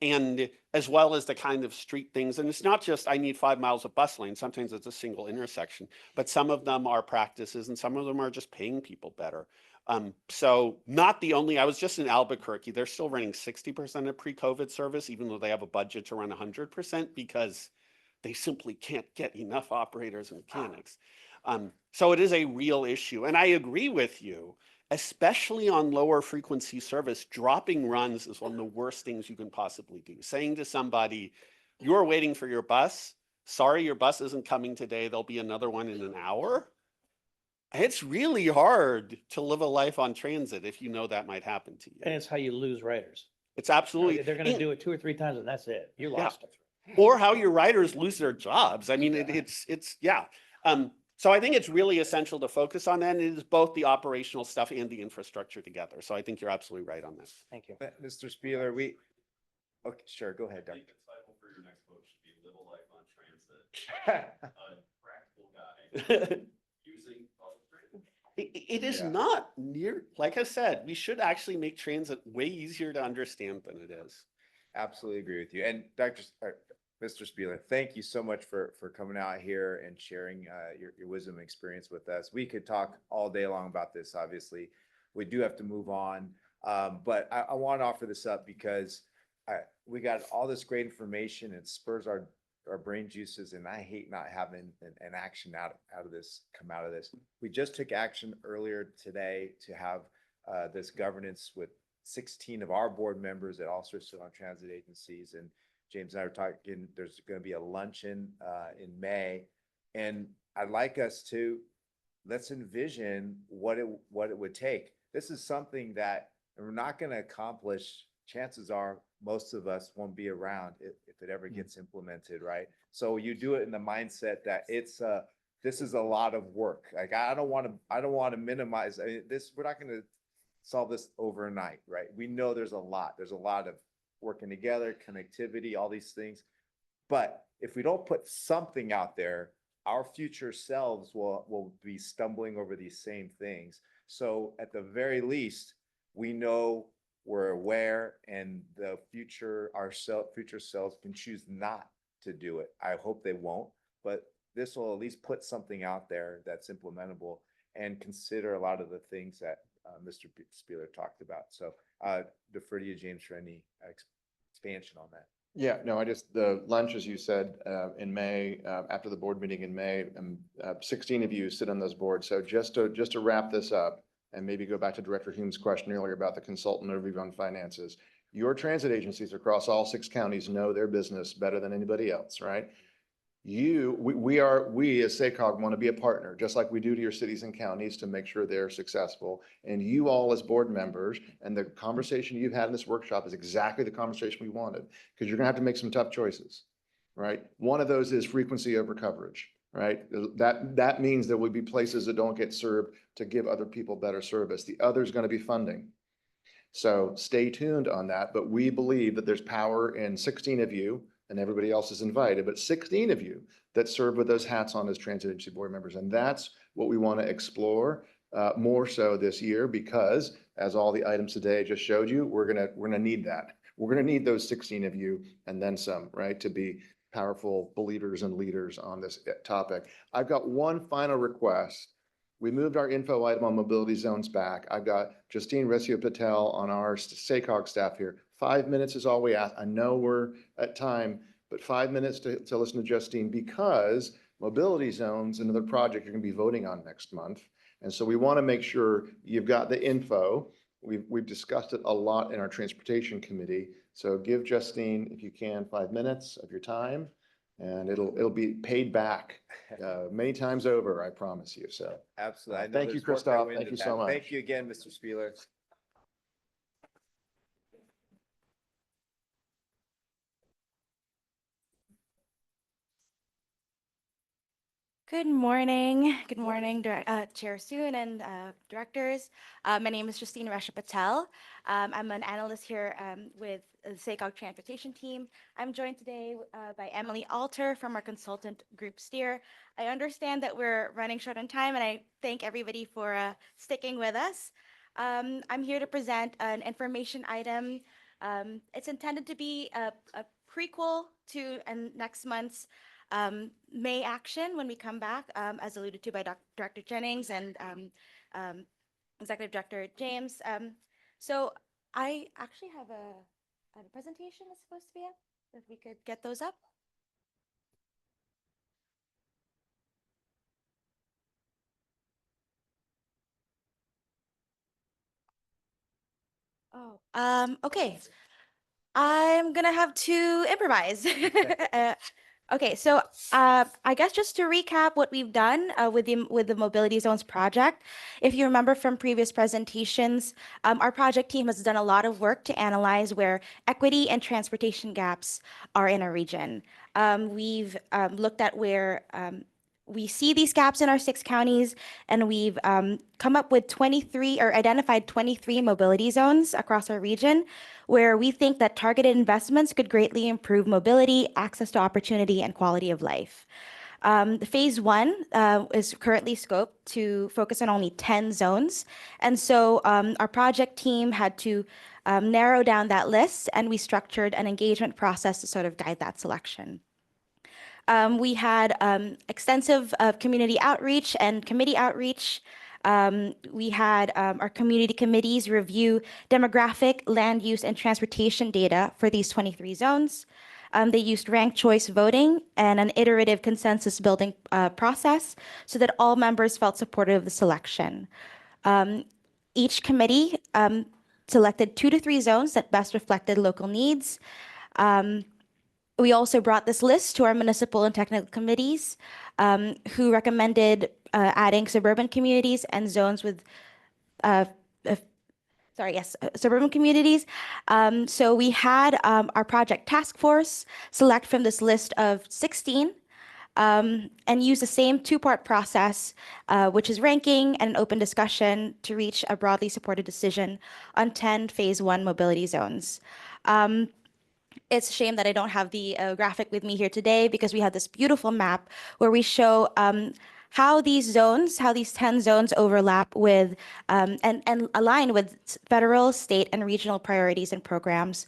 Speaker 7: And as well as the kind of street things. And it's not just, I need 5 miles of bus lane. Sometimes it's a single intersection, but some of them are practices and some of them are just paying people better. So not the only, I was just in Albuquerque. They're still running 60% of pre-COVID service, even though they have a budget to run 100% because they simply can't get enough operators and mechanics. So it is a real issue. And I agree with you, especially on lower frequency service, dropping runs is one of the worst things you can possibly do. Saying to somebody, you're waiting for your bus, sorry, your bus isn't coming today, there'll be another one in an hour. It's really hard to live a life on transit if you know that might happen to you.
Speaker 13: And it's how you lose riders.
Speaker 7: It's absolutely.
Speaker 13: They're going to do it 2 or 3 times and that's it. You lost them.
Speaker 7: Or how your riders lose their jobs. I mean, yeah. So I think it's really essential to focus on that. And it is both the operational stuff and the infrastructure together. So I think you're absolutely right on this.
Speaker 13: Thank you.
Speaker 1: Mr. Spieler, okay, sure, go ahead, Doug.
Speaker 9: For your next vote should be live a life on transit. Practical guy using public transit.
Speaker 7: It is not near, like I said, we should actually make transit way easier to understand than it is.
Speaker 1: Absolutely agree with you. And Mr. Spieler, thank you so much for coming out here and sharing your wisdom and experience with us. We could talk all day long about this, obviously. We do have to move on. But I want to offer this up because we got all this great information. It spurs our brain juices, and I hate not having an action come out of this. We just took action earlier today to have this governance with 16 of our board members that also sit on transit agencies. And James and I were talking, there's going to be a luncheon in May. And I'd like us to, let's envision what it would take. This is something that we're not going to accomplish. Chances are most of us won't be around if it ever gets implemented, right? So you do it in the mindset that this is a lot of work. Like I don't want to minimize this. We're not going to solve this overnight, right? We know there's a lot of working together, connectivity, all these things. But if we don't put something out there, our future selves will be stumbling over these same things. So at the very least, we know, we're aware, and the future, future selves can choose not to do it. I hope they won't, but this will at least put something out there that's implementable and consider a lot of the things that Mr. Spieler talked about. So defer to you, James, for any expansion on that.
Speaker 4: Yeah, no, the lunch, as you said, in May, after the board meeting in May, 16 of you sit on those boards. So just to wrap this up and maybe go back to Director Hume's question earlier about the consultant overview on finances, your transit agencies across all 6 counties know their business better than anybody else, right? We as SACOG want to be a partner, just like we do to your cities and counties, to make sure they're successful. And you all as board members, and the conversation you've had in this workshop is exactly the conversation we wanted, because you're gonna have to make some tough choices, right? One of those is frequency over coverage, right? That means there will be places that don't get served to give other people better service. The other is gonna be funding. So stay tuned on that, but we believe that there's power in 16 of you, and everybody else is invited, but 16 of you that serve with those hats on as transit agency board members. And that's what we want to explore more so this year, because as all the items today just showed you, we're gonna need that. We're gonna need those 16 of you and then some, right, to be powerful believers and leaders on this topic. I've got one final request. We moved our info item on mobility zones back. I've got Justine Resio Patel on our SACOG staff here. 5 minutes is all we ask. I know we're at time, but 5 minutes to listen to Justine, because mobility zones, another project you're gonna be voting on next month. And so we wanna make sure you've got the info. We've discussed it a lot in our transportation committee. So give Justine, if you can, 5 minutes of your time, and it'll be paid back many times over, I promise you. So
Speaker 1: Absolutely. I know
Speaker 4: thank you,
Speaker 1: there's work that
Speaker 4: Christoph.
Speaker 1: went
Speaker 4: Thank you
Speaker 1: into
Speaker 4: so
Speaker 1: that.
Speaker 4: much.
Speaker 1: Thank you again, Mr. Spieler.
Speaker 10: Good morning. Good morning, Chair Soon and directors. My name is Justine Resha Patel. I'm an analyst here with the SACOG transportation team. I'm joined today by Emily Alter from our consultant group Steer. I understand that we're running short on time, and I thank everybody for sticking with us. I'm here to present an information item. It's intended to be a prequel to next month's May action when we come back, as alluded to by Director Jennings and Executive Director James. So I actually have a presentation that's supposed to be up, if we could get those up. Oh, okay. I'm gonna have to improvise. Okay, so I guess just to recap what we've done with the Mobility Zones project. If you remember from previous presentations, our project team has done a lot of work to analyze where equity and transportation gaps are in our region. We've looked at where we see these gaps in our 6 counties, and we've come up with 23 or identified 23 mobility zones across our region where we think that targeted investments could greatly improve mobility, access to opportunity, and quality of life. The phase 1 is currently scoped to focus on only 10 zones. And so our project team had to narrow down that list, and we structured an engagement process to sort of guide that selection. We had extensive community outreach and committee outreach. We had our community committees review demographic, land use, and transportation data for these 23 zones. They used ranked choice voting and an iterative consensus building process so that all members felt supportive of the selection. Each committee selected 2 to 3 zones that best reflected local needs. We also brought this list to our municipal and technical committees, who recommended adding suburban communities and zones with, suburban communities. So we had our project task force select from this list of 16 and use the same 2-part process, which is ranking and an open discussion to reach a broadly supported decision on 10 phase 1 mobility zones. It's a shame that I don't have the graphic with me here today, because we have this beautiful map where we show how these 10 zones overlap with and align with federal, state, and regional priorities and programs.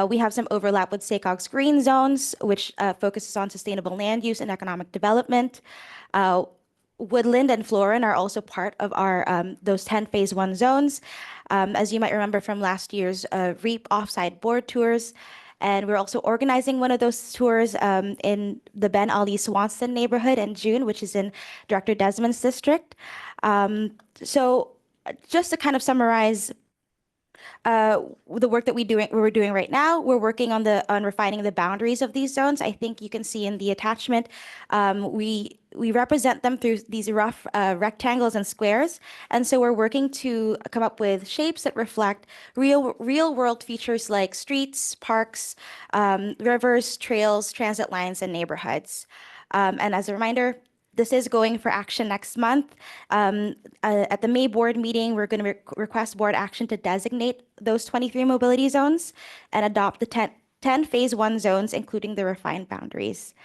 Speaker 10: We have some overlap with SACOG's green zones, which focuses on sustainable land use and economic development. Woodland and Florin are also part of our those 10 phase 1 zones. As you might remember from last year's REAP offsite board tours. And we're also organizing one of those tours in the Ben Ali Swanston neighborhood in June, which is in Director Desmond's district. So just to kind of summarize the work that we're doing right now, we're working on refining the boundaries of these zones. I think you can see in the attachment, we represent them through these rough rectangles and squares. And so we're working to come up with shapes that reflect real world features like streets, parks, rivers, trails, transit lines, and neighborhoods. And as a reminder, this is going for action next month. At the May board meeting, we're going to request board action to designate those 23 mobility zones and adopt the 10 phase 1 zones, including the refined boundaries.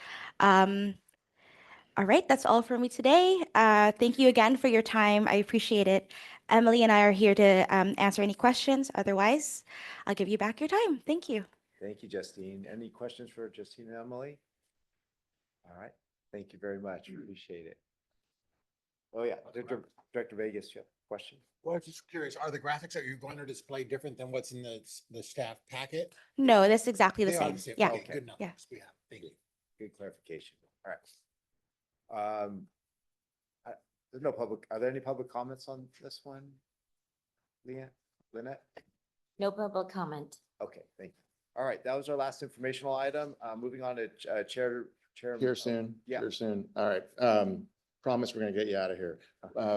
Speaker 10: All right, that's all for me today. Thank you again for your time. I appreciate it. Emily and I are here to answer any questions. Otherwise, I'll give you back your time. Thank you.
Speaker 1: Thank you, Justine. Any questions for Justine and Emily? All right. Thank you very much. Appreciate it. Oh, yeah. Director Vegas, you have a question?
Speaker 14: Well, I'm just curious, are the graphics that you're going to display different than what's in the staff packet?
Speaker 10: No, that's exactly the
Speaker 14: They are
Speaker 10: same. Yeah.
Speaker 14: Okay, good enough.
Speaker 10: Yeah.
Speaker 14: Yeah, thank you.
Speaker 1: Good clarification. All right. There's no public, are there any public comments on this one? Lynette?
Speaker 5: No public comment.
Speaker 1: Okay, thank you. All right, that was our last informational item. Moving on to Chair.
Speaker 16: Here soon,
Speaker 1: Yeah.
Speaker 16: here soon. All right. Promise we're gonna get you out of here.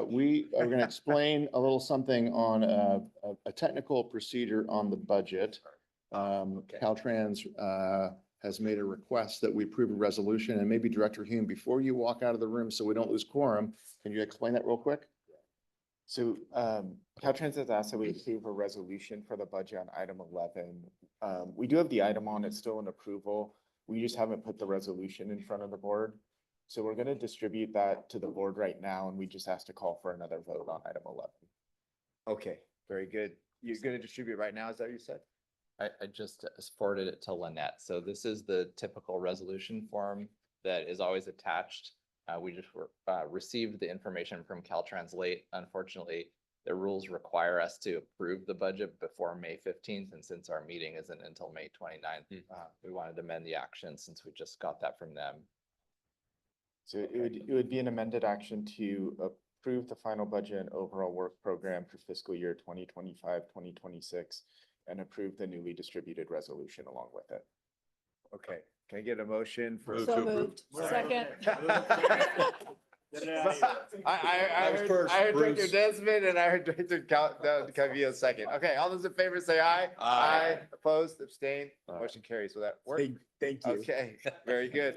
Speaker 16: We are gonna explain a little something on a technical procedure on the budget. Caltrans has made a request that we approve a resolution, and maybe Director Hume, before you walk out of the room so we don't lose quorum, can you explain that real quick?
Speaker 22: So Caltrans has asked that we approve a resolution for the budget on item 11. We do have the item on, it's still in approval. We just haven't put the resolution in front of the board. So we're going to distribute that to the board right now, and we just asked to call for another vote on item 11.
Speaker 1: Okay, very good. You're going to distribute right now, is that what you said?
Speaker 19: I just forwarded it to Lynette. So this is the typical resolution form that is always attached. We just received the information from Caltrans late. Unfortunately, the rules require us to approve the budget before May 15th. And since our meeting isn't until May 29th, we wanted to amend the action since we just got that from them.
Speaker 22: So it would be an amended action to approve the final budget and overall work program for fiscal year 2025, 2026, and approve the newly distributed resolution along with it.
Speaker 1: Okay, can I get a motion for?
Speaker 2: So moved. Second.
Speaker 1: I heard Director Desmond and I heard Director Calvillo second. Okay, all those in favor say aye. Aye. Opposed, abstained, motion carries. Will that work?
Speaker 22: Thank you.
Speaker 1: Okay, very good.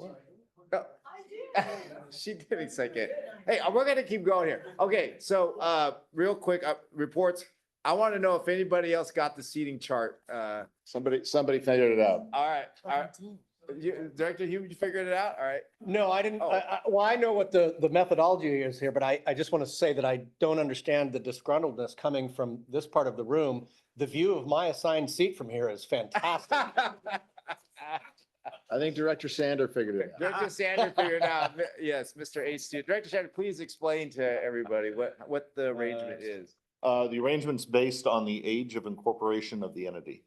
Speaker 1: Oh. She didn't second. Hey, we're gonna keep going here. Okay, so real quick, reports. I want to know if anybody else got the seating chart.
Speaker 16: Somebody figured it out.
Speaker 1: All right. Director Hume, you figured it out? All right.
Speaker 12: No, I didn't.
Speaker 1: Oh.
Speaker 12: Well, I know what the methodology is here, but I just want to say that I don't understand the disgruntledness coming from this part of the room. The view of my assigned seat from here is fantastic.
Speaker 16: I think Director Sander figured it out.
Speaker 1: Director Sander figured it out. Yes, Mr. H2. Director Sander, please explain to everybody what the arrangement is.
Speaker 16: The arrangement's based on the age of incorporation of the entity.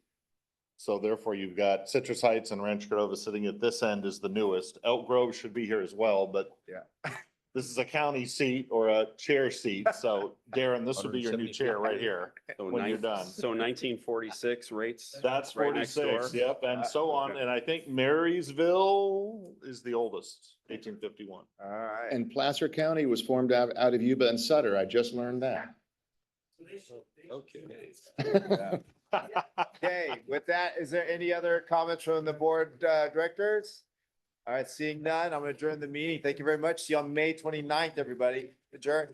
Speaker 16: So therefore, you've got Citrus Heights and Ranch Grove sitting at this end is the newest. Elk Grove should be here as well, but
Speaker 1: yeah,
Speaker 16: this is a county seat or a chair seat. So Darren, this would be your new chair right here
Speaker 9: So
Speaker 16: when you're done.
Speaker 9: So 1946 rates.
Speaker 16: That's
Speaker 9: right next
Speaker 16: 46,
Speaker 9: door.
Speaker 16: yep, and so on. And I think Marysville is the oldest, 1851.
Speaker 1: All right.
Speaker 16: And Placer County was formed out of Yuba and Sutter. I just learned that.
Speaker 1: Okay. Okay, with that, is there any other comments from the board directors? All right, seeing none, I'm gonna adjourn the meeting. Thank you very much. See you on May 29th, everybody. Adjourn.